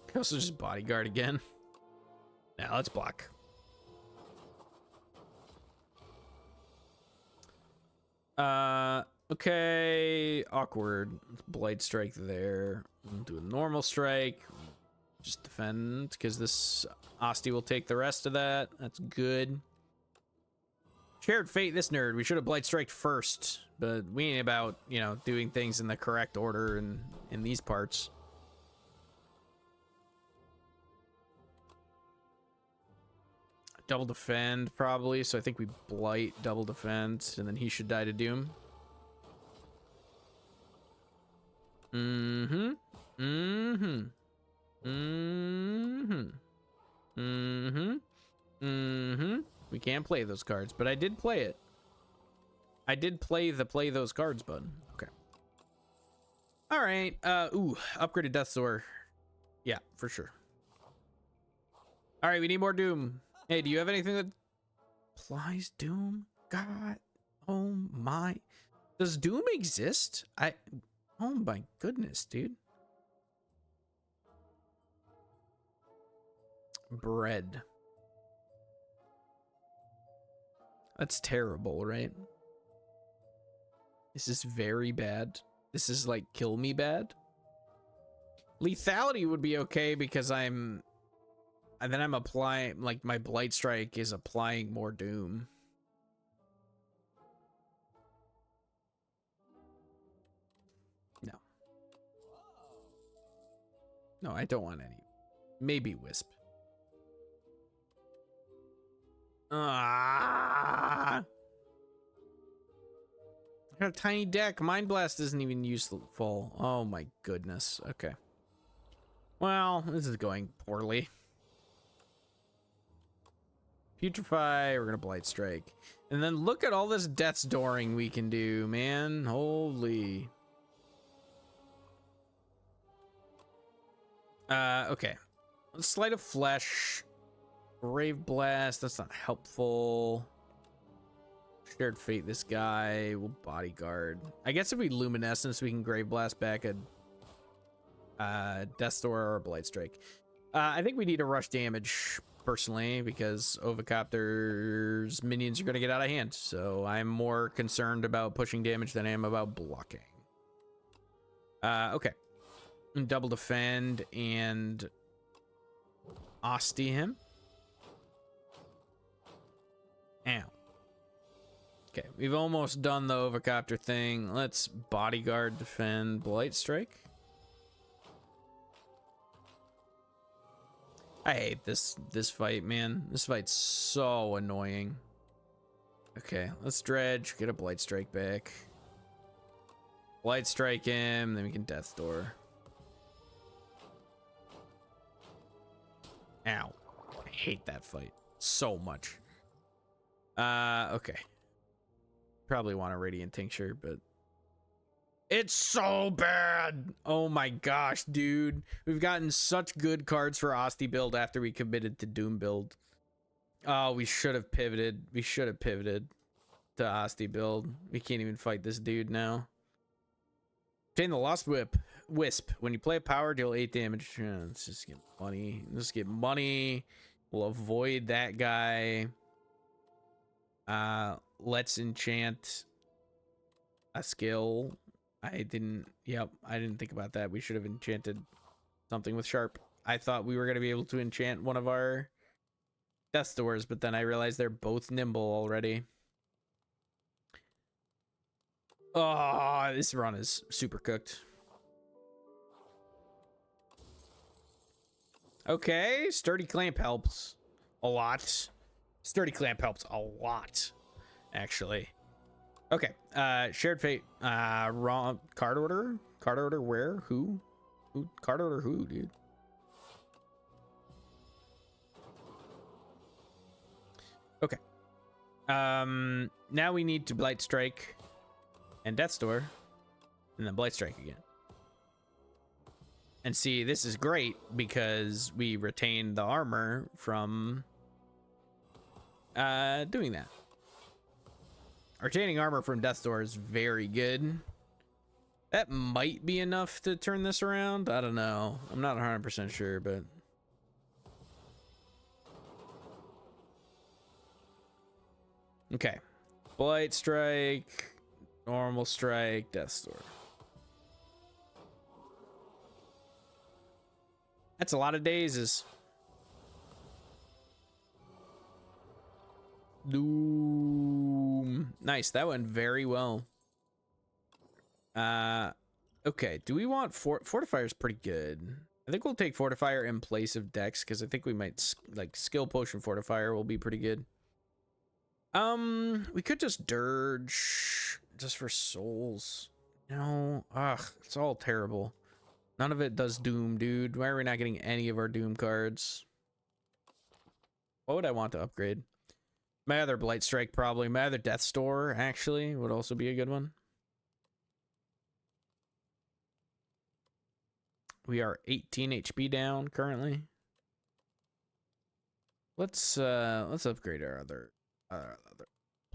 Can also just bodyguard again. Now let's block. Okay. Awkward. Blade strike there. We'll do a normal strike. Just defend because this Asti will take the rest of that. That's good. Shared Fate, this nerd. We should have Blight Striked first, but we ain't about, you know, doing things in the correct order in these parts. double defend probably, so I think we blight, double defense, and then he should die to doom. Mm-hmm. Mm-hmm. Mm-hmm. Mm-hmm. Mm-hmm. We can't play those cards, but I did play it. I did play the play those cards button. Okay. All right. Ooh, upgraded Death Door. Yeah, for sure. All right, we need more Doom. Hey, do you have anything that applies Doom? God, oh my. Does Doom exist? Oh my goodness, dude. Bread. That's terrible, right? This is very bad. This is like kill me bad. Lethality would be okay because I'm applying, like, my Blight Strike is applying more Doom. No. No, I don't want any. Maybe Wisp. Ah! I got a tiny deck. Mind Blast isn't even useful. Oh my goodness. Okay. Well, this is going poorly. Putrefy, we're gonna Blight Strike. And then look at all this Death's Dooring we can do, man. Holy. Okay. Sleight of Flesh. Brave Blast, that's not helpful. Shared Fate, this guy. We'll Bodyguard. I guess if we Luminescence, we can Grave Blast back a Death Door or a Blight Strike. I think we need to rush damage, personally, because Ovocopter's minions are going to get out of hand. So I'm more concerned about pushing damage than I am about blocking. Okay. Double defend and Osty him. Ow. Okay, we've almost done the Ovocopter thing. Let's Bodyguard, defend, Blight Strike. I hate this fight, man. This fight's so annoying. Okay, let's Dredge, get a Blight Strike back. Blight Strike him, then we can Death Door. Ow. I hate that fight so much. Okay. Probably want a Radiant Tincture, but it's so bad. Oh my gosh, dude. We've gotten such good cards for Osty build after we committed to Doom build. Oh, we should have pivoted. We should have pivoted to Osty build. We can't even fight this dude now. Obtain the Lost Wisp. When you play a power, deal 8 damage. Let's just get money. Let's get money. We'll avoid that guy. Let's enchant a skill. I didn't think about that. We should have enchanted something with Sharp. I thought we were going to be able to enchant one of our Death Doors, but then I realized they're both nimble already. Oh, this run is super cooked. Okay, Sturdy Clamp helps a lot. Sturdy Clamp helps a lot, actually. Okay, Shared Fate, wrong card order? Card order where? Who? Card order who, dude? Okay. Now we need to Blight Strike and Death Door, and then Blight Strike again. And see, this is great because we retain the armor from doing that. Retaining armor from Death Door is very good. That might be enough to turn this around. I don't know. I'm not 100% sure, but okay. Blight Strike, normal strike, Death Door. That's a lot of dazes. Doom. Nice, that went very well. Okay, do we want Fortifier's pretty good. I think we'll take Fortifier in place of Dex because I think we might like skill potion Fortifier will be pretty good. We could just Dirge just for souls. No, ugh, it's all terrible. None of it does Doom, dude. Why are we not getting any of our Doom cards? What would I want to upgrade? My other Blight Strike, probably. My other Death Store, actually, would also be a good one. We are 18 HP down currently. Let's upgrade our other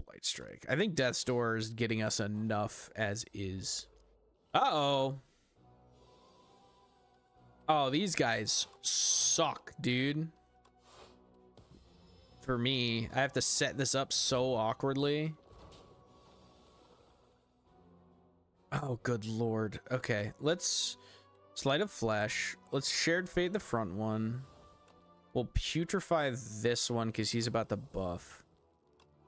Blight Strike. I think Death Store is getting us enough as is. Uh-oh. Oh, these guys suck, dude. For me, I have to set this up so awkwardly. Oh, good lord. Okay, let's Sleight of Flesh. Let's Shared Fate the front one. We'll Putrefy this one because he's about to buff.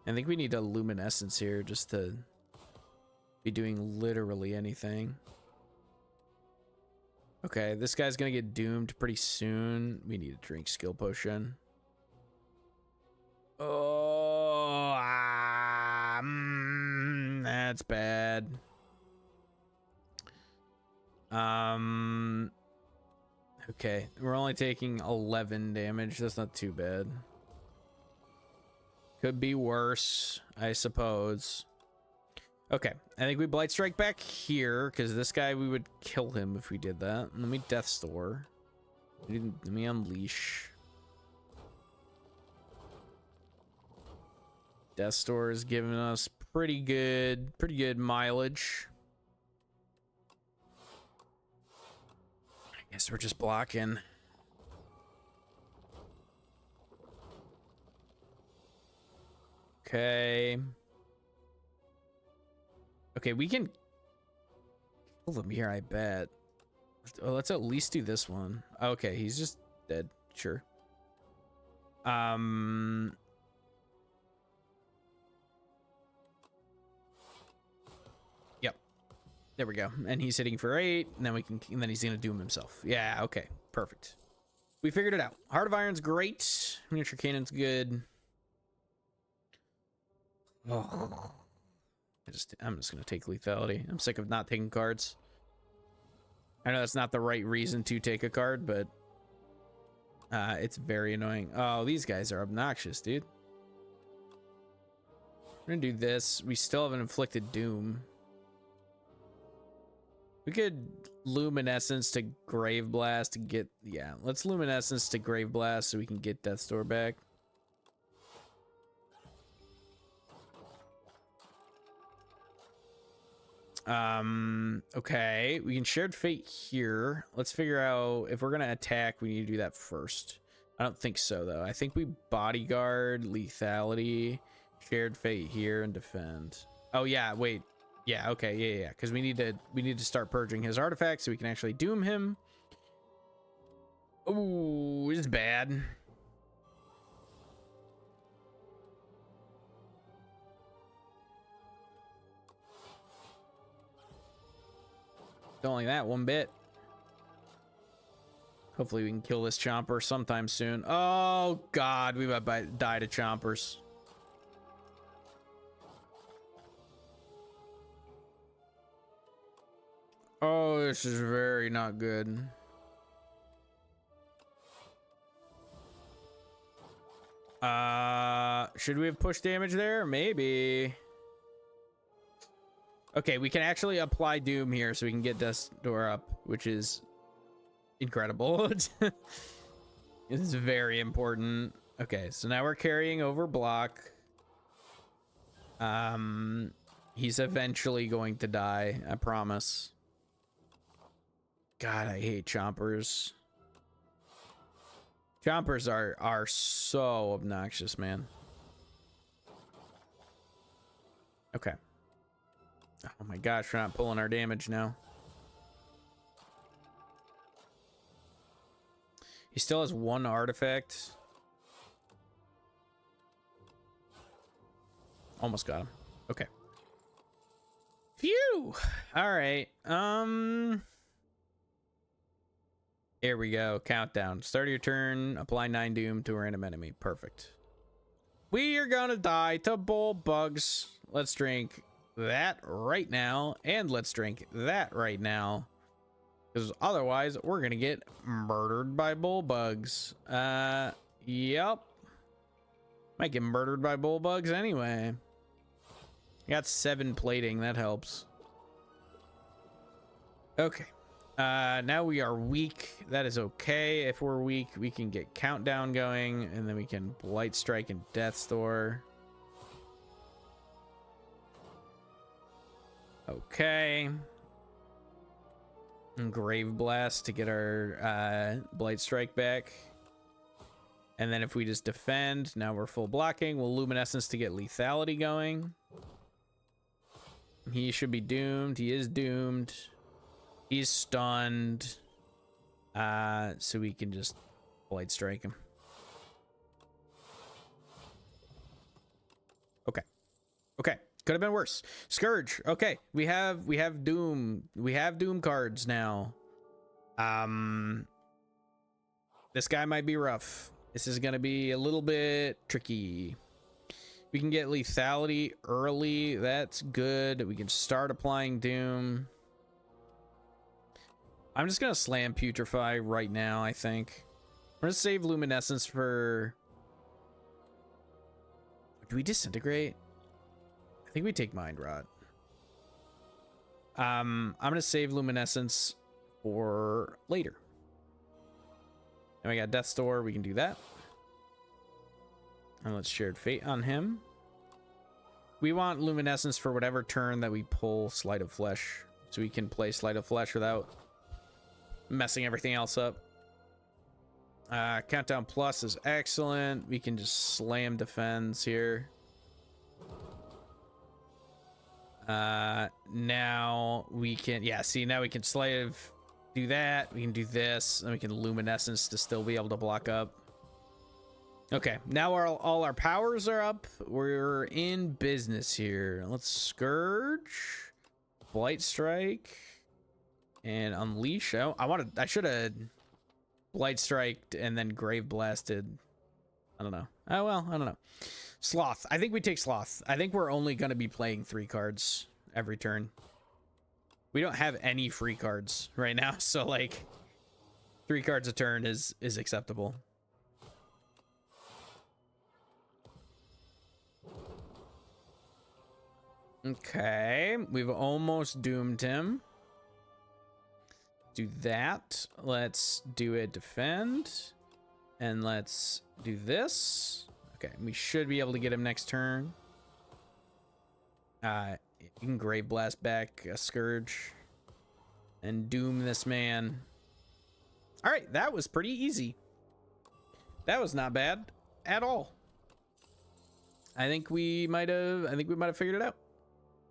I think we need a Luminescence here just to be doing literally anything. Okay, this guy's gonna get doomed pretty soon. We need to drink Skill Potion. Oh, that's bad. Okay, we're only taking 11 damage. That's not too bad. Could be worse, I suppose. Okay, I think we Blight Strike back here because this guy, we would kill him if we did that. Let me Death Store. Let me Unleash. Death Store is giving us pretty good mileage. I guess we're just blocking. Okay. Okay, we can kill them here, I bet. Oh, let's at least do this one. Okay, he's just dead. Sure. Yep. There we go. And he's hitting for 8, and then and then he's gonna doom himself. Yeah, okay. Perfect. We figured it out. Heart of Iron's great. Miniature Cannon's good. Oh. I'm just gonna take lethality. I'm sick of not taking cards. I know that's not the right reason to take a card, but it's very annoying. Oh, these guys are obnoxious, dude. We're gonna do this. We still have an Inflicted Doom. We could Luminescence to Grave Blast to get... Yeah, let's Luminescence to Grave Blast so we can get Death's Door back. Okay, we can Shared Fate here. Let's figure out if we're gonna attack, we need to do that first. I don't think so, though. I think we Bodyguard, Lethality, Shared Fate here, and defend. Oh yeah, wait. Yeah, okay, yeah, because we need to start purging his artifacts so we can actually doom him. Ooh, this is bad. Don't like that one bit. Hopefully we can kill this Chomper sometime soon. Oh god, we might die to Chompers. Oh, this is very not good. Should we have pushed damage there? Maybe. Okay, we can actually apply Doom here so we can get Death's Door up, which is incredible. This is very important. Okay, so now we're carrying over block. He's eventually going to die, I promise. God, I hate Chompers. Chompers are so obnoxious, man. Okay. Oh my gosh, we're not pulling our damage now. He still has 1 artifact. Almost got him. Okay. Phew! Alright. Here we go. Countdown. Start of your turn. Apply 9 doom to a random enemy. Perfect. We are gonna die to bull bugs. Let's drink that right now. And let's drink that right now. Because otherwise, we're gonna get murdered by bull bugs. Yep. Might get murdered by bull bugs anyway. Got 7 plating. That helps. Okay. Now we are weak. That is okay. If we're weak, we can get countdown going, and then we can blight strike and death store. Okay. And grave blast to get our blight strike back. And then if we just defend, now we're full blocking. We'll luminescence to get lethality going. He should be doomed. He is doomed. He's stunned. So we can just blight strike him. Okay. Okay. Could have been worse. Scourge. Okay. We have doom. We have doom cards now. This guy might be rough. This is gonna be a little bit tricky. We can get lethality early. That's good. We can start applying doom. I'm just gonna slam putrefy right now, I think. We're gonna save luminescence for... Do we disintegrate? I think we take mind rot. I'm gonna save luminescence for later. And we got death store, we can do that. And let's shared fate on him. We want luminescence for whatever turn that we pull sleight of flesh, so we can play sleight of flesh without messing everything else up. Countdown plus is excellent. We can just slam defense here. Now we can, yeah, see, now we can slave, do that. We can do this, and we can luminescence to still be able to block up. Okay, now all our powers are up. We're in business here. Let's scourge, blight strike, and unleash. Oh, I should have blight striked and then grave blasted. I don't know. Oh well, I don't know. Sloth. I think we take sloth. I think we're only going to be playing 3 cards every turn. We don't have any free cards right now, so like 3 cards a turn is acceptable. Okay, we've almost doomed him. Do that. Let's do a defend. And let's do this. Okay, we should be able to get him next turn. You can grave blast back a scourge and doom this man. All right, that was pretty easy. That was not bad at all. I think we might have figured it out.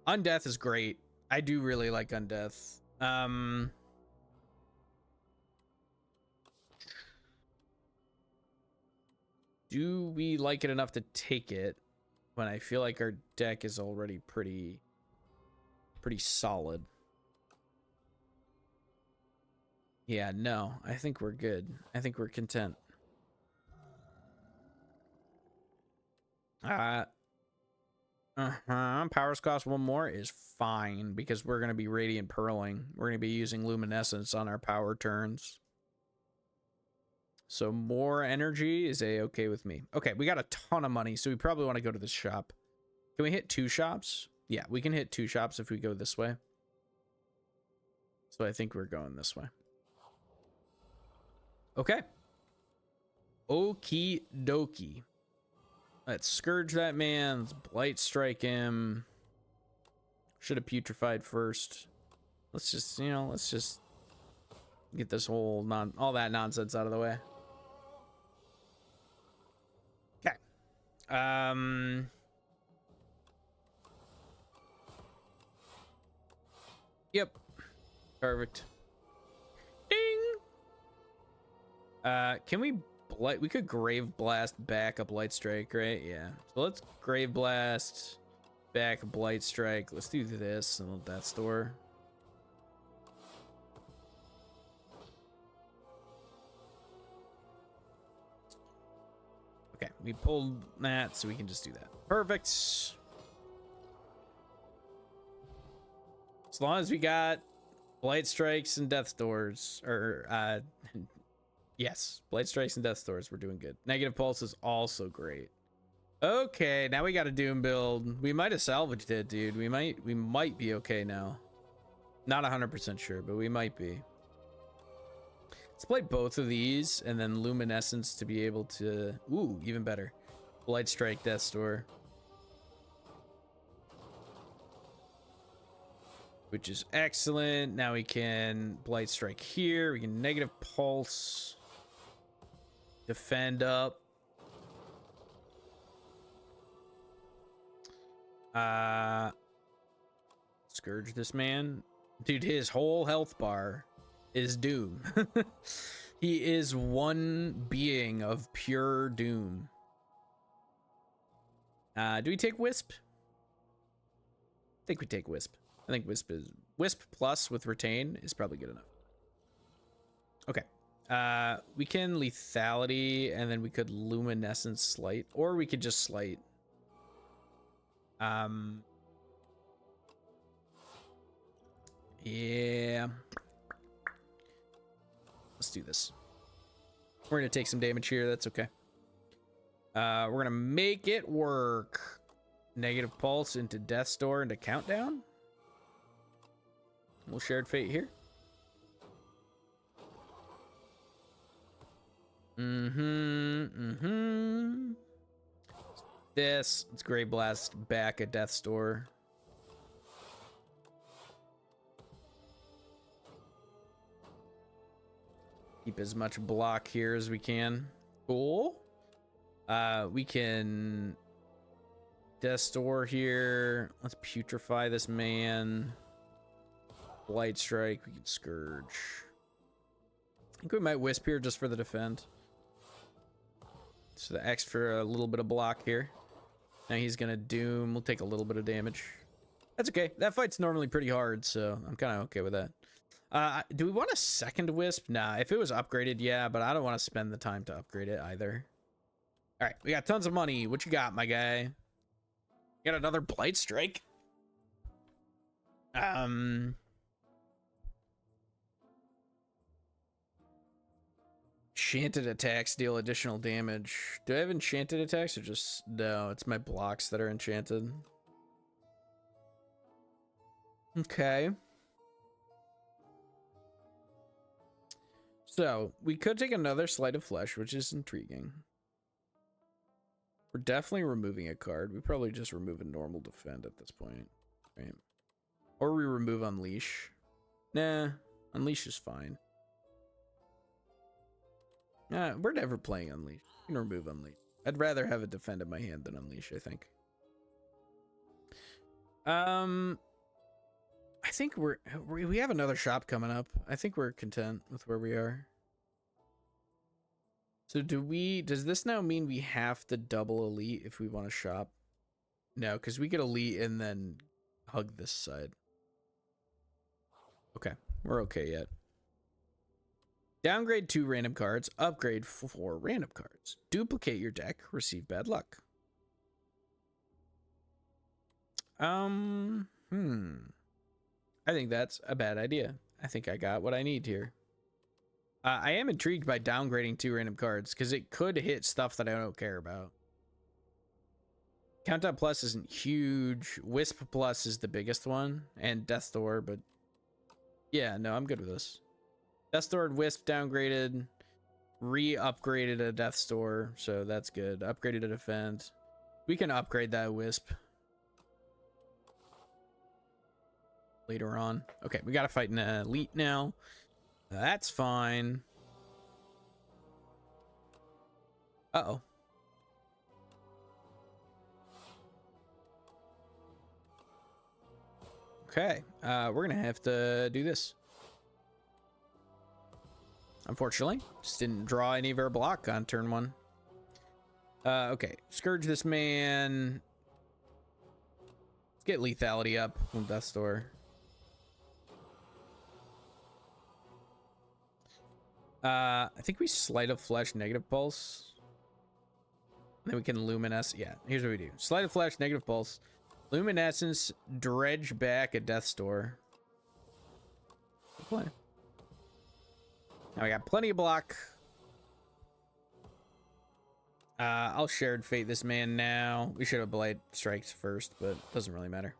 Undeath is great. I do really like Undeath. Do we like it enough to take it when I feel like our deck is already pretty solid? Yeah, no, I think we're good. I think we're content. Powers cost 1 more is fine because we're going to be radiant pearling. We're going to be using luminescence on our power turns. So more energy is okay with me. Okay, we got a ton of money, so we probably want to go to this shop. Can we hit 2 shops? Yeah, we can hit 2 shops if we go this way. So I think we're going this way. Okay. Okie dokie. Let's scourge that man. Let's blight strike him. Should have putrefied first. Let's just, let's just get this whole all that nonsense out of the way. Okay. Yep. Perfect. Ding. Can we we could grave blast back a blight strike, right? Yeah. So let's grave blast back a blight strike. Let's do this and let that store. we pulled that, so we can just do that. Perfect. As long as we got Blight Strikes and Death Doors, or, yes, Blight Strikes and Death Doors, we're doing good. Negative Pulse is also great. Okay, now we got a Doom build. We might have salvaged it, dude. We might be okay now. Not 100% sure, but we might be. Let's play both of these and then Luminescence to be able to... Ooh, even better. Blight Strike, Death Door. Which is excellent. Now we can Blight Strike here. We can Negative Pulse. Defend up. Scourge this man. Dude, his whole health bar is doom. He is one being of pure doom. Do we take Wisp? I think we take Wisp. I think Wisp plus with Retain is probably good enough. Okay. We can Lethality, and then we could Luminescence Slight, or we could just Slight. Yeah. Let's do this. We're gonna take some damage here. That's okay. We're gonna make it work. Negative Pulse into Death's Door into Countdown. We'll Shared Fate here. This. Let's Grey Blast back at Death's Door. Keep as much block here as we can. Cool. We can Death's Door here. Let's Putrefy this man. Blight Strike. We can Scourge. I think we might Wisp here just for the defend. So the extra little bit of block here. Now he's gonna Doom. We'll take a little bit of damage. That's okay. That fight's normally pretty hard, so I'm kind of okay with that. Do we want a second Wisp? Nah, if it was upgraded, yeah, but I don't want to spend the time to upgrade it either. All right, we got tons of money. What you got, my guy? You got another Blight Strike? Enchanted attacks deal additional damage. Do I have enchanted attacks or just... No, it's my blocks that are enchanted. Okay. So, we could take another Sleight of Flesh, which is intriguing. We're definitely removing a card. We probably just remove a normal defend at this point. Right? Or we remove Unleash. Nah, Unleash is fine. We're never playing Unleash. We can remove Unleash. I'd rather have a defend in my hand than Unleash, I think. I think we have another shop coming up. I think we're content with where we are. So does this now mean we have to double elite if we want to shop? No, because we get elite and then hug this side. Okay, we're okay yet. Downgrade 2 random cards, upgrade 4 random cards. Duplicate your deck, receive bad luck. I think that's a bad idea. I think I got what I need here. I am intrigued by downgrading 2 random cards because it could hit stuff that I don't care about. Countdown Plus isn't huge. Wisp Plus is the biggest one, and Death's Door, but yeah, no, I'm good with this. Death's Door and Wisp downgraded, re-upgraded a Death's Door, so that's good. Upgraded a Defend. We can upgrade that Wisp later on. Okay, we gotta fight an elite now. That's fine. Uh-oh. Okay, we're gonna have to do this. Unfortunately, just didn't draw any of our block on turn 1. Okay, Scourge this man. Let's get lethality up from Death's Door. I think we Sleight of Flesh Negative Pulse. Then we can luminesce. Yeah, here's what we do. Sleight of Flash, negative pulse. Luminescence, dredge back a Death's Door. Good play. Now we got plenty of block. I'll Shared Fate this man now. We should have Blade Strikes first, but it doesn't really matter.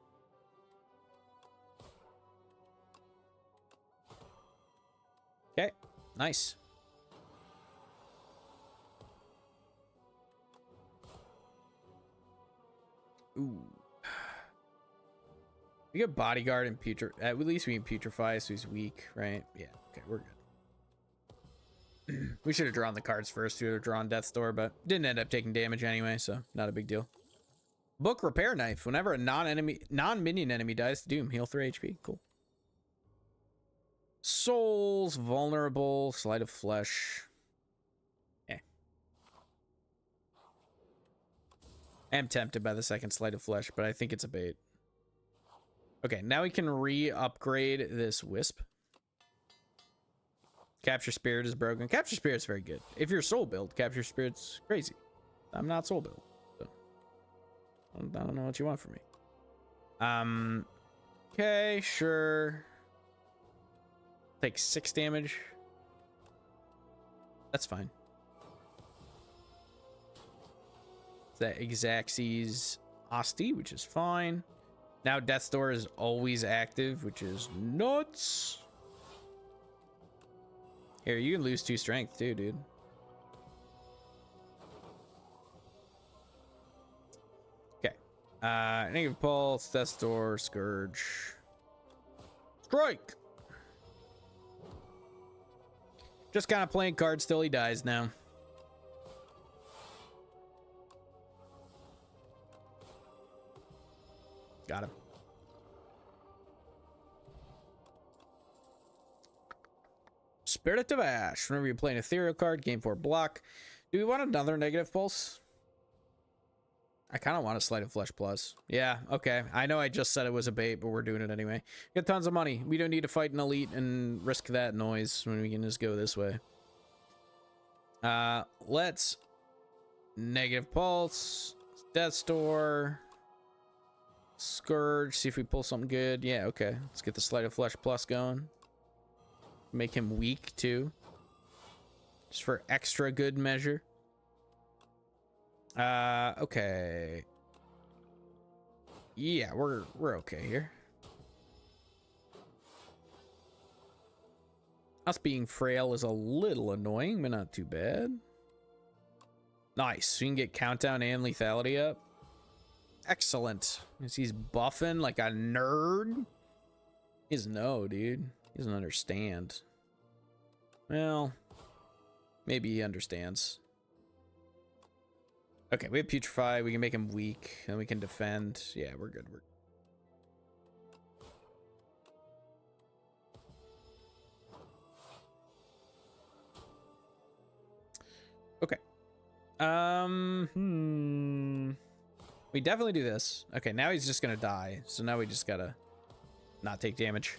Okay, nice. Ooh. We got Bodyguard and at least we can Putrefy, so he's weak, right? Yeah, okay, we're good. We should have drawn the cards first. We would have drawn Death's Door, but didn't end up taking damage anyway, so not a big deal. Book Repair Knife. Whenever a non-minion enemy dies to Doom, heal 3 HP. Cool. Souls, vulnerable, Sleight of Flesh. I'm tempted by the second Sleight of Flesh, but I think it's a bait. Okay, now we can re-upgrade this Wisp. Capture Spirit is broken. Capture Spirit's very good. If you're soul build, Capture Spirit's crazy. I'm not soul build, so I don't know what you want from me. Okay, sure. Take 6 damage. That's fine. That Xaxes Asti, which is fine. Now Death's Door is always active, which is nuts. Here, you can lose 2 strength too, dude. Okay. Negative Pulse, Death's Door, Scourge. Strike! Just kind of playing cards till he dies now. Got him. Spirit of Ash. Whenever you play an ethereal card, game 4 block. Do we want another negative pulse? I kind of want a Sleight of Flesh plus. Yeah, okay. I know I just said it was a bait, but we're doing it anyway. Get tons of money. We don't need to fight an elite and risk that noise when we can just go this way. Let's negative pulse, Death's Door, Scourge, see if we pull something good. Yeah, okay. Let's get the Sleight of Flesh plus going. Make him weak too. Just for extra good measure. Okay. Yeah, we're okay here. Us being frail is a little annoying, but not too bad. Nice. So you can get countdown and lethality up. Excellent. He's buffing like a nerd. He's no, dude. He doesn't understand. Well, maybe he understands. Okay, we have Putrefy. We can make him weak, and we can defend. Yeah, we're good. Okay. We definitely do this. Okay, now he's just gonna die. So now we just gotta not take damage.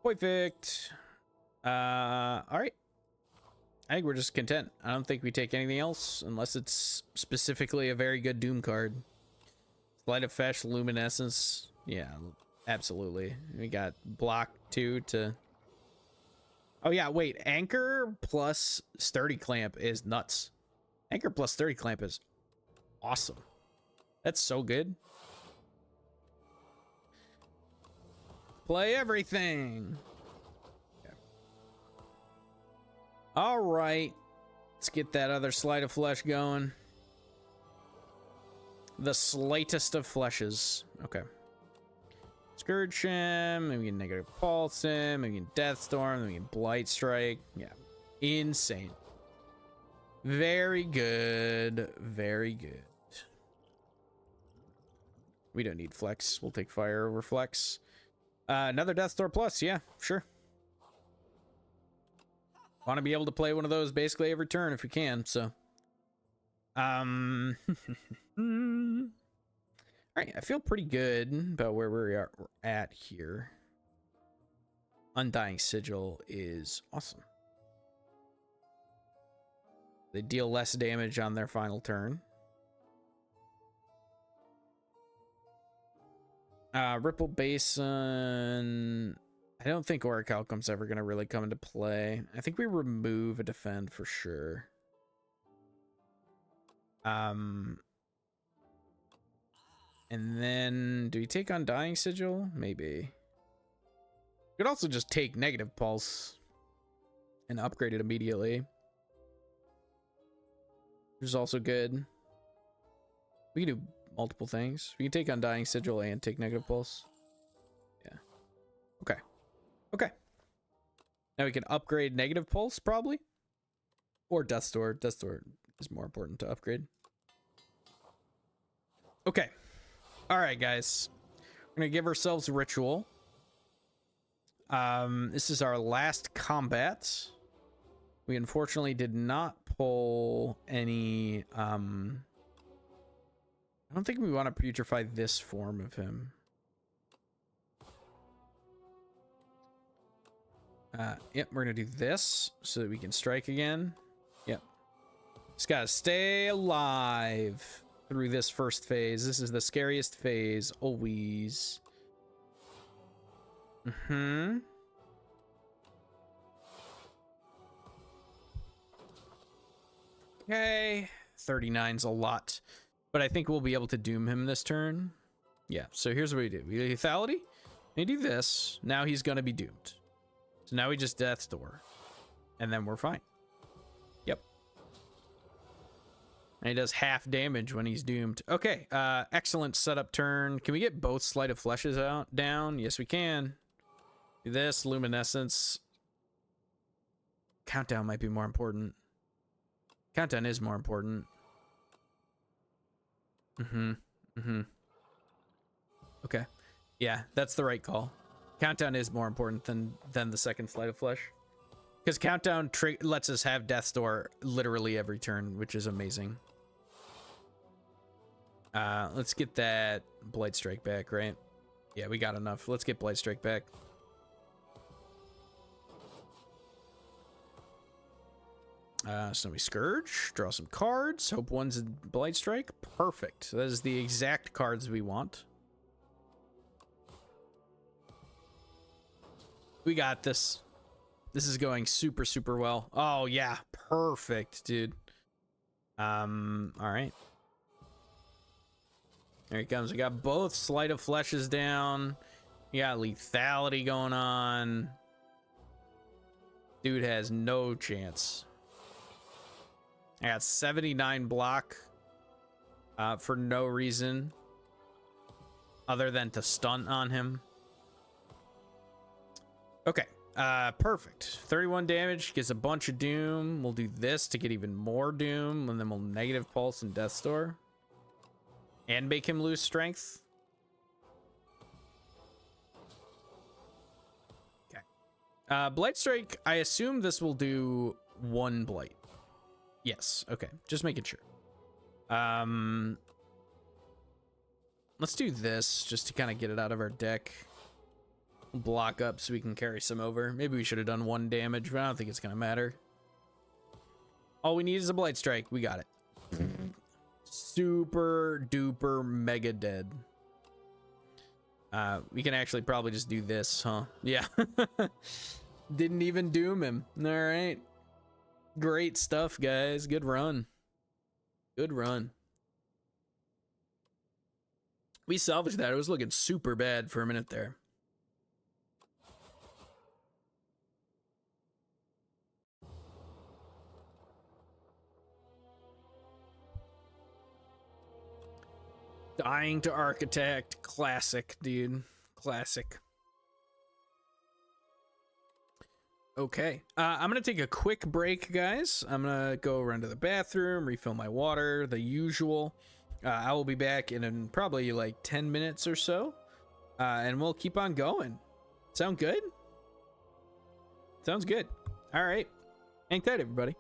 Perfect. All right. I think we're just content. I don't think we take anything else unless it's specifically a very good Doom card. Sleight of Flesh, Luminescence. Yeah, absolutely. We got block 2 to... Oh yeah, wait. Anchor plus Sturdy Clamp is nuts. Anchor plus Sturdy Clamp is awesome. That's so good. Play everything. Okay. All right. Let's get that other Sleight of Flesh going. The slightest of fleshes. Okay. Scourge him. Maybe we can negative pulse him. Maybe we can Death Storm. Maybe we can Blight Strike. Yeah. Insane. Very good. Very good. We don't need flex. We'll take fire over flex. Another Death Door plus. Yeah, sure. Want to be able to play one of those basically every turn if we can, so. All right, I feel pretty good about where we're at here. Undying Sigil is awesome. They deal less damage on their final turn. Ripple Basin. I don't think Orichalcum's ever going to really come into play. I think we remove a defend for sure. And then do we take on Dying Sigil? Maybe. We could also just take Negative Pulse and upgrade it immediately, which is also good. We can do multiple things. We can take on Dying Sigil and take Negative Pulse. Yeah. Okay. Okay. Now we can upgrade Negative Pulse, probably. Or Death's Door. Death's Door is more important to upgrade. Okay. Alright, guys. We're going to give ourselves a ritual. This is our last combat. We unfortunately did not pull any... I don't think we want to putrefy this form of him. Yep, we're gonna do this so that we can strike again. Yep. Just gotta stay alive through this first phase. This is the scariest phase, always. Okay. 39's a lot. But I think we'll be able to doom him this turn. Yeah, so here's what we do. We do lethality. We do this. Now he's going to be doomed. So now we just Death's Door. And then we're fine. Yep. And he does half damage when he's doomed. Okay, excellent setup turn. Can we get both Sleight of Fleshes down? Yes, we can. Do this. Luminescence. Countdown might be more important. Countdown is more important. Okay. Yeah, that's the right call. Countdown is more important than the second Sleight of Flesh. Because Countdown lets us have Death's Door literally every turn, which is amazing. Let's get that Blight Strike back, right? Yeah, we got enough. Let's get Blight Strike back. Snowy Scourge, draw some cards, hope one's a Blight Strike. Perfect. That is the exact cards we want. We got this. This is going super, super well. Oh, yeah. Perfect, dude. All right. There he comes. We got both Sleight of Fleshes down. We got lethality going on. Dude has no chance. I got 79 block for no reason other than to stun on him. Okay, perfect. 31 damage, gets a bunch of doom. We'll do this to get even more doom, and then we'll negative pulse and Death's Door. And make him lose strength. Okay. Blight Strike, I assume this will do one Blight. Yes, okay. Just making sure. Let's do this just to kind of get it out of our deck. Block up so we can carry some over. Maybe we should have done 1 damage, but I don't think it's gonna matter. All we need is a Blight Strike. We got it. Super duper mega dead. We can actually probably just do this, huh? Yeah. Didn't even doom him. All right. Great stuff, guys. Good run. Good run. We salvaged that. It was looking super bad for a minute there. Dying to Architect. Classic, dude. Classic. Okay. I'm going to take a quick break, guys. I'm going to go run to the bathroom, refill my water, the usual. I will be back in probably like 10 minutes or so. And we'll keep on going. Sound good? Sounds good. All right. Hang tight, everybody.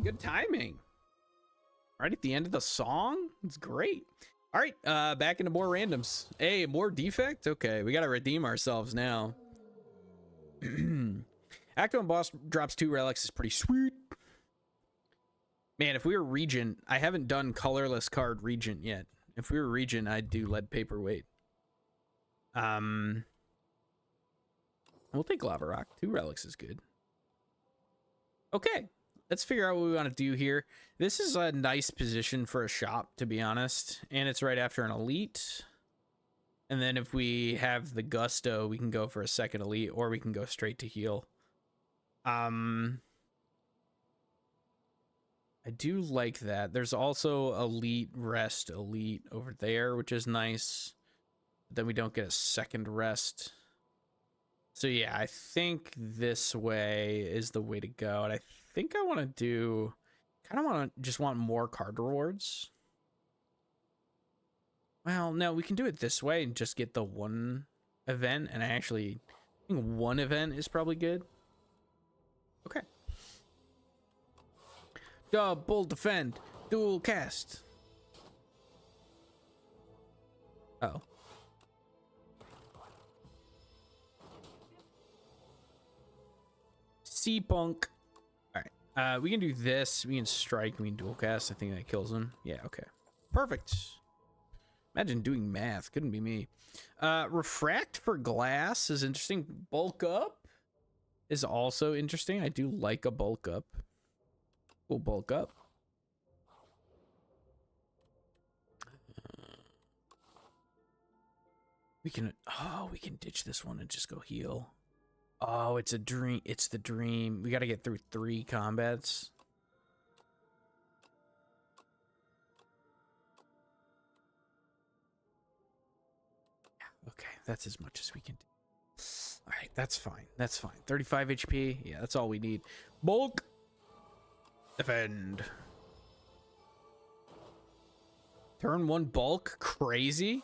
Good timing. Right at the end of the song. It's great. All right, back into more randoms. Hey, more defect? Okay, we gotta redeem ourselves now. Acto and boss drops 2 relics is pretty sweet. Man, if we were Regent, I haven't done colorless card Regent yet. If we were Regent, I'd do lead paperweight. We'll take lava rock. 2 relics is good. Okay, let's figure out what we want to do here. This is a nice position for a shop, to be honest, and it's right after an elite. And then if we have the gusto, we can go for a second elite, or we can go straight to heal. I do like that. There's also elite rest elite over there, which is nice. But then we don't get a second rest. So yeah, I think this way is the way to go. And I think I want to do, kind of just want more card rewards. Well, no, we can do it this way and just get the 1 event. And I think 1 event is probably good. Okay. Double defend, dual cast. Uh-oh. C-Punk. All right. We can do this. We can strike. We can dual cast. I think that kills him. Yeah, okay. Perfect. Imagine doing math. Couldn't be me. Refract for glass is interesting. Bulk up is also interesting. I do like a bulk up. We'll bulk up. We can ditch this one and just go heal. Oh, it's a dream. It's the dream. We got to get through 3 combats. Okay, that's as much as we can do. All right, that's fine. That's fine. 35 HP. Yeah, that's all we need. Bulk. Defend. Turn 1 bulk. Crazy.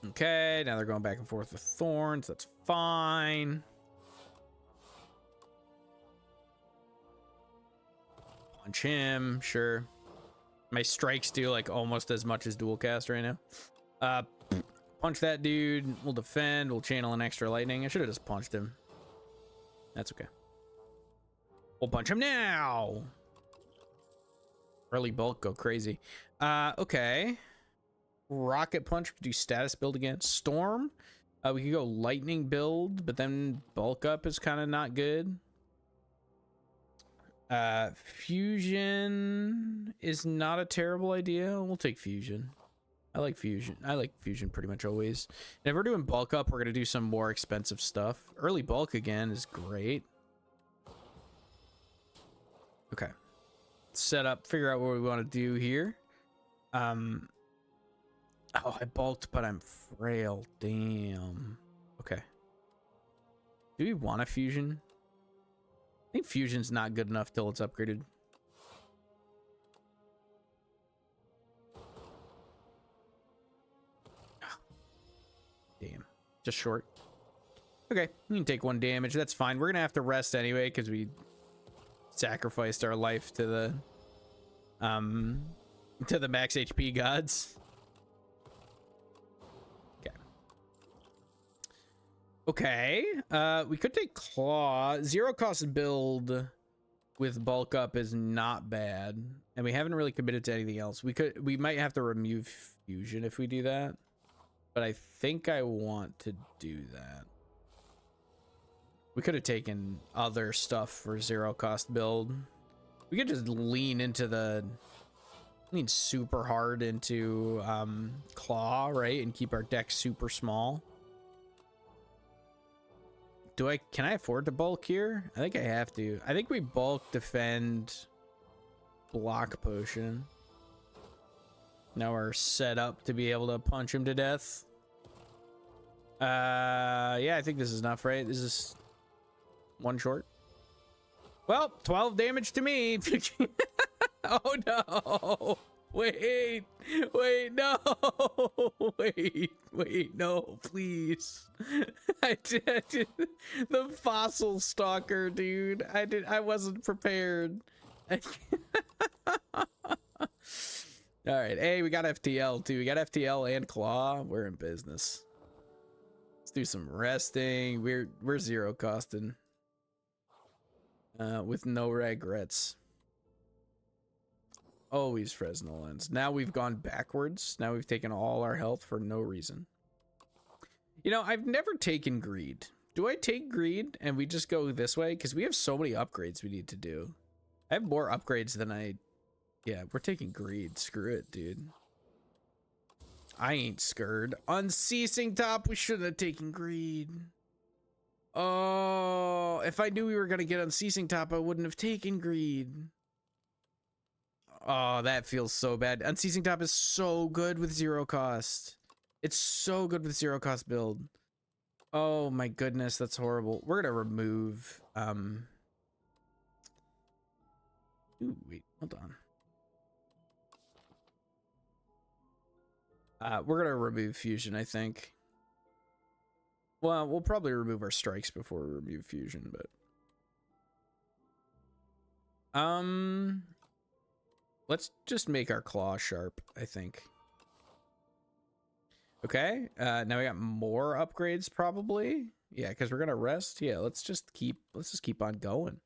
Okay, now they're going back and forth with thorns. That's fine. Punch him, sure. My strikes do like almost as much as dual cast right now. Punch that dude. We'll defend. We'll channel an extra lightning. I should have just punched him. That's okay. We'll punch him now. Early bulk, go crazy. Okay. Rocket punch, do status build again. Storm. We could go lightning build, but then bulk up is kind of not good. Fusion is not a terrible idea. We'll take fusion. I like fusion. I like fusion pretty much always. And if we're doing bulk up, we're going to do some more expensive stuff. Early bulk again is great. Okay. Set up, figure out what we want to do here. Oh, I bulked, but I'm frail. Damn. Okay. Do we want a fusion? I think fusion's not good enough till it's upgraded. Damn. Just short. Okay, we can take 1 damage. That's fine. We're gonna have to rest anyway because we sacrificed our life to the max HP gods. Okay. We could take claw. 0 cost build with bulk up is not bad, and we haven't really committed to anything else. We might have to remove fusion if we do that, but I think I want to do that. We could have taken other stuff for 0 cost build. We could just lean super hard into claw, right, and keep our deck super small. Can I afford to bulk here? I think I have to. I think we bulk, defend, block potion. Now we're set up to be able to punch him to death. Yeah, I think this is enough, right? This is 1 short. Well, 12 damage to me. Oh no. Wait, no. Wait, no, please. I did. The fossil stalker, dude. I wasn't prepared. All right. Hey, we got FTL too. We got FTL and Claw. We're in business. Let's do some resting. We're zero costing. With no regrets. Always Fresnel lens. Now we've gone backwards. Now we've taken all our health for no reason. You know, I've never taken greed. Do I take greed and we just go this way? Because we have so many upgrades we need to do. I have more upgrades than I... Yeah, we're taking greed. Screw it, dude. I ain't scared. Unceasing top, we shouldn't have taken greed. Oh, if I knew we were going to get unceasing top, I wouldn't have taken greed. Oh, that feels so bad. Unceasing top is so good with zero cost. It's so good with zero cost build. Oh my goodness, that's horrible. We're gonna remove ooh, wait, hold on. We're gonna remove fusion, I think. Well, we'll probably remove our strikes before we remove fusion, but let's just make our claw sharp, I think. Okay, now we got more upgrades probably. Yeah, because we're gonna rest. Yeah, let's just keep on going.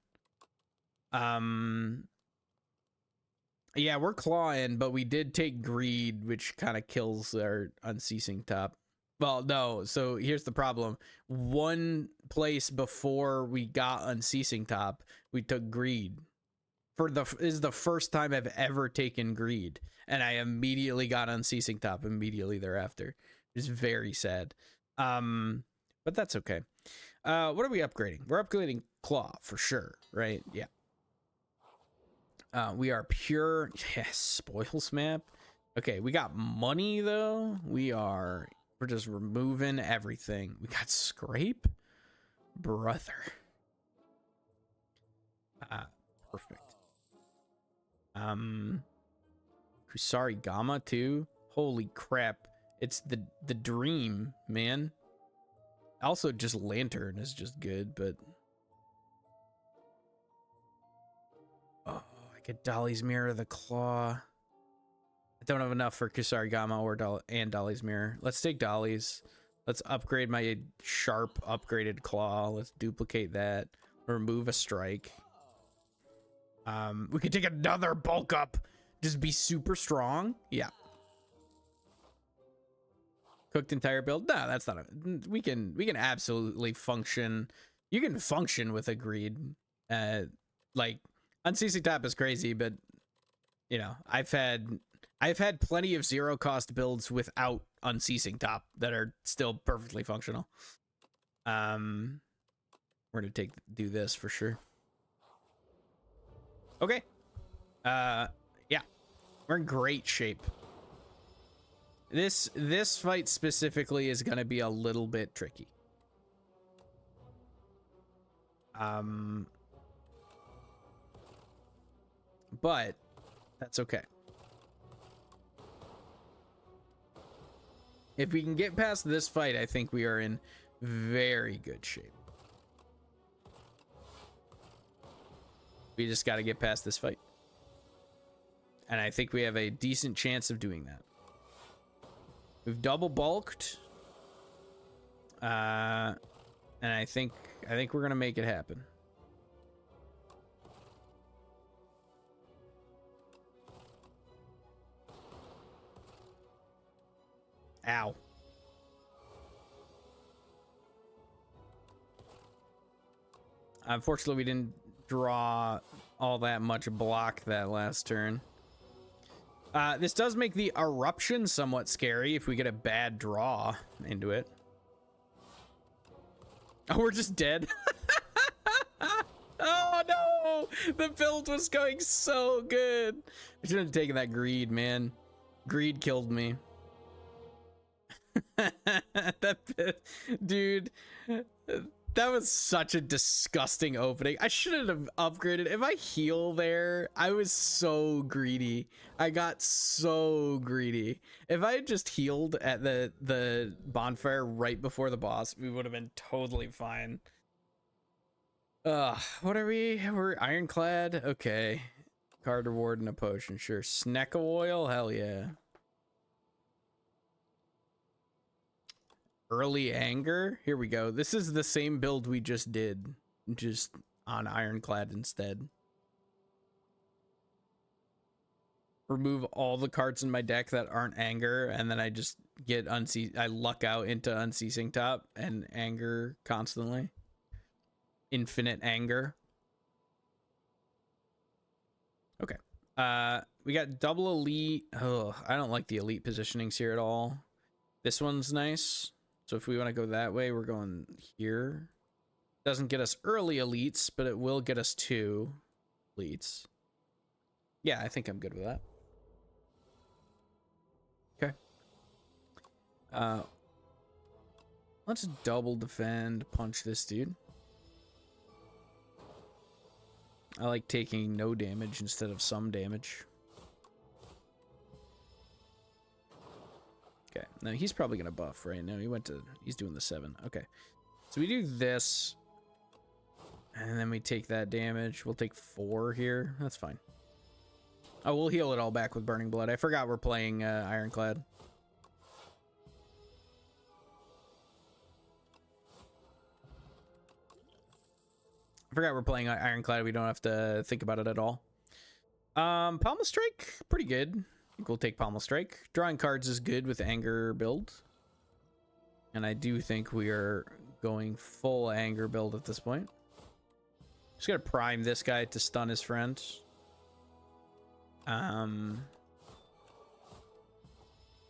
Yeah, we're clawing, but we did take greed, which kind of kills our unceasing top. Well, no, so here's the problem. One place before we got unceasing top, we took greed. This is the first time I've ever taken greed, and I immediately got unceasing top immediately thereafter. It's very sad. But that's okay. What are we upgrading? We're upgrading claw for sure, right? Yeah. We are pure. Yes, spoils map. Okay, we got money though. We're just removing everything. We got scrape, brother. Perfect. Kusari Gamma too. Holy crap. It's the dream, man. Also, just Lantern is just good, but... Oh, I get Dolly's Mirror, the Claw. I don't have enough for Kusari Gamma or Dolly's Mirror. Let's take Dolly's. Let's upgrade my sharp upgraded Claw. Let's duplicate that. Remove a strike. We could take another bulk up. Just be super strong. Yeah. Cooked entire build? No, that's not we can absolutely function. You can function with a greed. Like unceasing top is crazy, but you know, I've had plenty of zero cost builds without unceasing top that are still perfectly functional. We're gonna do this for sure. Okay. Yeah. We're in great shape. This fight specifically is gonna be a little bit tricky. But that's okay. If we can get past this fight, I think we are in very good shape. We just got to get past this fight. And I think we have a decent chance of doing that. We've double bulked. And I think we're going to make it happen. Ow. Unfortunately, we didn't draw all that much block that last turn. This does make the eruption somewhat scary if we get a bad draw into it. Oh, we're just dead. Oh no, the build was going so good. I shouldn't have taken that greed, man. Greed killed me. Dude, That was such a disgusting opening. I shouldn't have upgraded. If I heal there, I was so greedy. I got so greedy. If I had just healed at the bonfire right before the boss, we would have been totally fine. What are we? We're ironclad. Okay. Card reward and a potion. Sure. Snack of oil. Hell yeah. Early anger. Here we go. This is the same build we just did, just on ironclad instead. Remove all the cards in my deck that aren't anger, and then I just get I luck out into unceasing top and anger constantly. Infinite anger. Okay. We got double elite. Oh, I don't like the elite positionings here at all. This one's nice. So if we want to go that way, we're going here. Doesn't get us early elites, but it will get us 2 elites. Yeah, I think I'm good with that. Okay. Let's double defend, punch this dude. I like taking no damage instead of some damage. Okay, now he's probably gonna buff right now. He's doing the 7. Okay, so we do this, and then we take that damage. We'll take 4 here. That's fine. Oh, we'll heal it all back with Burning Blood. I forgot we're playing Ironclad. I forgot we're playing Ironclad. We don't have to think about it at all. Pommel Strike, pretty good. I think we'll take Pommel Strike. Drawing cards is good with anger build. And I do think we are going full anger build at this point. Just gotta prime this guy to stun his friend.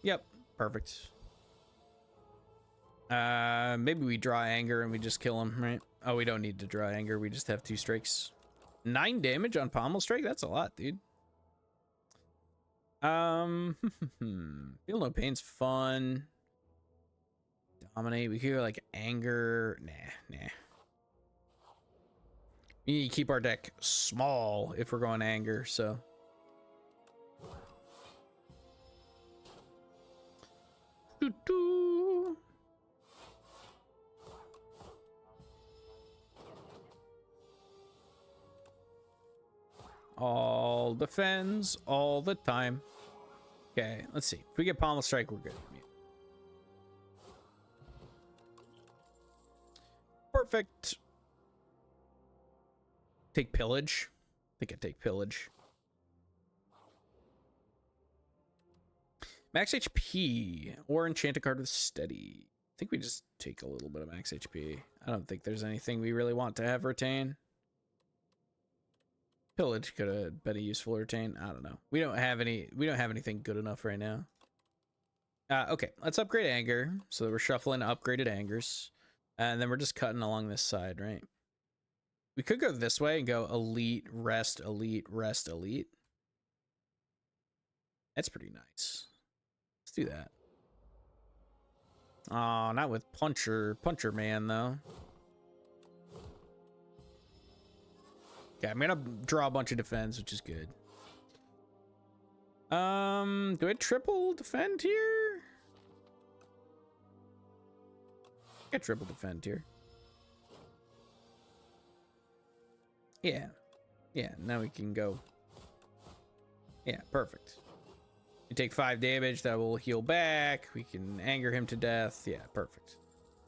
Yep, perfect. Maybe we draw anger and we just kill him, right? Oh, we don't need to draw anger. We just have 2 strikes. 9 damage on Pommel Strike? That's a lot, dude. Feel No Pain's fun. Dominate. We could go like anger. Nah. We need to keep our deck small if we're going anger, so. Doo-doo. All defends all the time. Okay, let's see. If we get Pommel Strike, we're good. Perfect. Take Pillage. I think I take Pillage. Max HP or enchant a card with Steady. I think we just take a little bit of max HP. I don't think there's anything we really want to have retain. Pillage could have been a useful retain. I don't know. We don't have anything good enough right now. Okay, let's upgrade anger. So we're shuffling upgraded angers. And then we're just cutting along this side, right? We could go this way and go elite, rest, elite, rest, elite. That's pretty nice. Let's do that. Oh, not with Puncher Man, though. Okay, I'm gonna draw a bunch of defense, which is good. Do I triple defend here? I got triple defend here. Yeah. Yeah, now we can go. Yeah, perfect. We take 5 damage, that will heal back. We can anger him to death. Yeah, perfect.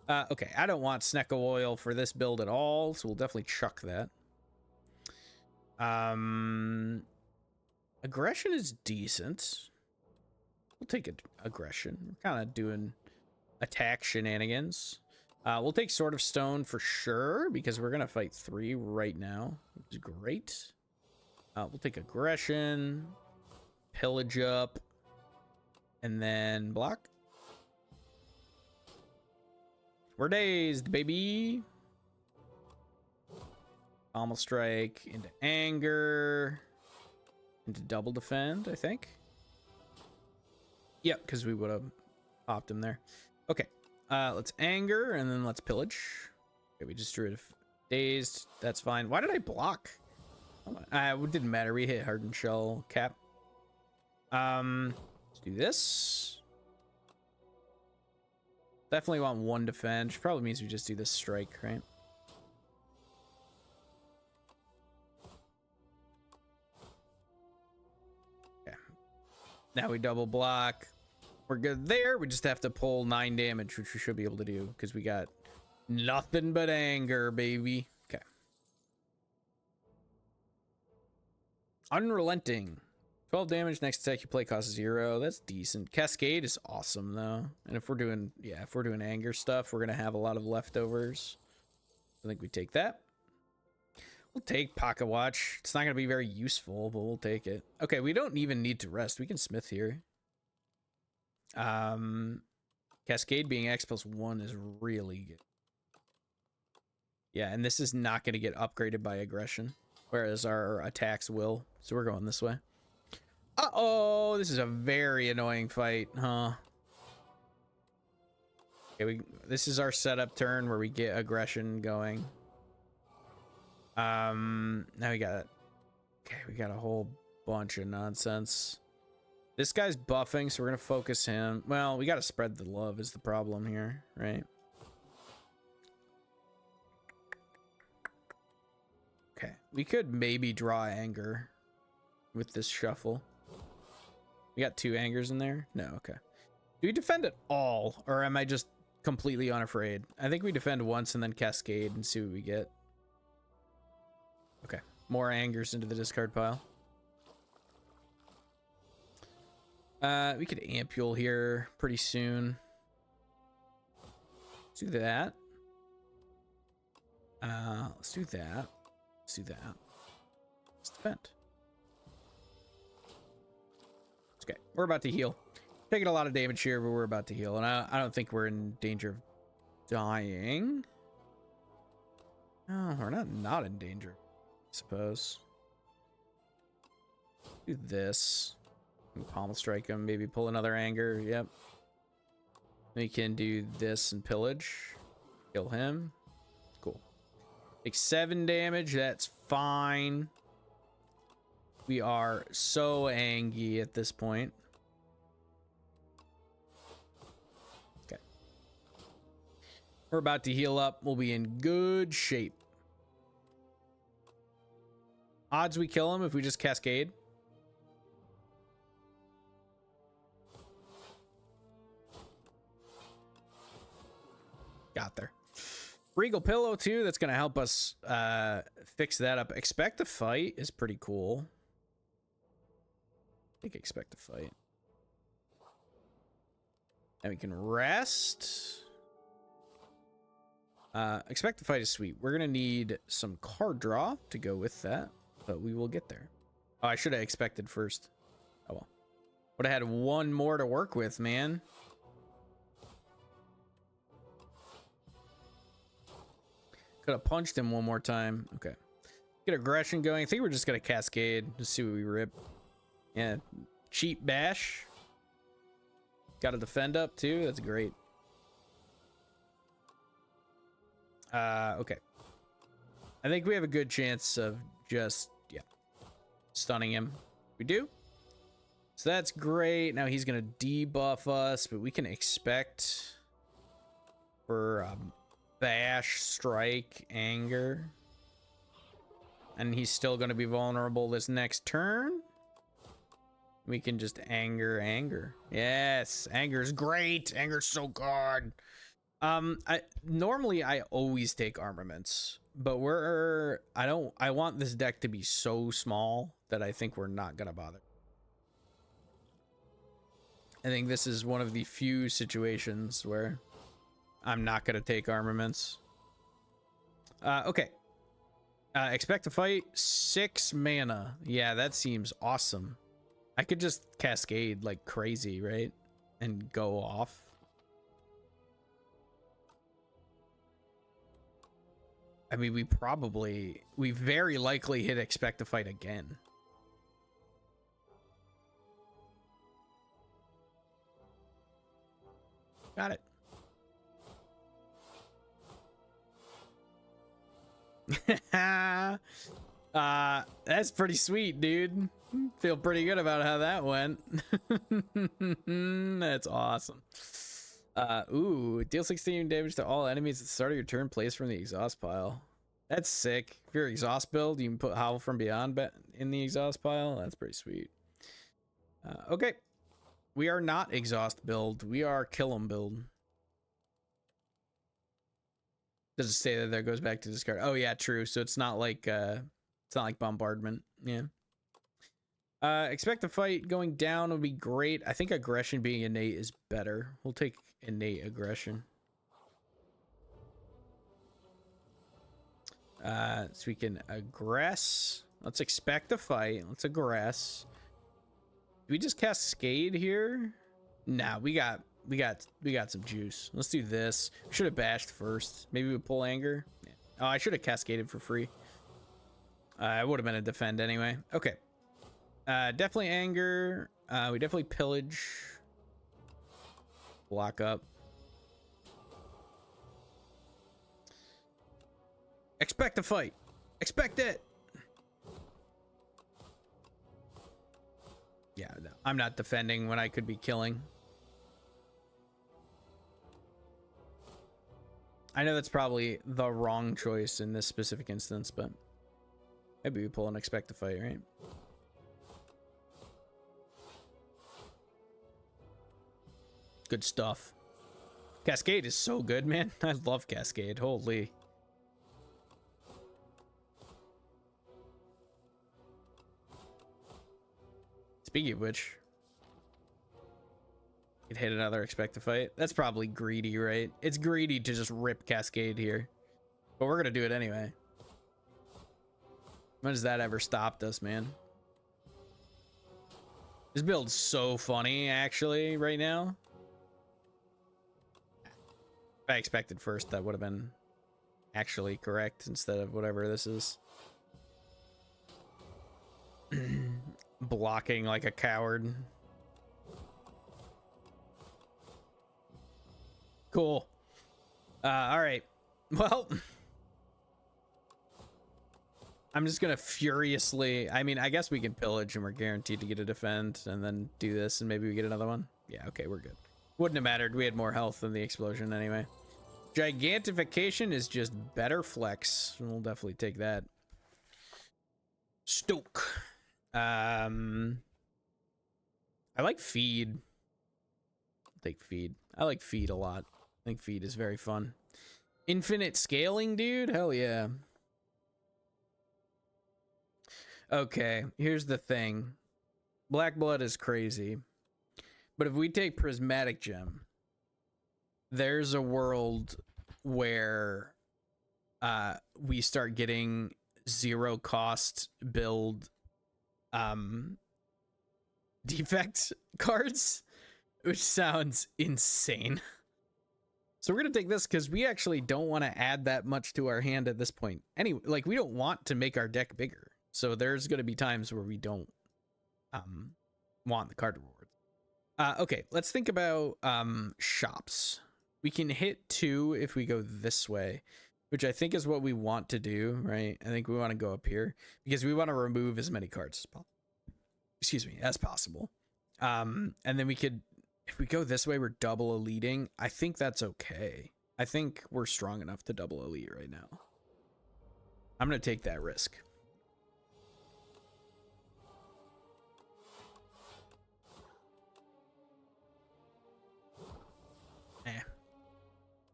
Okay, I don't want Sneck of Oil for this build at all, so we'll definitely chuck that. Aggression is decent. We'll take aggression. We're kind of doing attack shenanigans. We'll take Sword of Stone for sure, because we're gonna fight 3 right now, which is great. We'll take aggression, pillage up, and then block. We're dazed, baby. Pommel Strike into anger, into double defend, I think. Yep, because we would have popped him there. Okay, let's anger and then let's pillage. Okay, we just drew it dazed. That's fine. Why did I block? It didn't matter. We hit hardened shell cap. Let's do this. Definitely want one defense. Probably means we just do this strike, right? Okay. Now we double block. We're good there. We just have to pull 9 damage, which we should be able to do because we got nothing but anger, baby. Okay. Unrelenting. 12 damage. Next attack you play costs 0. That's decent. Cascade is awesome though. And if we're doing, yeah, if we're doing anger stuff, we're gonna have a lot of leftovers. I think we take that. We'll take Pocket Watch. It's not gonna be very useful, but we'll take it. Okay, we don't even need to rest. We can smith here. Cascade being X+1 is really good. Yeah, and this is not going to get upgraded by aggression, whereas our attacks will. So we're going this way. Uh-oh, this is a very annoying fight, huh? Okay, this is our setup turn where we get aggression going. Now we got a whole bunch of nonsense. This guy's buffing, so we're gonna focus him. Well, we gotta spread the love is the problem here, right? Okay, we could maybe draw anger with this shuffle. We got 2 angers in there? No, okay. Do we defend at all, or am I just completely unafraid? I think we defend once and then cascade and see what we get. Okay, more angers into the discard pile. We could ampule here pretty soon. Let's do that. Let's do that. Let's do that. Let's defend. It's okay. We're about to heal. Taking a lot of damage here, but we're about to heal. And I don't think we're in danger of dying. Oh, we're not in danger, I suppose. Do this. Pommel strike him, maybe pull another anger. Yep. We can do this and pillage. Kill him. Cool. Take 7 damage. That's fine. We are so angry at this point. Okay. We're about to heal up. We'll be in good shape. Odds we kill him if we just cascade. Got there. Regal Pillow too. That's gonna help us fix that up. Expect to fight is pretty cool. I think expect to fight. And we can rest. Expect to fight is sweet. We're gonna need some card draw to go with that, but we will get there. Oh, I should have expected first. Oh well. Would have had 1 more to work with, man. Could have punched him 1 more time. Okay. Get aggression going. I think we're just going to cascade. Just see what we rip. Yeah. Cheap bash. Got to defend up too. That's great. Okay. I think we have a good chance of just, yeah, stunning him. We do. So that's great. Now he's going to debuff us, but we can expect for bash, strike, anger. And he's still going to be vulnerable this next turn. We can just anger. Yes, anger's great. Anger's so good. Normally I always take armaments, but I want this deck to be so small that I think we're not going to bother. I think this is one of the few situations where I'm not going to take armaments. Okay. Expect to fight. 6 mana. Yeah, that seems awesome. I could just cascade like crazy, right? And go off. I mean, we very likely hit expect to fight again. Got it. That's pretty sweet, dude. Feel pretty good about how that went. That's awesome. Ooh, deal 16 damage to all enemies at the start of your turn, placed from the exhaust pile. That's sick. If you're exhaust build, you can put Howl from Beyond in the exhaust pile. That's pretty sweet. Okay. We are not exhaust build. We are kill 'em build. Does it say that goes back to discard? Oh yeah, true. So it's not like bombardment. Yeah. Expect the fight going down would be great. I think aggression being innate is better. We'll take innate aggression. So we can aggress. Let's expect a fight. Let's aggress. Do we just cascade here? Nah, we got some juice. Let's do this. We should have bashed first. Maybe we pull anger. Yeah. Oh, I should have cascaded for free. It would have been a defend anyway. Okay. Definitely anger. We definitely pillage. Block up. Expect a fight. Expect it. Yeah, no, I'm not defending when I could be killing. I know that's probably the wrong choice in this specific instance, but maybe we pull and expect a fight, right? Good stuff. Cascade is so good, man. I love Cascade. Holy. Speaking of which, could hit another expect to fight. That's probably greedy, right? It's greedy to just rip Cascade here, but we're gonna do it anyway. When has that ever stopped us, man? This build's so funny, actually, right now. If I expected first, that would have been actually correct instead of whatever this is. Blocking like a coward. Cool. All right. Well, I'm just gonna furiously. I mean, I guess we can pillage and we're guaranteed to get a defend, and then do this, and maybe we get another one. Yeah. Okay, we're good. Wouldn't have mattered. We had more health than the explosion anyway. Gigantification is just better flex. We'll definitely take that. Stoke. I like feed. I'll take feed. I like feed a lot. I think feed is very fun. Infinite scaling, dude? Hell yeah. Okay, here's the thing. Black blood is crazy. But if we take prismatic gem, there's a world where we start getting zero cost build defect cards, which sounds insane. So we're gonna take this because we actually don't want to add that much to our hand at this point. Anyway, like, we don't want to make our deck bigger. So there's gonna be times where we don't want the card rewards. Okay, let's think about shops. We can hit 2 if we go this way, which I think is what we want to do, right? I think we want to go up here because we want to remove as many cards as possible. And then we could, if we go this way, we're double eliting. I think that's okay. I think we're strong enough to double elite right now. I'm going to take that risk.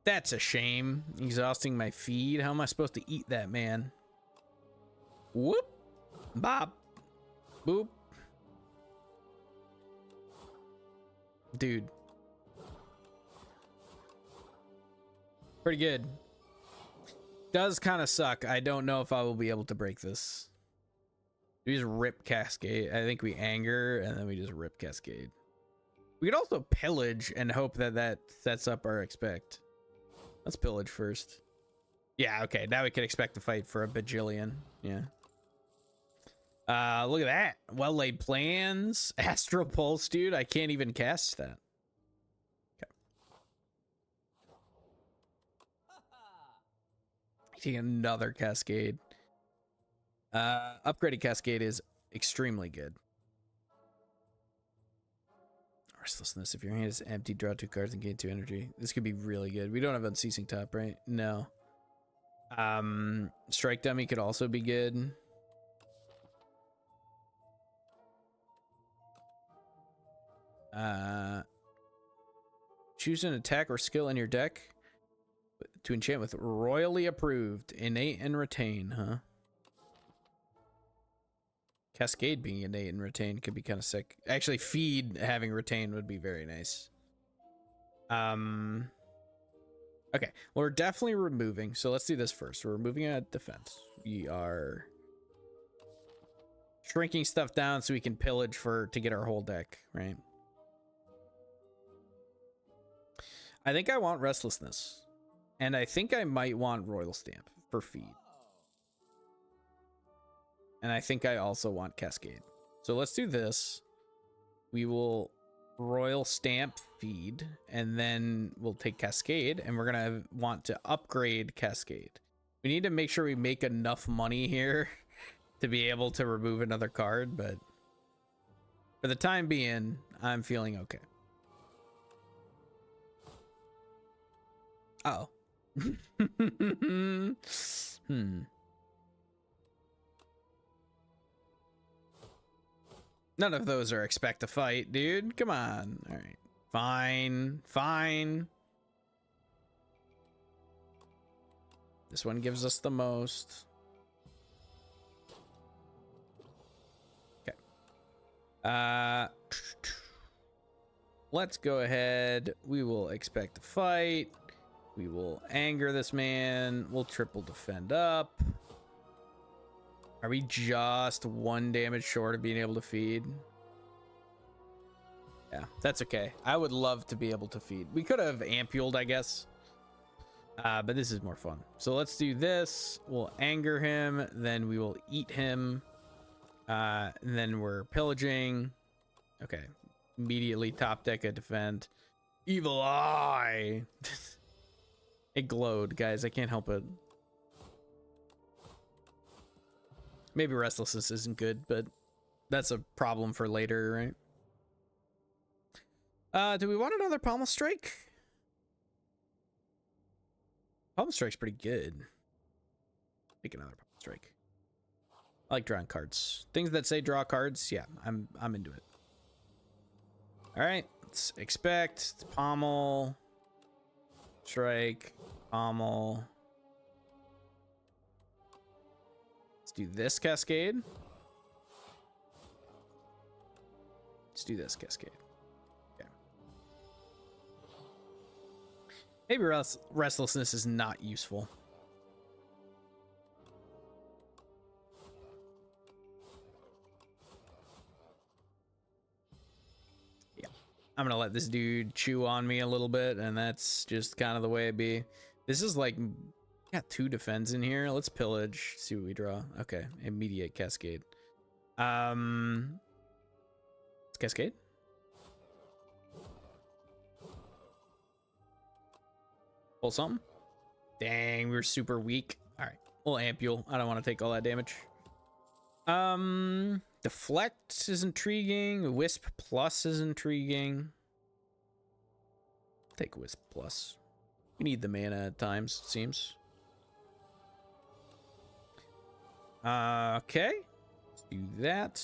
That's a shame. Exhausting my feed. How am I supposed to eat that, man? Whoop. Bop. Boop. Dude. Pretty good. Does kind of suck. I don't know if I will be able to break this. We just rip Cascade. I think we anger, and then we just rip Cascade. We could also pillage and hope that that sets up our expect. Let's pillage first. Yeah, okay. Now we can expect to fight for a bajillion. Yeah. Look at that. Well-laid plans. Astral Pulse, dude. I can't even cast that. Okay. Taking another Cascade. Upgraded Cascade is extremely good. Restlessness. If your hand is empty, draw 2 cards and gain 2 energy. This could be really good. We don't have Unceasing Top, right? No. Strike Dummy could also be good. Choose an attack or skill in your deck to enchant with royally approved, innate and retain, huh? Cascade being innate and retain could be kind of sick. Actually, feed having retain would be very nice. Okay, well, we're definitely removing. So let's do this first. We're removing a defense. We are shrinking stuff down so we can pillage to get our whole deck, right? I think I want Restlessness. And I think I might want Royal Stamp for feed. And I think I also want Cascade. So let's do this. We will Royal Stamp feed, and then we'll take Cascade, and we're gonna want to upgrade Cascade. We need to make sure we make enough money here to be able to remove another card, but for the time being, I'm feeling okay. Uh oh. None of those are expect to fight, dude. Come on. All right. Fine. Fine. This one gives us the most. Okay. Let's go ahead. We will expect to fight. We will anger this man. We'll triple defend up. Are we just 1 damage short of being able to feed? Yeah, that's okay. I would love to be able to feed. We could have ampuled, I guess. But this is more fun. So let's do this. We'll anger him. Then we will eat him. And then we're pillaging. Okay. Immediately top deck a defend. Evil Eye. It glowed, guys. I can't help it. Maybe Restlessness isn't good, but that's a problem for later, right? Do we want another Pommel Strike? Pommel Strike's pretty good. Make another Pommel Strike. I like drawing cards. Things that say draw cards, yeah, I'm into it. All right, let's expect Pommel Strike, Pommel. Do this Cascade. Let's do this Cascade. Okay. Maybe Restlessness is not useful. Yeah. I'm gonna let this dude chew on me a little bit, and that's just kind of the way it be. This is like... Got 2 defends in here. Let's pillage. See what we draw. Okay, immediate Cascade. It's Cascade. Pull something. Dang, we were super weak. All right, we'll ampule. I don't want to take all that damage. Deflect is intriguing. Wisp plus is intriguing. Take Wisp plus. We need the mana at times, it seems. Okay, let's do that.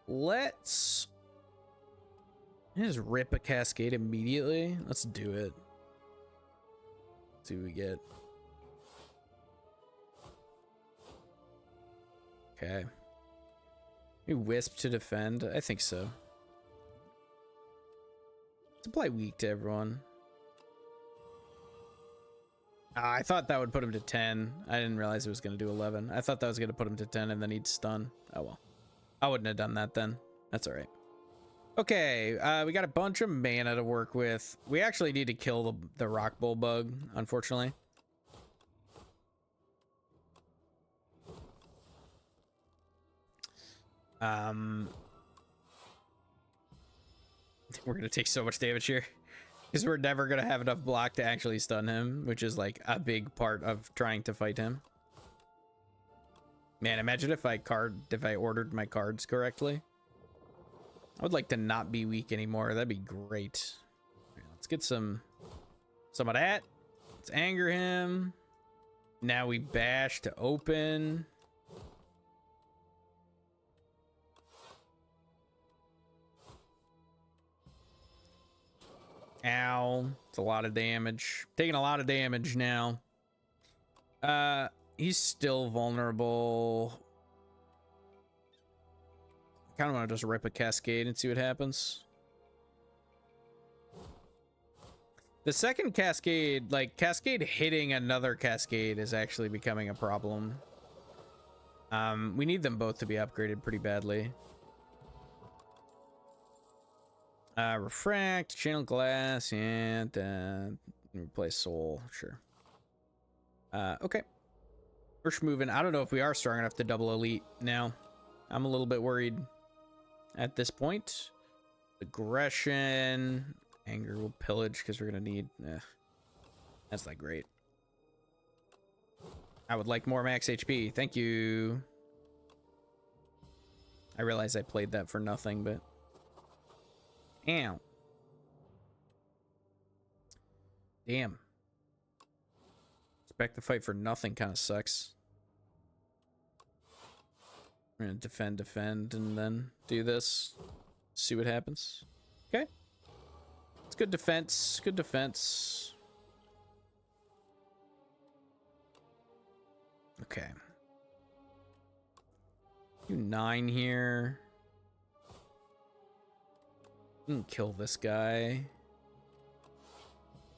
Let's just rip a Cascade immediately. Let's do it. See what we get. Okay. Maybe Wisp to defend. I think so. Let's apply weak to everyone. I thought that would put him to 10. I didn't realize it was going to do 11. I thought that was going to put him to 10 and then he'd stun. Oh well. I wouldn't have done that then. That's all right. Okay, we got a bunch of mana to work with. We actually need to kill the Rock Bull bug, unfortunately. We're going to take so much damage here. Because we're never gonna have enough block to actually stun him, which is like a big part of trying to fight him. Man, imagine if I ordered my cards correctly. I would like to not be weak anymore. That'd be great. Right, let's get some of that. Let's anger him. Now we bash to open. Ow. It's a lot of damage. Taking a lot of damage now. He's still vulnerable. I kind of want to just rip a cascade and see what happens. The second cascade, like cascade hitting another cascade, is actually becoming a problem. We need them both to be upgraded pretty badly. Refract, channel glass, and replace soul. Sure. Okay. We're moving. I don't know if we are strong enough to double elite now. I'm a little bit worried at this point. Aggression. Anger will pillage because we're going to need... that's not great. I would like more max HP. Thank you. I realize I played that for nothing, but... Ow. Damn. Expect to fight for nothing kind of sucks. We're gonna defend, and then do this. See what happens. Okay. It's good defense. Good defense. Okay. Do 9 here. Kill this guy.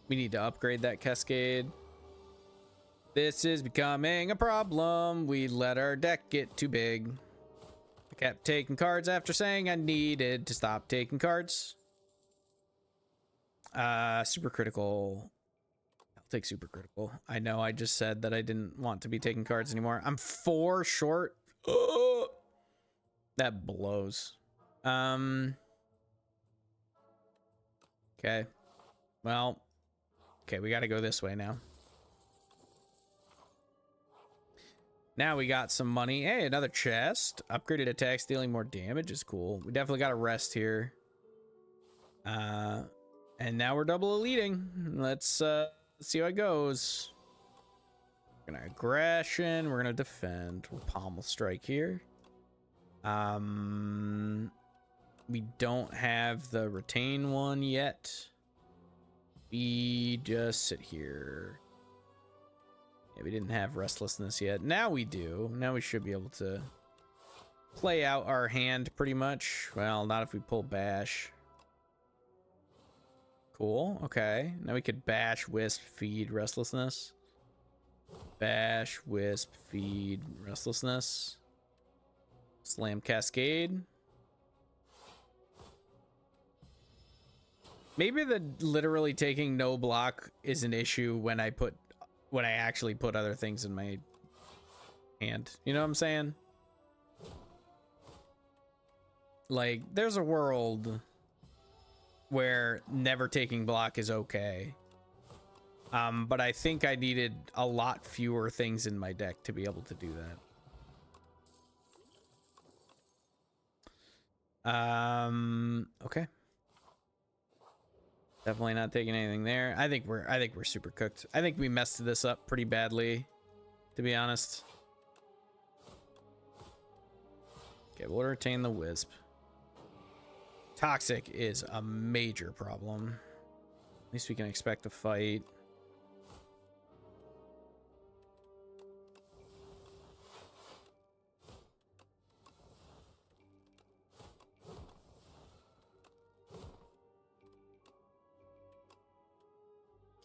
We need to upgrade that cascade. This is becoming a problem. We let our deck get too big. I kept taking cards after saying I needed to stop taking cards. Super critical. I'll take super critical. I know I just said that I didn't want to be taking cards anymore. I'm 4 short. Oh, that blows. Okay. Well, okay, we got to go this way now. Now we got some money. Hey, another chest. Upgraded attacks dealing more damage is cool. We definitely got a rest here. And now we're double eliting. Let's see how it goes. We're gonna aggression. We're gonna defend. We'll pommel strike here. We don't have the retain one yet. We just sit here. Yeah, we didn't have restlessness yet. Now we do. Now we should be able to play out our hand pretty much. Well, not if we pull bash. Cool. Okay. Now we could bash, wisp, feed, restlessness. Bash, wisp, feed, restlessness. Slam cascade. Maybe the literally taking no block is an issue when I actually put other things in my hand. You know what I'm saying? Like, there's a world where never taking block is okay. But I think I needed a lot fewer things in my deck to be able to do that. Okay. Definitely not taking anything there. I think we're super cooked. I think we messed this up pretty badly, to be honest. Okay, we'll retain the wisp. Toxic is a major problem. At least we can expect a fight.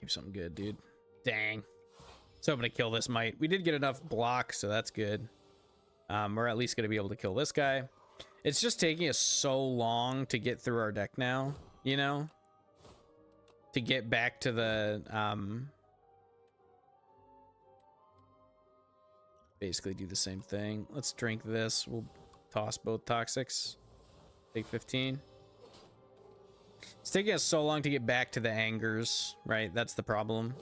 Keep something good, dude. Dang. So I'm gonna kill this mite. We did get enough block, so that's good. We're at least gonna be able to kill this guy. It's just taking us so long to get through our deck now, you know? To get back to the, basically do the same thing. Let's drink this. We'll toss both toxics. Take 15. It's taking us so long to get back to the angers, right? That's the problem.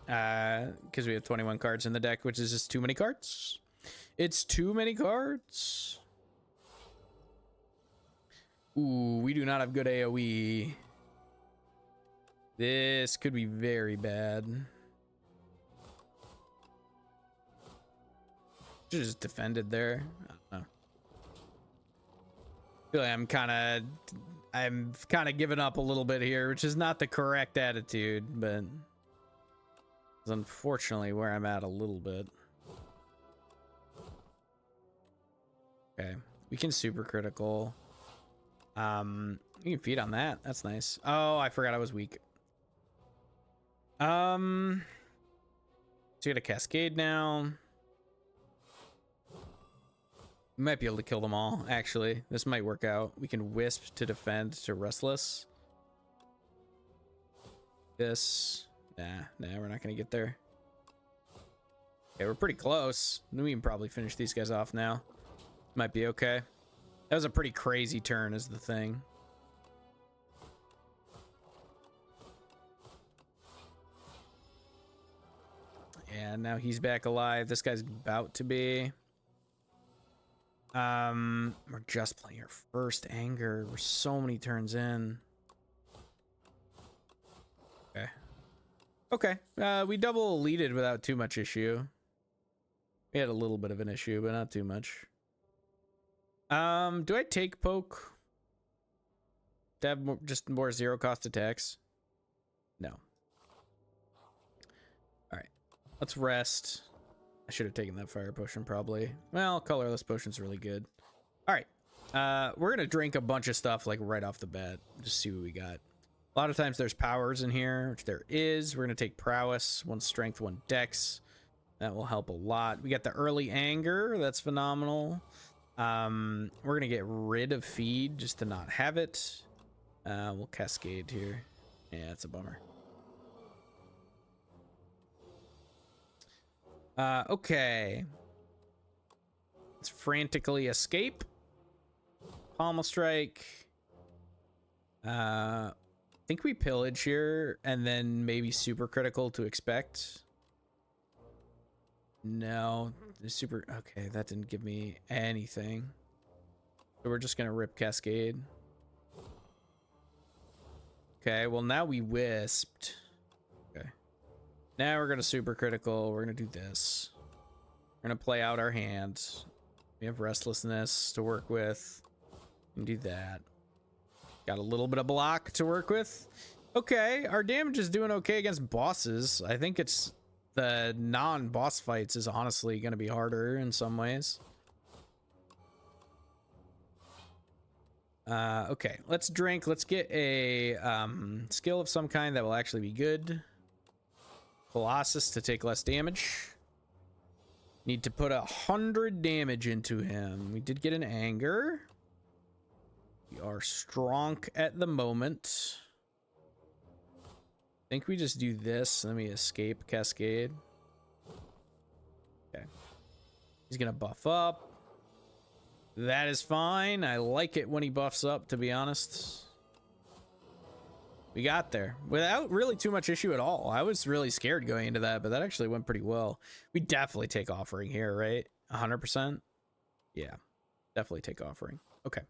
Because we have 21 cards in the deck, which is just too many cards. It's too many cards. Ooh, we do not have good AoE. This could be very bad. Should have just defended there. I don't know. I feel like I'm kind of giving up a little bit here, which is not the correct attitude, but it's unfortunately where I'm at a little bit. Okay, we can super critical. You can feed on that. That's nice. Oh, I forgot I was weak. So we got a cascade now. We might be able to kill them all, actually. This might work out. We can wisp to defend to restless. This. Nah, we're not gonna get there. Okay, we're pretty close. We can probably finish these guys off now. Might be okay. That was a pretty crazy turn is the thing. Yeah, now he's back alive. This guy's about to be. We're just playing our first anger. We're so many turns in. Okay. We double elite'd without too much issue. We had a little bit of an issue, but not too much. Do I take poke? To have just more zero cost attacks? No. Alright. Let's rest. I should have taken that fire potion probably. Well, colorless potion's really good. Alright. We're gonna drink a bunch of stuff like right off the bat. Just see what we got. A lot of times there's powers in here, which there is. We're gonna take prowess, 1 strength, 1 dex. That will help a lot. We got the early anger. That's phenomenal. We're gonna get rid of feed just to not have it. We'll cascade here. Yeah, it's a bummer. Okay. Let's frantically escape. Pommel strike. I think we pillage here and then maybe super critical to expect. No, the super. Okay, that didn't give me anything. So we're just gonna rip cascade. Okay, well now we wisped. Okay. Now we're gonna super critical. We're gonna do this. We're gonna play out our hand. We have restlessness to work with. And do that. Got a little bit of block to work with. Okay, our damage is doing okay against bosses. I think it's the non-boss fights is honestly gonna be harder in some ways. Okay, let's drink. Let's get a skill of some kind that will actually be good. Colossus to take less damage. Need to put 100 damage into him. We did get an anger. We are strong at the moment. I think we just do this. Let me escape cascade. Okay. He's gonna buff up. That is fine. I like it when he buffs up, to be honest. We got there without really too much issue at all. I was really scared going into that, but that actually went pretty well. We definitely take offering here, right? 100%. Yeah, definitely take offering. Okay.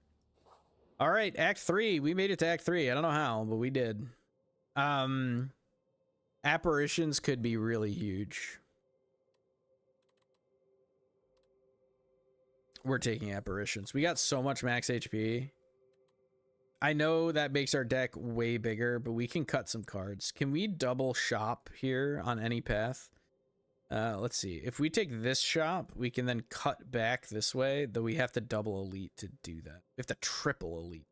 All right, Act 3. We made it to Act 3. I don't know how, but we did. Apparitions could be really huge. We're taking apparitions. We got so much max HP. I know that makes our deck way bigger, but we can cut some cards. Can we double shop here on any path? Let's see. If we take this shop, we can then cut back this way, though we have to double elite to do that. We have to triple elite.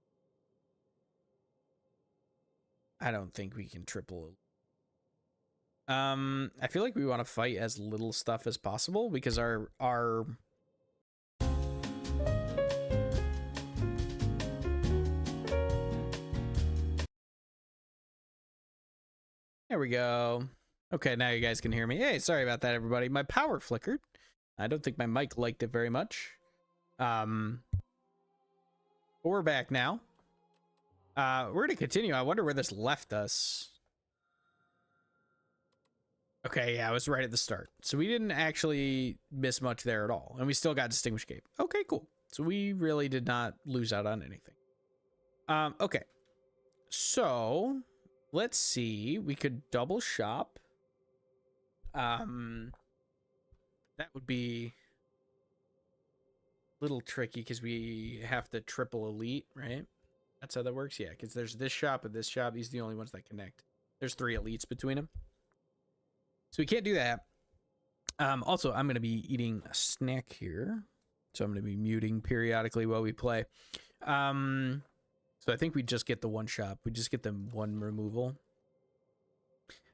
I don't think we can triple. I feel like we want to fight as little stuff as possible because our there we go. Okay, now you guys can hear me. Hey, sorry about that, everybody. My power flickered. I don't think my mic liked it very much. But we're back now. We're gonna continue. I wonder where this left us. Okay, yeah, I was right at the start. So we didn't actually miss much there at all. And we still got Distinguished Cape. Okay, cool. So we really did not lose out on anything. Okay. So let's see. We could double shop. That would be a little tricky because we have to triple elite, right? That's how that works. Yeah, because there's this shop and this shop. These are the only ones that connect. There's 3 elites between them. So we can't do that. Also, I'm going to be eating a snack here. So I'm going to be muting periodically while we play. So I think we just get the 1 shop. We just get the 1 removal.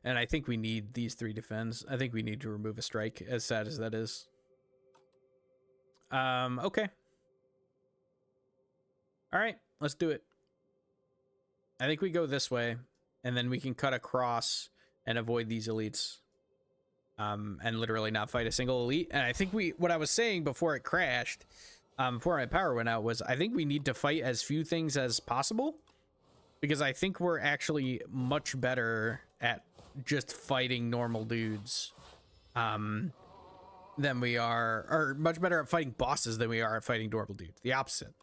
And I think we need these 3 defends. I think we need to remove a strike, as sad as that is. Okay. All right, let's do it. I think we go this way, and then we can cut across and avoid these elites. And literally not fight a single elite. And I think what I was saying before it crashed, before my power went out, was I think we need to fight as few things as possible, because I think we're actually much better at just fighting normal dudes than we are, or much better at fighting bosses than we are at fighting normal dudes. The opposite,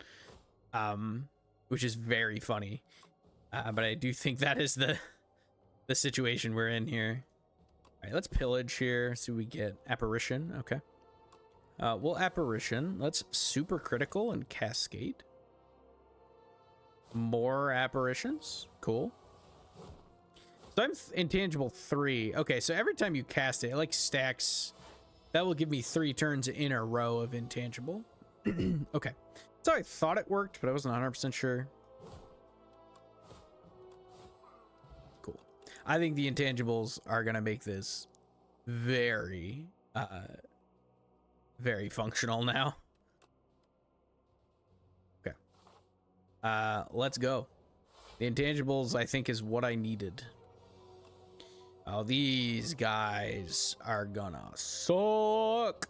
which is very funny. But I do think that is the situation we're in here. All right, let's pillage here. So we get apparition. Okay. Well, apparition. Let's super critical and cascade. More apparitions. Cool. So I'm intangible 3. Okay, so every time you cast it, it like stacks. That will give me 3 turns in a row of intangible. Okay. So I thought it worked, but I wasn't 100% sure. Cool. I think the intangibles are going to make this very, very functional now. Okay. Let's go. The intangibles, I think, is what I needed. Oh, these guys are gonna suck.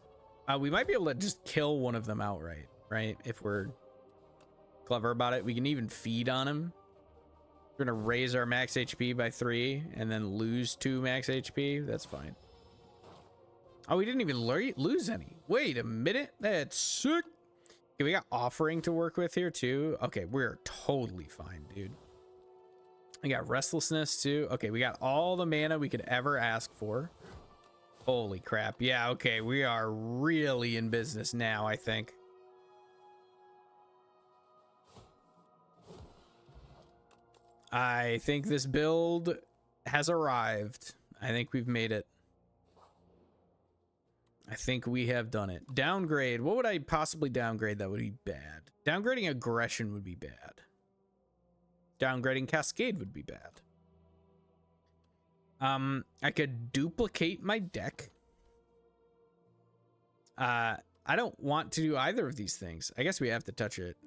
We might be able to just kill one of them outright, right? If we're clever about it. We can even feed on him. We're gonna raise our max HP by 3 and then lose 2 max HP. That's fine. Oh, we didn't even lose any. Wait a minute. That's sick. Okay, we got offering to work with here too. Okay, we're totally fine, dude. We got restlessness too. Okay, we got all the mana we could ever ask for. Holy crap. Yeah, okay, we are really in business now, I think. I think this build has arrived. I think we've made it. I think we have done it. Downgrade. What would I possibly downgrade that would be bad? Downgrading aggression would be bad. Downgrading cascade would be bad. I could duplicate my deck. I don't want to do either of these things. I guess we have to touch it.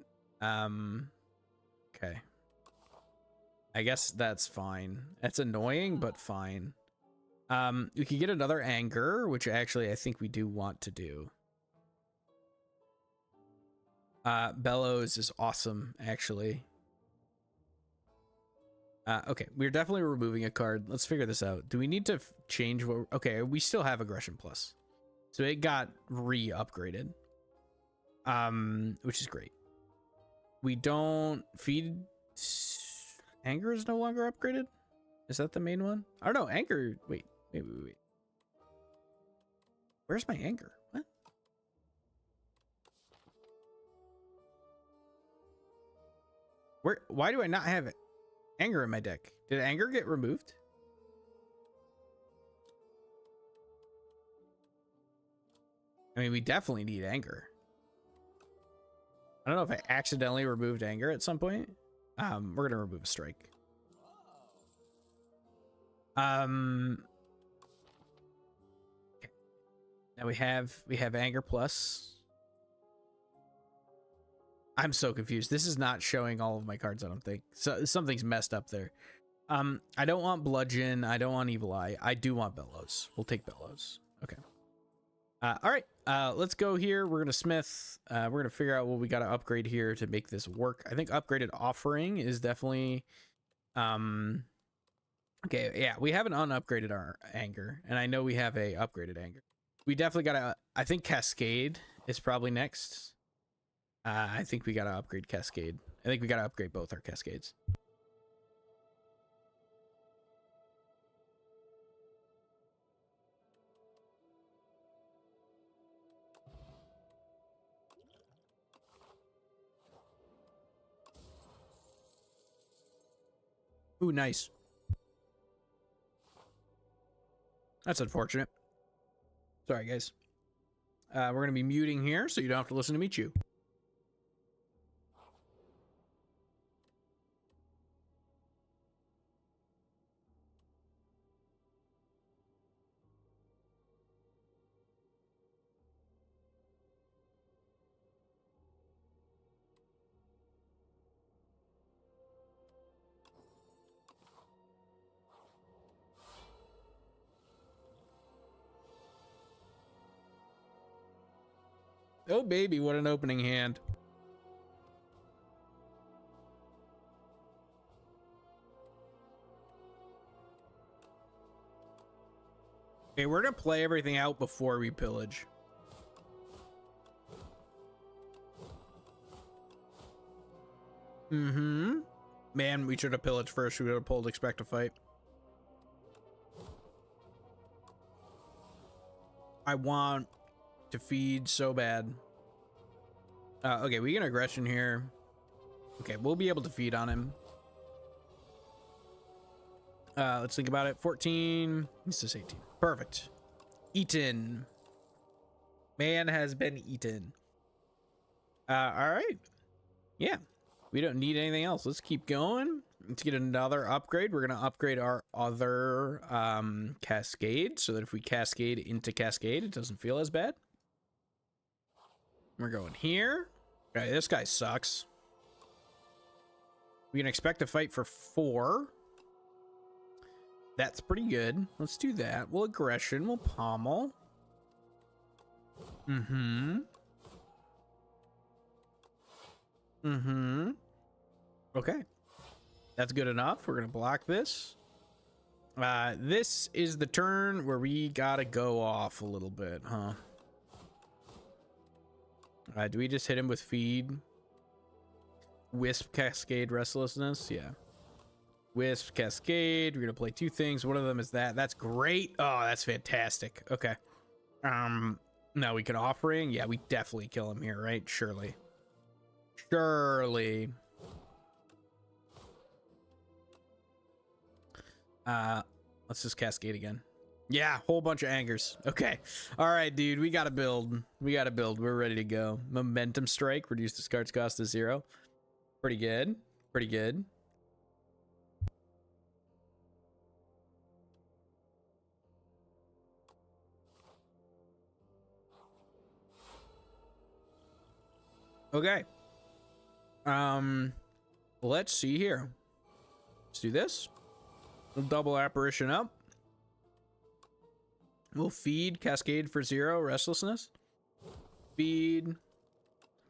Okay. I guess that's fine. That's annoying, but fine. We could get another anger, which actually I think we do want to do. Bellows is awesome, actually. Okay, we're definitely removing a card. Let's figure this out. Do we need to change what? Okay, we still have aggression plus, so it got re-upgraded, which is great. We don't feed. Anger is no longer upgraded. Is that the main one? I don't know. Anger. Wait. Where's my anger? What? Where? Why do I not have it? Anger in my deck. Did anger get removed? I mean, we definitely need anger. I don't know if I accidentally removed anger at some point. We're gonna remove a strike. Okay. Now we have anger plus. I'm so confused. This is not showing all of my cards, I don't think. So something's messed up there. I don't want bludgeon. I don't want evil eye. I do want bellows. We'll take bellows. Okay. All right. Let's go here. We're gonna smith. We're gonna figure out what we gotta upgrade here to make this work. I think upgraded offering is definitely okay. Yeah, we haven't unupgraded our anger, and I know we have a upgraded anger. We definitely gotta, I think Cascade is probably next. I think we gotta upgrade Cascade. I think we gotta upgrade both our Cascades. Ooh, nice. That's unfortunate. Sorry, guys. We're going to be muting here, so you don't have to listen to me chew. Oh, baby, what an opening hand. Okay, we're going to play everything out before we pillage. Mm-hmm. Man, we should have pillaged first. We would have pulled expect to fight. I want to feed so bad. Okay, we get aggression here. Okay, we'll be able to feed on him. Let's think about it. 14. This is 18. Perfect. Eaten. Man has been eaten. All right. Yeah. We don't need anything else. Let's keep going. Let's get another upgrade. We're going to upgrade our other cascade so that if we cascade into cascade, it doesn't feel as bad. We're going here. Okay, this guy sucks. We can expect to fight for 4. That's pretty good. Let's do that. We'll aggression. We'll pommel. Mm-hmm. Mm-hmm. Okay. That's good enough. We're going to block this. This is the turn where we got to go off a little bit, huh? Do we just hit him with feed? Wisp, Cascade, Restlessness? Yeah. Wisp, Cascade. We're going to play 2 things. One of them is that. That's great. Oh, that's fantastic. Okay. Now we can offering. Yeah, we definitely kill him here, right? Surely. Surely. Let's just Cascade again. Yeah, whole bunch of angers. Okay. All right, dude. We got to build. We got to build. We're ready to go. Momentum Strike. Reduce discards cost to 0. Pretty good. Pretty good. Okay. Let's see here. Let's do this. We'll double apparition up. We'll feed Cascade for 0, Restlessness. Feed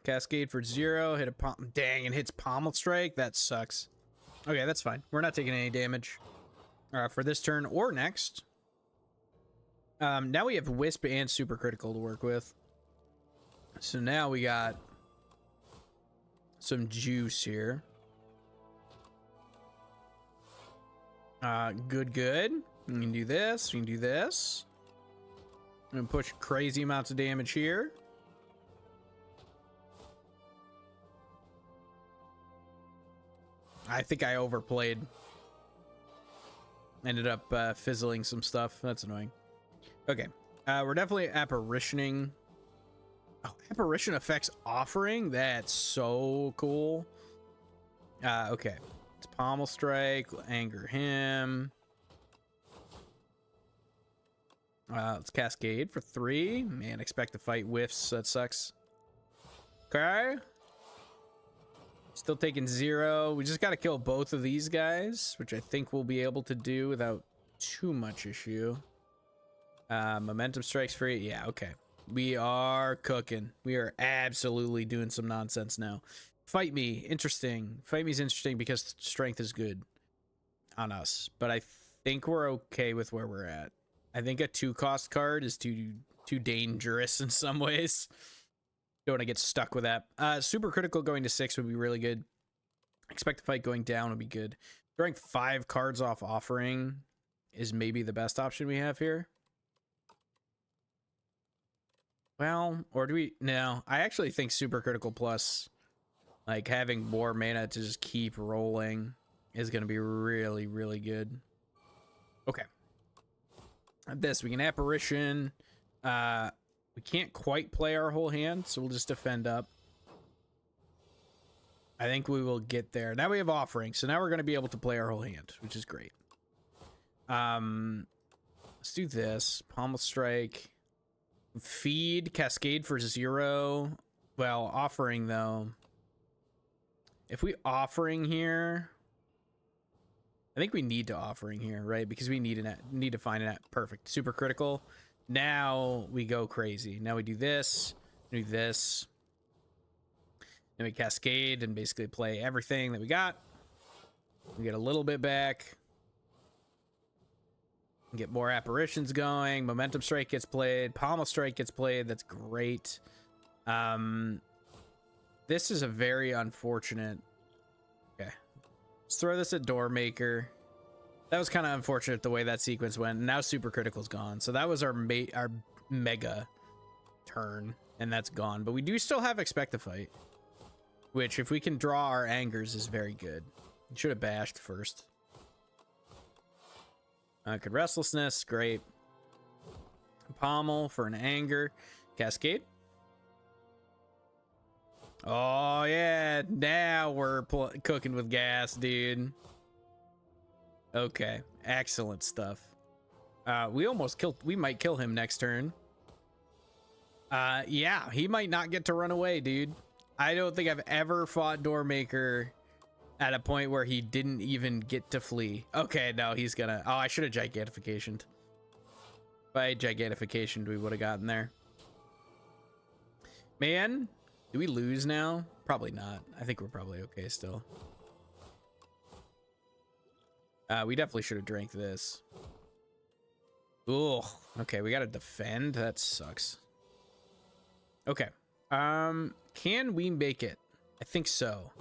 Cascade for 0, hit a dang, and hits Pommel Strike. That sucks. Okay, that's fine. We're not taking any damage for this turn or next. Now we have Wisp and Super Critical to work with. So now we got some juice here. Good. We can do this. We can do this. I'm gonna push crazy amounts of damage here. I think I overplayed. Ended up fizzling some stuff. That's annoying. Okay. We're definitely apparitioning. Oh, apparition affects offering. That's so cool. Okay. It's Pommel Strike. We'll anger him. Let's Cascade for 3. Man, expect to fight whiffs. That sucks. Okay. Still taking 0. We just got to kill both of these guys, which I think we'll be able to do without too much issue. Momentum Strike's free. Yeah, okay. We are cooking. We are absolutely doing some nonsense now. Fight me. Interesting. Fight me is interesting because strength is good on us. But I think we're okay with where we're at. I think a 2-cost card is too dangerous in some ways. Don't want to get stuck with that. Super critical going to 6 would be really good. Expect the fight going down would be good. Drawing 5 cards off offering is maybe the best option we have here. Well, or do we? No, I actually think super critical plus, like having more mana to just keep rolling, is going to be really, really good. Okay. This, we can apparition. We can't quite play our whole hand, so we'll just defend up. I think we will get there. Now we have offering, so now we're going to be able to play our whole hand, which is great. Let's do this. Pommel Strike. Feed, Cascade for 0. Well, offering, though. If we offering here... I think we need to offering here, right? Because we need to find it. Perfect. Super critical. Now we go crazy. Now we do this. Do this. Then we Cascade and basically play everything that we got. We get a little bit back. Get more apparitions going. Momentum Strike gets played. Pommel Strike gets played. That's great. This is a very unfortunate. Okay. Let's throw this at Doormaker. That was kind of unfortunate the way that sequence went. Now Super Critical's gone. So that was our mega turn. And that's gone. But we do still have Expect the Fight. Which, if we can draw our angers, is very good. Should have bashed first. Good Restlessness, great. Pommel for an anger. Cascade. Oh, yeah. Now we're cooking with gas, dude. Okay. Excellent stuff. We almost killed... We might kill him next turn. Yeah. He might not get to run away, dude. I don't think I've ever fought Doormaker... at a point where he didn't even get to flee. Okay, no, he's gonna... Oh, I should have Gigantificationed. If I had Gigantificationed, we would have gotten there. Man, do we lose now? Probably not. I think we're probably okay still. We definitely should have drank this. Ooh, okay, we gotta defend. That sucks. Okay. Can we make it? I think so.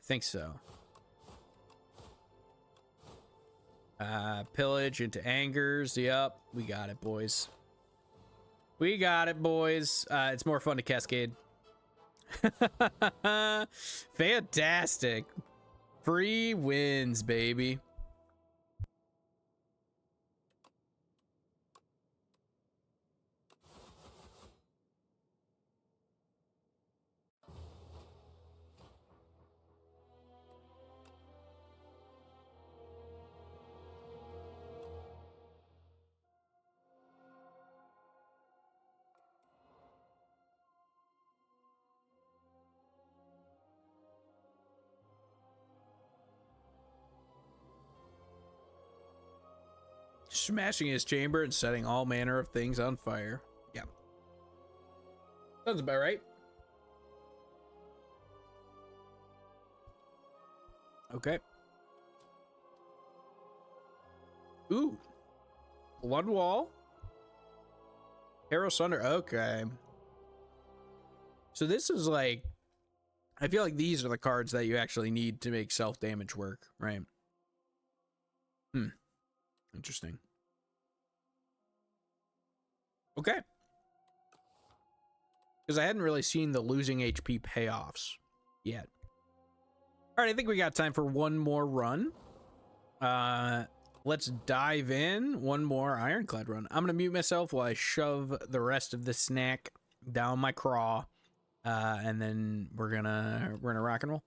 Think so. Pillage into angers. Yep, we got it, boys. We got it, boys. It's more fun to Cascade. Fantastic. Free wins, baby. Smashing his chamber and setting all manner of things on fire. Yeah. Sounds about right. Okay. Ooh. Blood Wall. Hero Sunder. Okay. So this is like... I feel like these are the cards that you actually need to make self-damage work, right? Interesting. Okay. Because I hadn't really seen the losing HP payoffs yet. All right, I think we got time for one more run. Let's dive in. One more Ironclad run. I'm going to mute myself while I shove the rest of the snack down my craw. And then we're gonna rock and roll.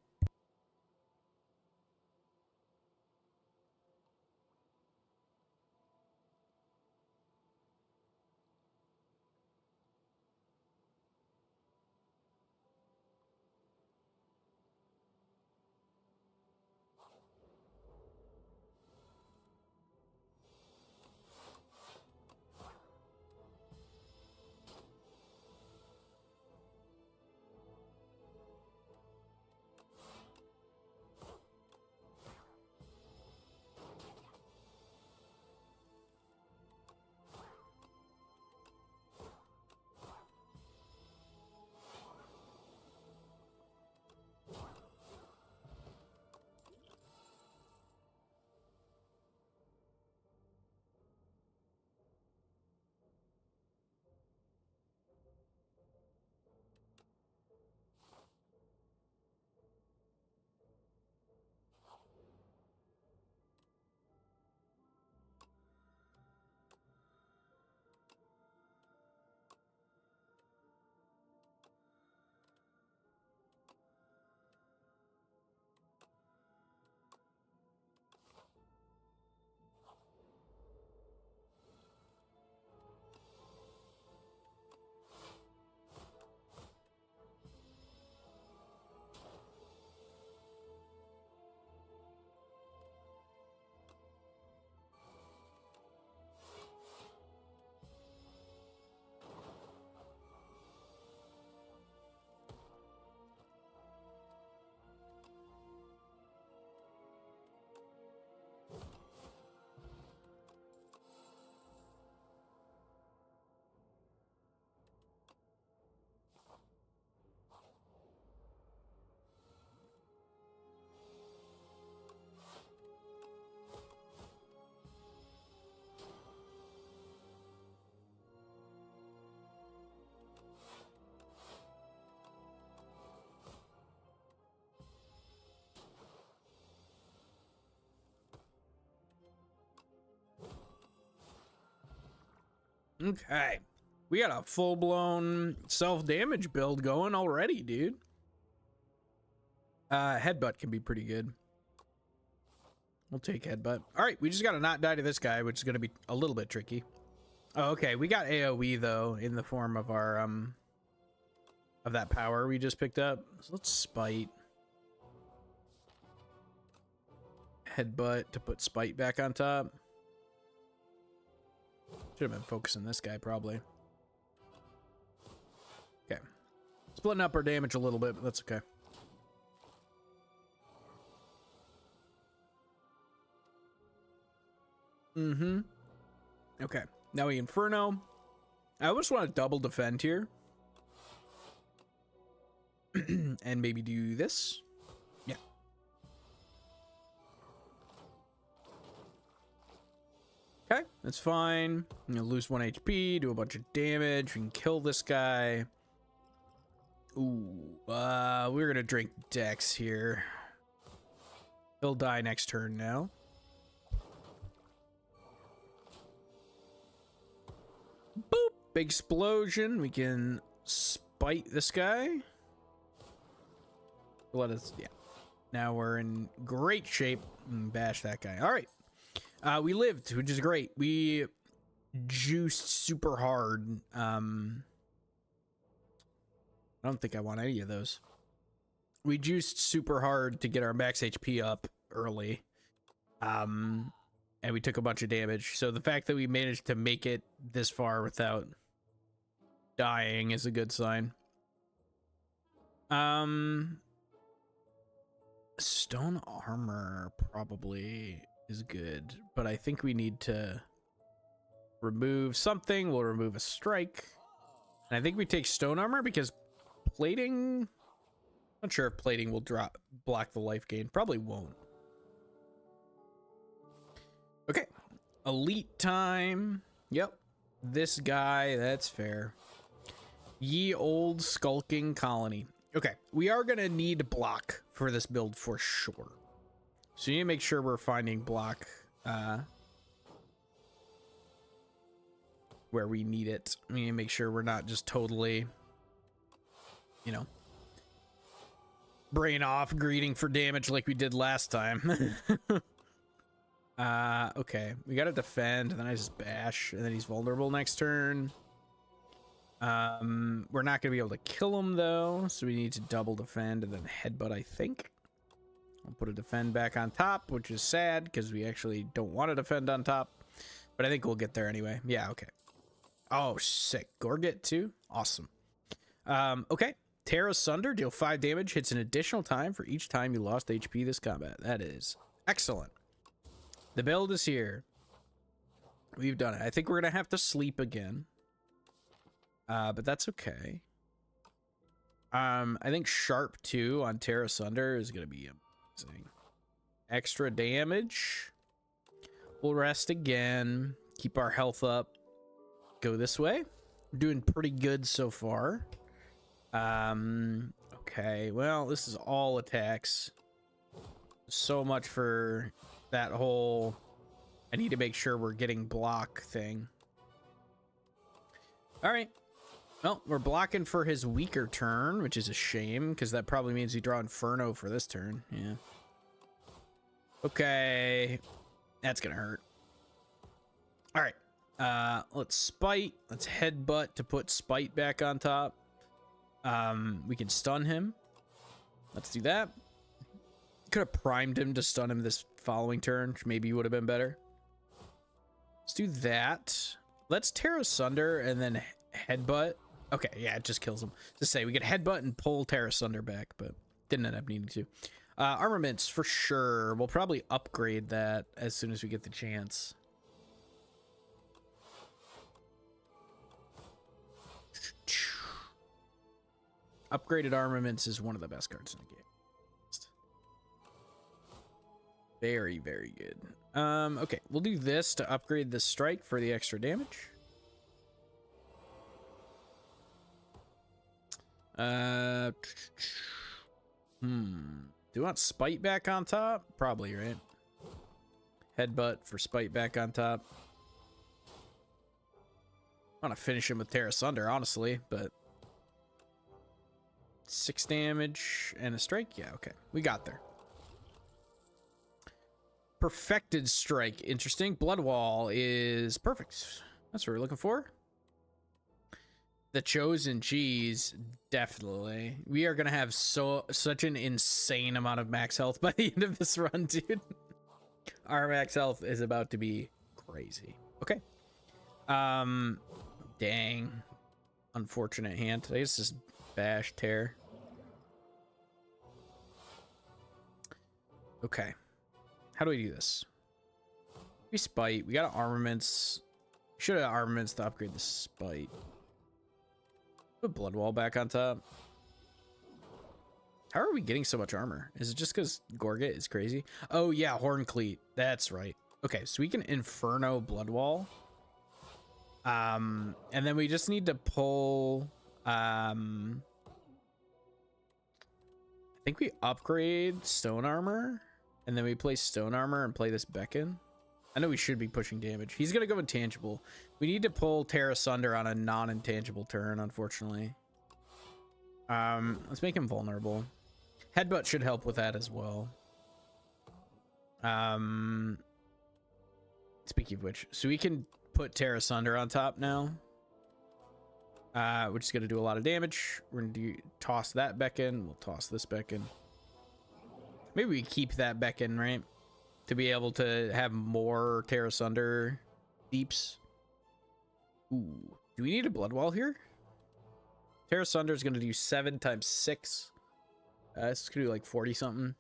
Okay. We got a full-blown self-damage build going already, dude. Headbutt can be pretty good. We'll take headbutt. All right, we just got to not die to this guy, which is going to be a little bit tricky. Oh, okay, we got AoE, though, in the form of our, of that power we just picked up. So let's spite. Headbutt to put spite back on top. Should have been focusing this guy, probably. Okay. Splitting up our damage a little bit, but that's okay. Mm-hmm. Okay. Now we Inferno. I just want to double defend here. And maybe do this. Yeah. Okay, that's fine. I'm gonna lose 1 HP, do a bunch of damage. We can kill this guy. Ooh, we're gonna drink Dex here. He'll die next turn now. Boop! Big explosion. We can spite this guy. Let us, yeah. Now we're in great shape. Bash that guy. All right. We lived, which is great. We juiced super hard. I don't think I want any of those. We juiced super hard to get our max HP up early. And we took a bunch of damage. So the fact that we managed to make it this far without dying is a good sign. Stone armor probably is good, but I think we need to remove something. We'll remove a strike. And I think we take stone armor because plating... Not sure if plating will block the life gain. Probably won't. Okay. Elite time. Yep. This guy, that's fair. Ye old skulking colony. Okay, we are gonna need block for this build for sure. So you need to make sure we're finding block where we need it. We need to make sure we're not just totally, you know, brain off greeting for damage like we did last time. Okay, we gotta defend, and then I just bash, and then he's vulnerable next turn. We're not gonna be able to kill him though, so we need to double defend and then headbutt, I think. I'll put a defend back on top, which is sad because we actually don't want to defend on top, but I think we'll get there anyway. Yeah, okay. Oh, sick. Gorget too? Awesome. Okay. Tear Asunder, deal 5 damage, hits an additional time for each time you lost HP this combat. That is excellent. The build is here. We've done it. I think we're gonna have to sleep again. But that's okay. I think Sharp 2 on Tear Asunder is going to be amazing. Extra damage. We'll rest again. Keep our health up. Go this way. We're doing pretty good so far. Okay, well, this is all attacks. So much for that whole... I need to make sure we're getting block thing. All right. Well, we're blocking for his weaker turn, which is a shame, because that probably means we draw Inferno for this turn. Yeah. Okay. That's going to hurt. All right. Let's spite. Let's headbutt to put spite back on top. We can stun him. Let's do that. Could have primed him to stun him this following turn, which maybe would have been better. Let's do that. Let's Tear Asunder and then headbutt. Okay, yeah, it just kills him. To say, we could headbutt and pull Tear Asunder back, but didn't end up needing to. Armaments, for sure. We'll probably upgrade that as soon as we get the chance. Upgraded armaments is one of the best cards in the game. Very, very good. Okay, we'll do this to upgrade the strike for the extra damage. Do you want spite back on top? Probably, right? Headbutt for spite back on top. I want to finish him with Terra Sunder, honestly, but 6 damage and a strike. Yeah, okay, we got there. Perfected strike, interesting. Blood Wall is perfect. That's what we're looking for. The chosen cheese, definitely. We are gonna have such an insane amount of max health by the end of this run, dude. Our max health is about to be crazy. Okay. Dang. Unfortunate hand. I guess just bash tear. Okay. How do we do this? We spite. We got armaments. Should have armaments to upgrade the spite. Put blood wall back on top. How are we getting so much armor? Is it just because Gorget is crazy? Oh yeah, Horn Cleat. That's right. Okay, so we can Inferno blood wall. And then we just need to pull. I think we upgrade stone armor, and then we play stone armor and play this Beacon. I know we should be pushing damage. He's gonna go intangible. We need to pull Terra Sunder on a non-intangible turn, unfortunately. Let's make him vulnerable. Headbutt should help with that as well. Speaking of which, so we can put Terra Sunder on top now. Which is gonna do a lot of damage. We're gonna toss that Beacon. We'll toss this Beacon. Maybe we keep that Beacon, right? To be able to have more Terra Sunder deeps. Ooh. Do we need a blood wall here? Terra Sunder is going to do 7 times 6. This is going to do like 40 something.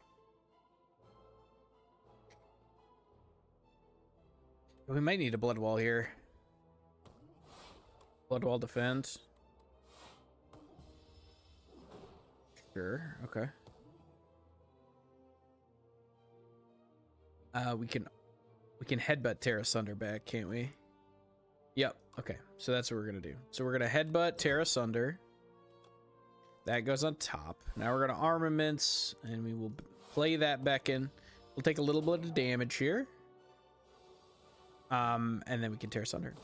We might need a blood wall here. Blood wall defend. Sure, okay. We can headbutt Terra Sunder back, can't we? Yep. Okay. So that's what we're gonna do. So we're gonna headbutt Terra Sunder. That goes on top. Now we're gonna armaments, and we will play that Beacon. We'll take a little bit of damage here. And then we can Terra Sunder.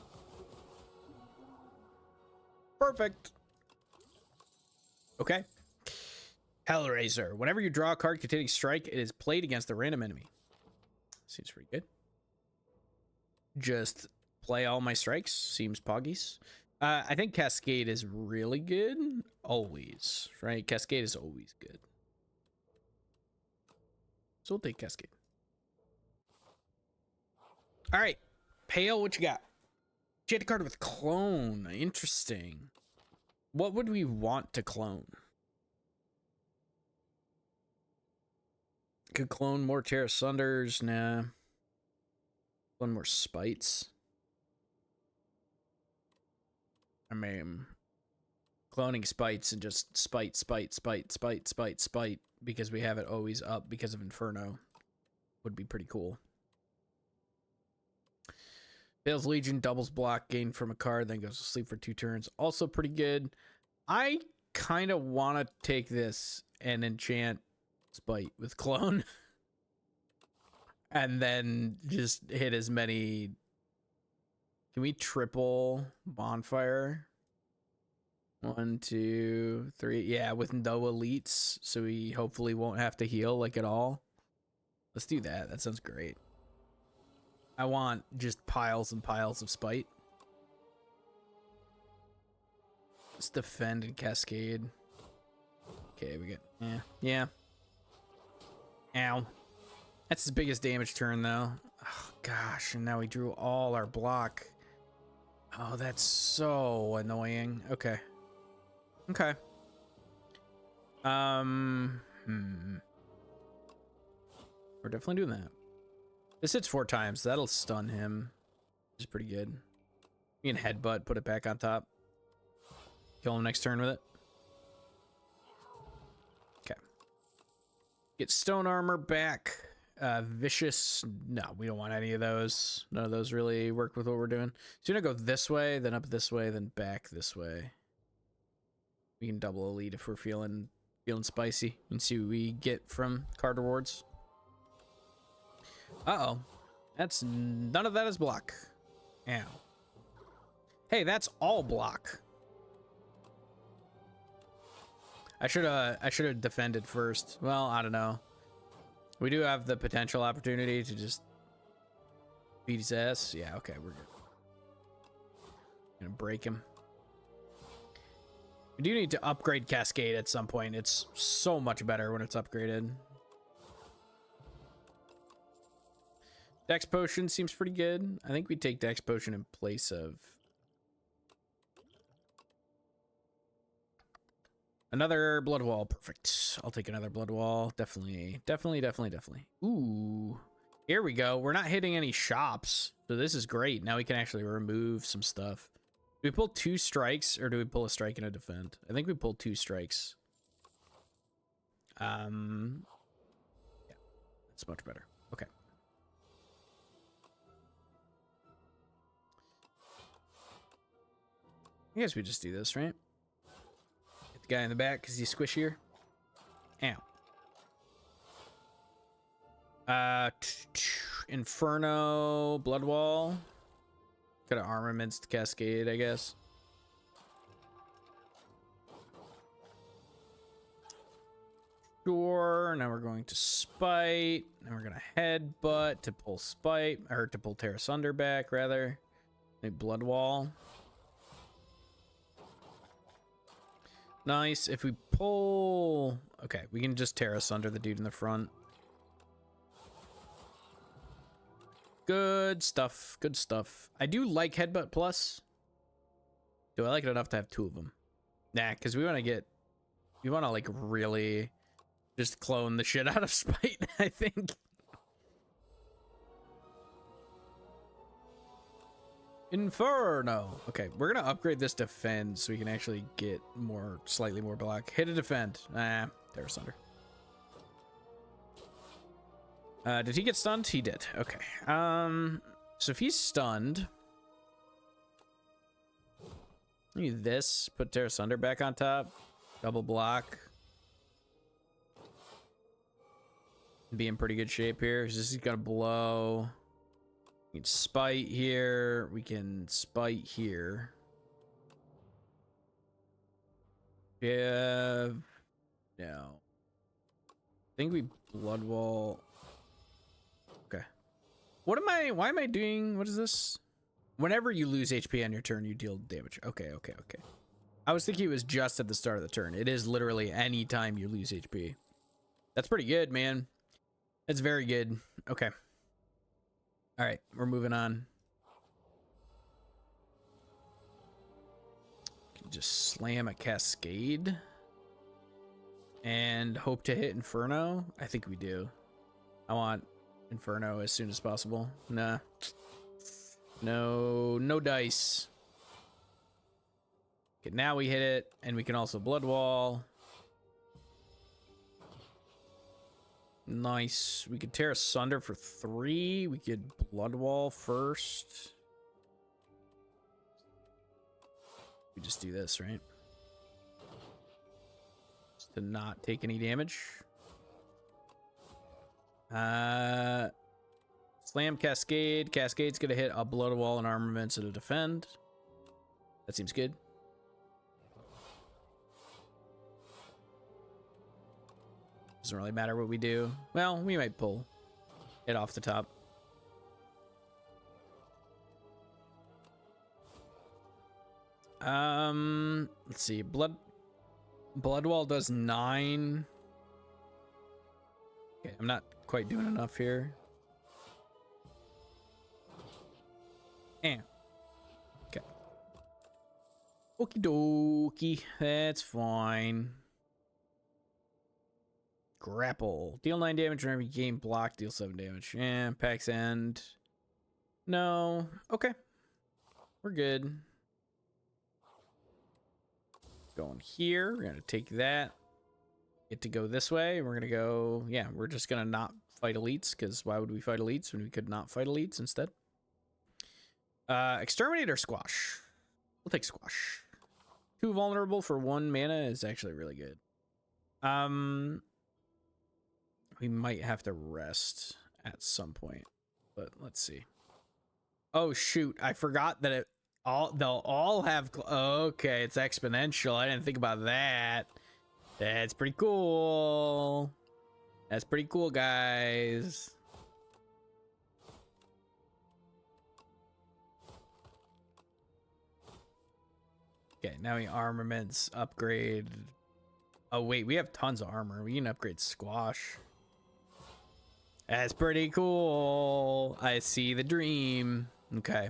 Perfect. Okay. Hellraiser. Whenever you draw a card containing strike, it is played against a random enemy. Seems pretty good. Just play all my strikes. Seems poggies. I think Cascade is really good. Always, right? Cascade is always good. So we'll take Cascade. All right. Pale, what you got? She had a card with clone. Interesting. What would we want to clone? Could clone more Terra Sunders. Nah. Clone more Spites. I mean, cloning Spites and just spite because we have it always up because of Inferno would be pretty cool. Bale's Legion doubles block, gain from a card, then goes to sleep for 2 turns. Also pretty good. I kind of want to take this and enchant Spite with clone. And then just hit as many. Can we triple bonfire? 1, 2, 3. Yeah, with no elites, so we hopefully won't have to heal like at all. Let's do that. That sounds great. I want just piles and piles of spite. Let's defend and cascade. Okay, we get yeah. Ow. That's his biggest damage turn though. Oh gosh, and now we drew all our block. Oh, that's so annoying. Okay. Okay. We're definitely doing that. This hits 4 times. That'll stun him. Which is pretty good. We can headbutt, put it back on top. Kill him next turn with it. Okay. Get stone armor back. Vicious. No, we don't want any of those. None of those really work with what we're doing. So you're gonna go this way, then up this way, then back this way. We can double elite if we're feeling spicy and see what we get from card rewards. Uh-oh. That's none of that is block. Ow. Hey, that's all block. I should have defended first. Well, I don't know. We do have the potential opportunity to just beat his ass. Yeah, okay, we're good. Gonna break him. We do need to upgrade Cascade at some point. It's so much better when it's upgraded. Dex Potion seems pretty good. I think we take Dex Potion in place of another Blood Wall. Perfect. I'll take another Blood Wall. Definitely. Ooh. Here we go. We're not hitting any shops. So this is great. Now we can actually remove some stuff. Do we pull 2 strikes or do we pull a strike and a defend? I think we pull 2 strikes. Yeah. It's much better. Okay. I guess we just do this, right? Hit the guy in the back because he's squishier. Ow. Inferno, Blood Wall. Got an armaments cascade, I guess. Sure. Now we're going to spite. Now we're gonna headbutt to pull spite, or to pull Tear Asunder back, rather. Maybe Blood Wall. Nice. If we pull... Okay, we can just Tear Asunder the dude in the front. Good stuff. Good stuff. I do like Headbutt Plus. Do I like it enough to have 2 of them? Nah, because we want to get... We want to, like, really just clone the shit out of Spite, I think. Inferno. Okay, we're gonna upgrade this defend so we can actually get more, slightly more block. Hit a defend. Tear Asunder. Did he get stunned? He did. Okay. So if he's stunned, need this. Put Tear Asunder back on top. Double block. Be in pretty good shape here. He's just gonna blow. We can spite here. We can spite here. Yeah. No. I think we Blood Wall. Okay. What am I? Why am I doing? What is this? Whenever you lose HP on your turn, you deal damage. Okay. I was thinking it was just at the start of the turn. It is literally any time you lose HP. That's pretty good, man. That's very good. Okay. All right, we're moving on. Just slam a Cascade and hope to hit Inferno. I think we do. I want Inferno as soon as possible. Nah. No dice. Okay, now we hit it, and we can also Blood Wall. Nice. We could Tear Asunder for 3. We could Blood Wall first. We just do this, right? Just to not take any damage. Slam Cascade. Cascade's gonna hit a Blood Wall and armaments and a defend. That seems good. Doesn't really matter what we do. Well, we might pull it off the top. Let's see. Blood Wall does 9. Okay, I'm not quite doing enough here. And okay. Okie dokie. That's fine. Grapple. Deal 9 damage whenever you gain block. Deal 7 damage. And Pack's End. No. Okay. We're good. Going here. We're going to take that. Get to go this way. We're going to go... Yeah, we're just going to not fight elites. Because why would we fight elites when we could not fight elites instead? Exterminate or Squash? We'll take Squash. 2 vulnerable for 1 mana is actually really good. We might have to rest at some point, but let's see. Oh shoot, I forgot that it They'll all have. Okay, it's exponential. I didn't think about that. That's pretty cool. That's pretty cool, guys. Okay, now we armaments upgrade. Oh wait, we have tons of armor. We can upgrade squash. That's pretty cool. I see the dream. Okay.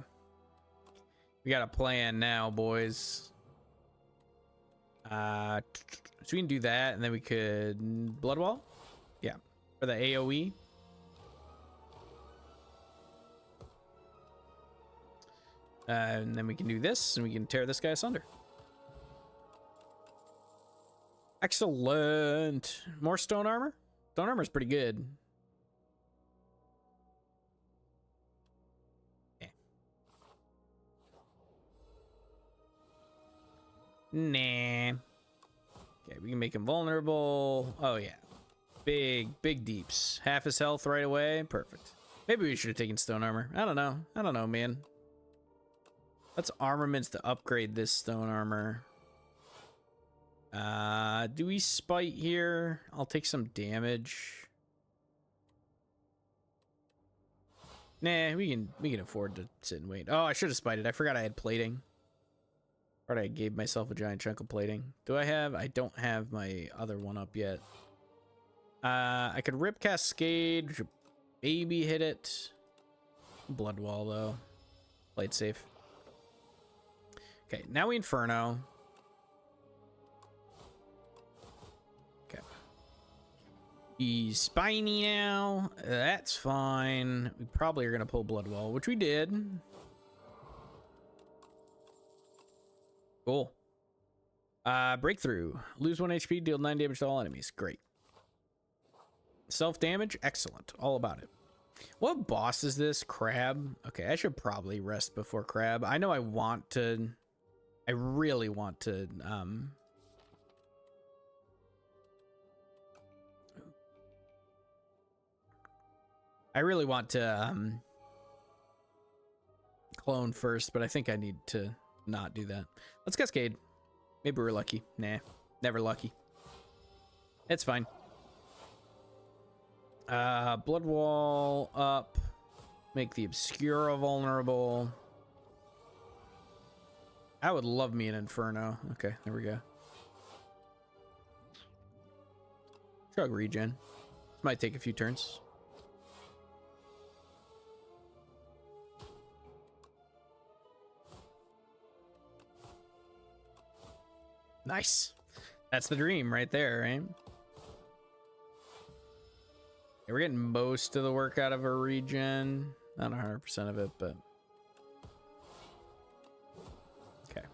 We got a plan now, boys. So we can do that, and then we could blood wall. Yeah, for the AOE. And then we can do this, and we can tear this guy asunder. Excellent. More stone armor. Stone armor is pretty good. Nah. Okay, we can make him vulnerable. Oh yeah, big deeps. Half his health right away. Perfect. Maybe we should have taken stone armor. I don't know, man. Let's armaments to upgrade this stone armor. Do we spite here? I'll take some damage. Nah, we can afford to sit and wait. Oh, I should have spited. I forgot I had plating. Or I gave myself a giant chunk of plating. Do I have? I don't have my other one up yet. I could rip Cascade, maybe hit it. Blood wall though. Play it safe. Okay, now we Inferno. Okay. He's spiny now. That's fine. We probably are gonna pull Blood Wall, which we did. Cool. Breakthrough. Lose 1 HP, deal 9 damage to all enemies. Great. Self-damage? Excellent. All about it. What boss is this? Crab? Okay, I should probably rest before Crab. I know I want to... I really want to... I really want to clone first, but I think I need to not do that. Let's Cascade. Maybe we're lucky. Nah, never lucky. It's fine. Blood Wall up. Make the Obscura vulnerable. I would love me an Inferno. Okay, there we go. Chug regen. Might take a few turns. Nice. That's the dream right there, right? Yeah, we're getting most of the work out of our regen. Not 100% of it, but... Okay.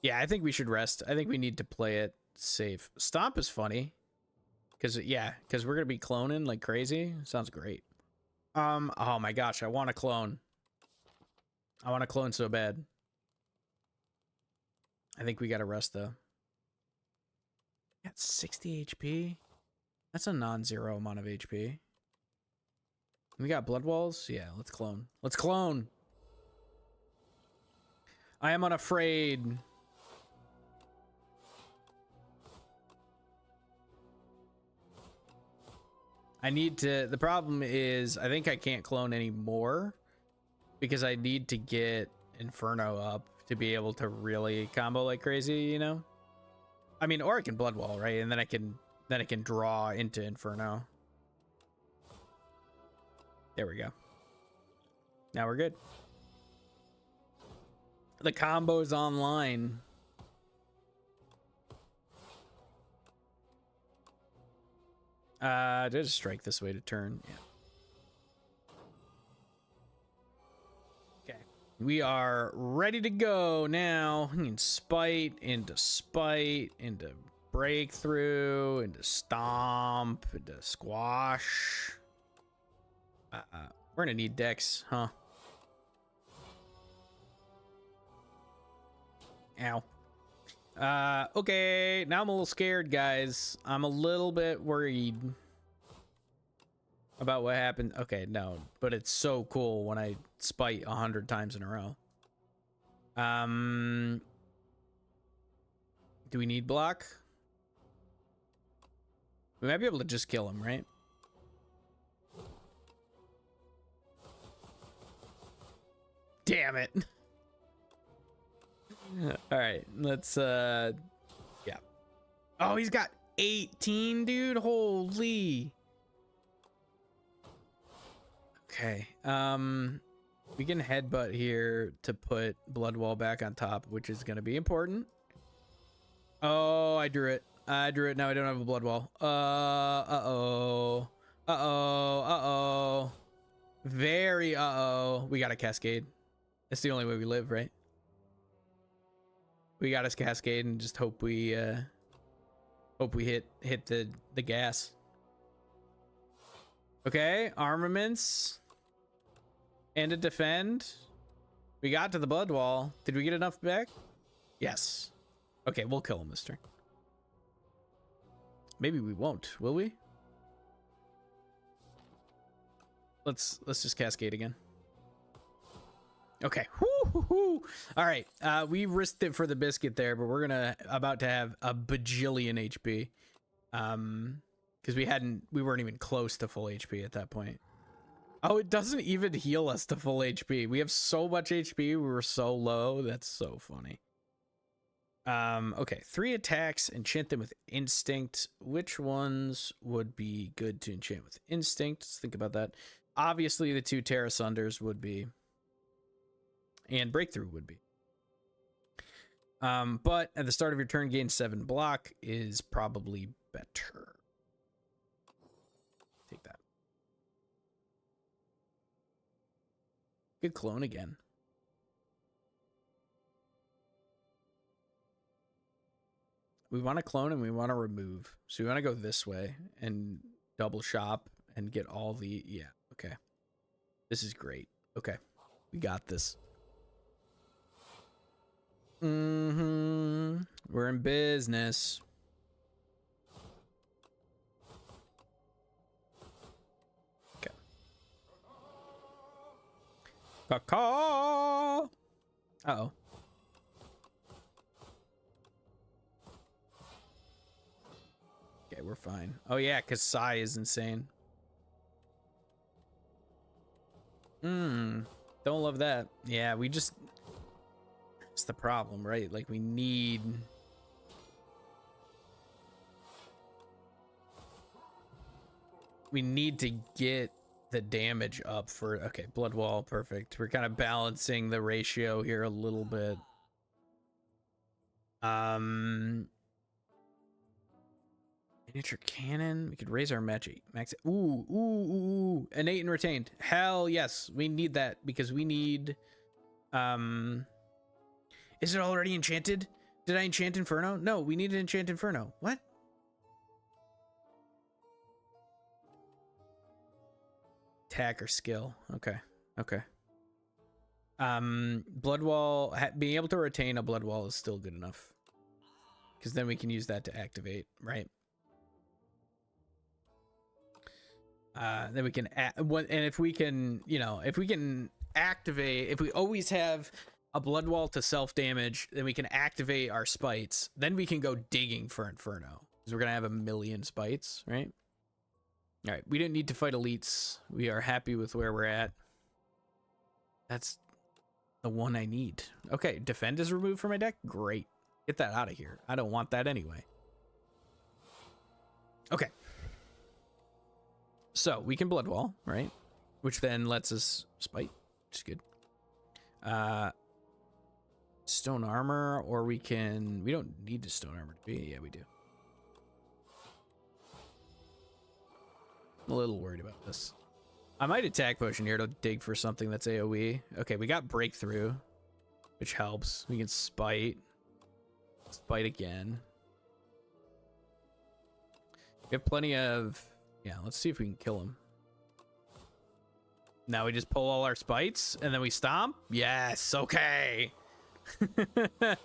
Yeah, I think we should rest. I think we need to play it safe. Stomp is funny. Because, yeah, because we're going to be cloning like crazy. Sounds great. Oh my gosh, I want to clone. I want to clone so bad. I think we got to rest, though. Got 60 HP. That's a non-zero amount of HP. We got blood walls? Yeah, let's clone. Let's clone! I am unafraid. I need to... The problem is, I think I can't clone anymore. Because I need to get Inferno up to be able to really combo like crazy, you know? I mean, or I can blood wall, right? And then I can draw into Inferno. There we go. Now we're good. The combo's online. Just strike this way to turn. Yeah. We are ready to go now. Spite into breakthrough, into stomp, into squash. We're gonna need dex, huh? Ow. Okay, now I'm a little scared, guys. I'm a little bit worried about what happened. Okay, no, but it's so cool when I spite 100 times in a row. Do we need block? We might be able to just kill him, right? Damn it. All right, let's yeah. Oh, he's got 18, dude. Holy. Okay. We can headbutt here to put blood wall back on top, which is going to be important. Oh, I drew it. I drew it. Now I don't have a blood wall. Uh-oh. Uh-oh. Uh-oh. Very uh-oh. We got a cascade. That's the only way we live, right? We got us cascade and just hope we hit the gas. Okay, armaments and a defend. We got to the blood wall. Did we get enough back? Yes. Okay, we'll kill him this turn. Maybe we won't, will we? Let's just cascade again. Okay. Woo-hoo-hoo. All right. We risked it for the biscuit there, but we're about to have a bajillion HP. Because we weren't even close to full HP at that point. Oh, it doesn't even heal us to full HP. We have so much HP. We were so low. That's so funny. Okay, 3 attacks, enchant them with instinct. Which ones would be good to enchant with instinct? Let's think about that. Obviously, the 2 Terra Sunders would be, and breakthrough would be. But at the start of your turn, gain 7 block is probably better. Take that. Good clone again. We want to clone and we want to remove. So we want to go this way and double shop and get all the... Yeah, okay. This is great. Okay. We got this. We're in business. Okay. Caw-caw! Uh-oh. Okay, we're fine. Oh yeah, because Psy is insane. Don't love that. Yeah, we just... It's the problem, right? Like, we need... We need to get the damage up for... Okay, blood wall, perfect. We're kind of balancing the ratio here a little bit. Miniature cannon. We could raise our magic. Max. Ooh. Innate and retained. Hell yes. We need that because we need... Is it already enchanted? Did I enchant Inferno? No, we need to enchant Inferno. What? Attack or skill. Okay. Blood wall. Being able to retain a blood wall is still good enough. Because then we can use that to activate, right? Then we can... And if we can, if we can activate... If we always have... a blood wall to self-damage, then we can activate our spites. Then we can go digging for Inferno. Because we're going to have 1,000,000 spites, right? Alright, we didn't need to fight elites. We are happy with where we're at. That's the one I need. Okay, defend is removed from my deck? Great. Get that out of here. I don't want that anyway. Okay. So, we can blood wall, right? Which then lets us spite, which is good. Stone armor, or we don't need to stone armor to be. Yeah, we do. I'm a little worried about this. I might attack potion here to dig for something that's AoE. Okay, we got breakthrough, which helps. We can spite again. We have plenty of... Yeah, let's see if we can kill him. Now we just pull all our spites and then we stomp. Yes, okay.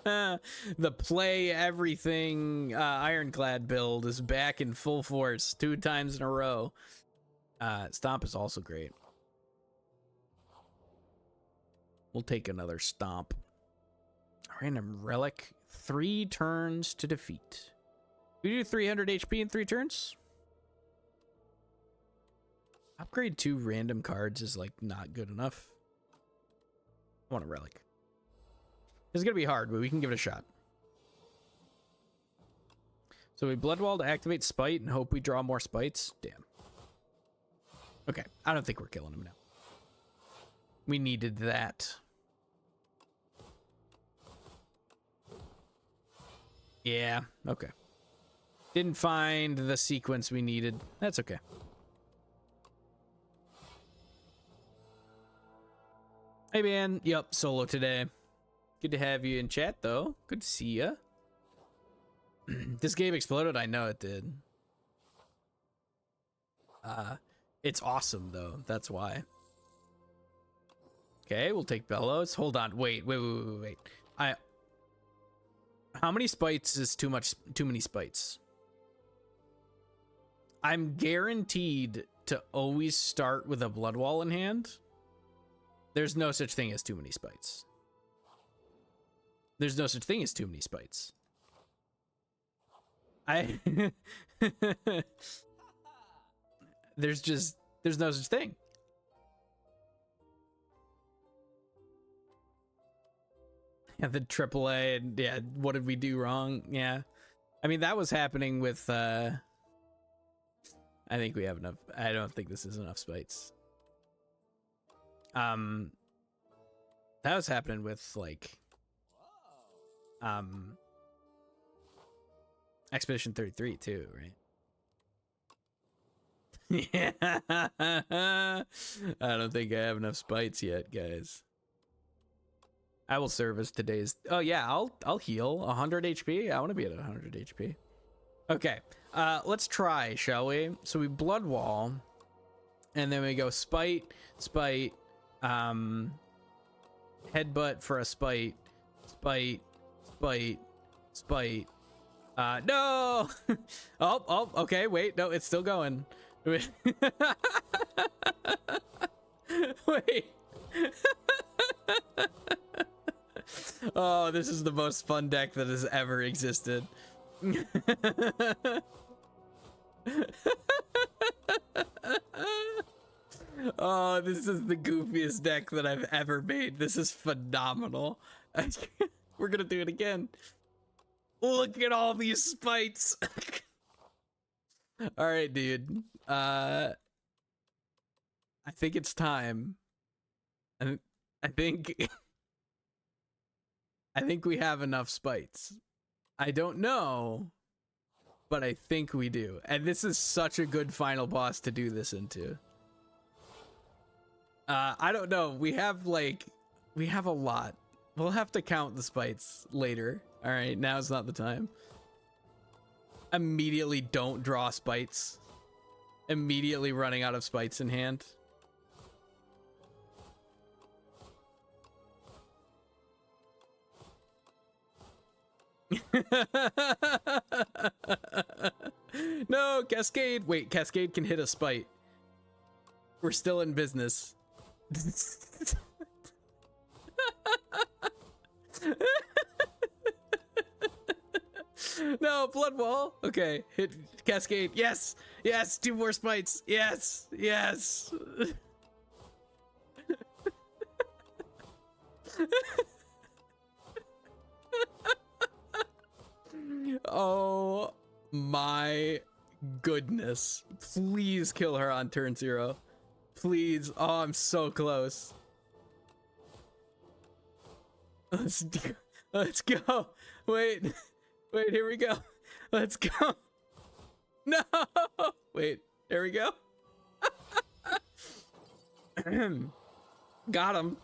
The play everything ironclad build is back in full force 2 times in a row. Stomp is also great. We'll take another stomp. Random relic. 3 turns to defeat. We do 300 HP in 3 turns. Upgrade 2 random cards is like not good enough. I want a relic. It's gonna be hard, but we can give it a shot. So we Bloodwall to activate Spite and hope we draw more Spites. Damn. Okay, I don't think we're killing him now. We needed that. Yeah, okay. Didn't find the sequence we needed. That's okay. Hey man, yep, solo today. Good to have you in chat though. Good to see ya. This game exploded, I know it did. It's awesome though, that's why. Okay, we'll take Bellows. Hold on, wait. How many Spites is too many Spites? I'm guaranteed to always start with a Bloodwall in hand. There's no such thing as too many Spites. There's no such thing as too many Spites. There's no such thing. Yeah, the AAA, and yeah, what did we do wrong? Yeah. I mean, that was happening with, I think we have enough. I don't think this is enough Spites. That was happening with, like, Expedition 33 too, right? Yeah. I don't think I have enough Spites yet, guys. I will service today's. Oh yeah, I'll heal 100 HP. I want to be at 100 HP. Okay, let's try, shall we? So we Bloodwall, and then we go Spite, Headbutt for a Spite, Spite. No. Oh, okay. Wait, no, it's still going. Wait. Wait. Oh, this is the most fun deck that has ever existed. Oh, this is the goofiest deck that I've ever made. This is phenomenal. We're gonna do it again. Look at all these Spites. All right, dude. I think it's time. I think we have enough Spites. I don't know, but I think we do. And this is such a good final boss to do this into. I don't know. We have a lot. We'll have to count the Spites later. All right, now's not the time. Immediately don't draw Spites. Immediately running out of Spites in hand. No, Cascade. Wait, Cascade can hit a Spite. We're still in business. No, Bloodwall. Okay, hit Cascade. Yes, yes, 2 more Spites. Yes, yes. Oh my goodness. Please kill her on turn 0. Please. Oh, I'm so close. Let's go. Wait, here we go. Let's go. No. Wait, there we go. Got him.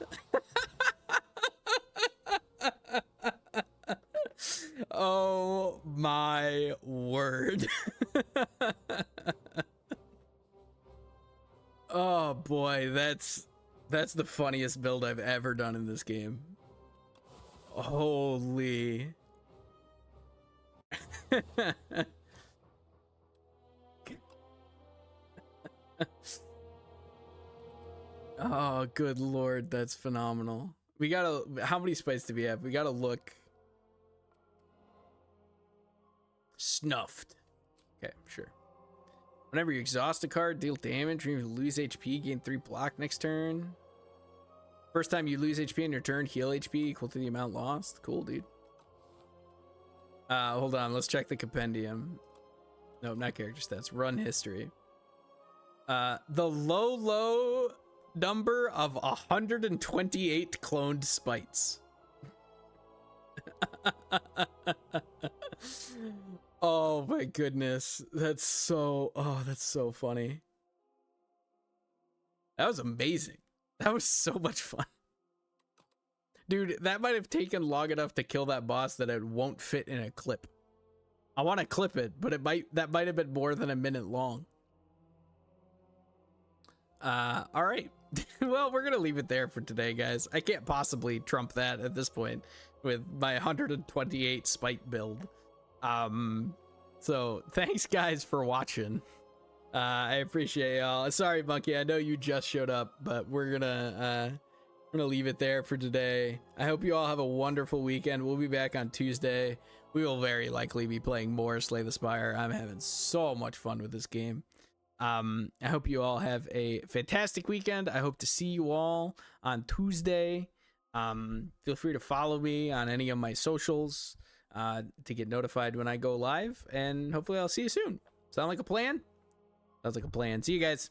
Oh my word. Oh boy, that's the funniest build I've ever done in this game. Holy. Oh, good lord, that's phenomenal. We gotta, how many Spites do we have? We gotta look. snuffed. Okay, sure. Whenever you exhaust a card, deal damage. When you lose HP, gain 3 block next turn. First time you lose HP in your turn, heal HP equal to the amount lost. Cool, dude. Hold on, let's check the compendium. No, not character stats. Run history. The low number of 128 cloned spites. Oh my goodness. That's so funny. That was amazing. That was so much fun. Dude, that might have taken long enough to kill that boss that it won't fit in a clip. I want to clip it, but that might have been more than a minute long. All right. Well, we're gonna leave it there for today, guys. I can't possibly trump that at this point with my 128 spite build. So thanks guys for watching. I appreciate y'all. Sorry, Monkey, I know you just showed up, but we're gonna leave it there for today. I hope you all have a wonderful weekend. We'll be back on Tuesday. We will very likely be playing more Slay the Spire. I'm having so much fun with this game. I hope you all have a fantastic weekend. I hope to see you all on Tuesday. Feel free to follow me on any of my socials to get notified when I go live, and hopefully I'll see you soon. Sound like a plan? Sounds like a plan. See you guys.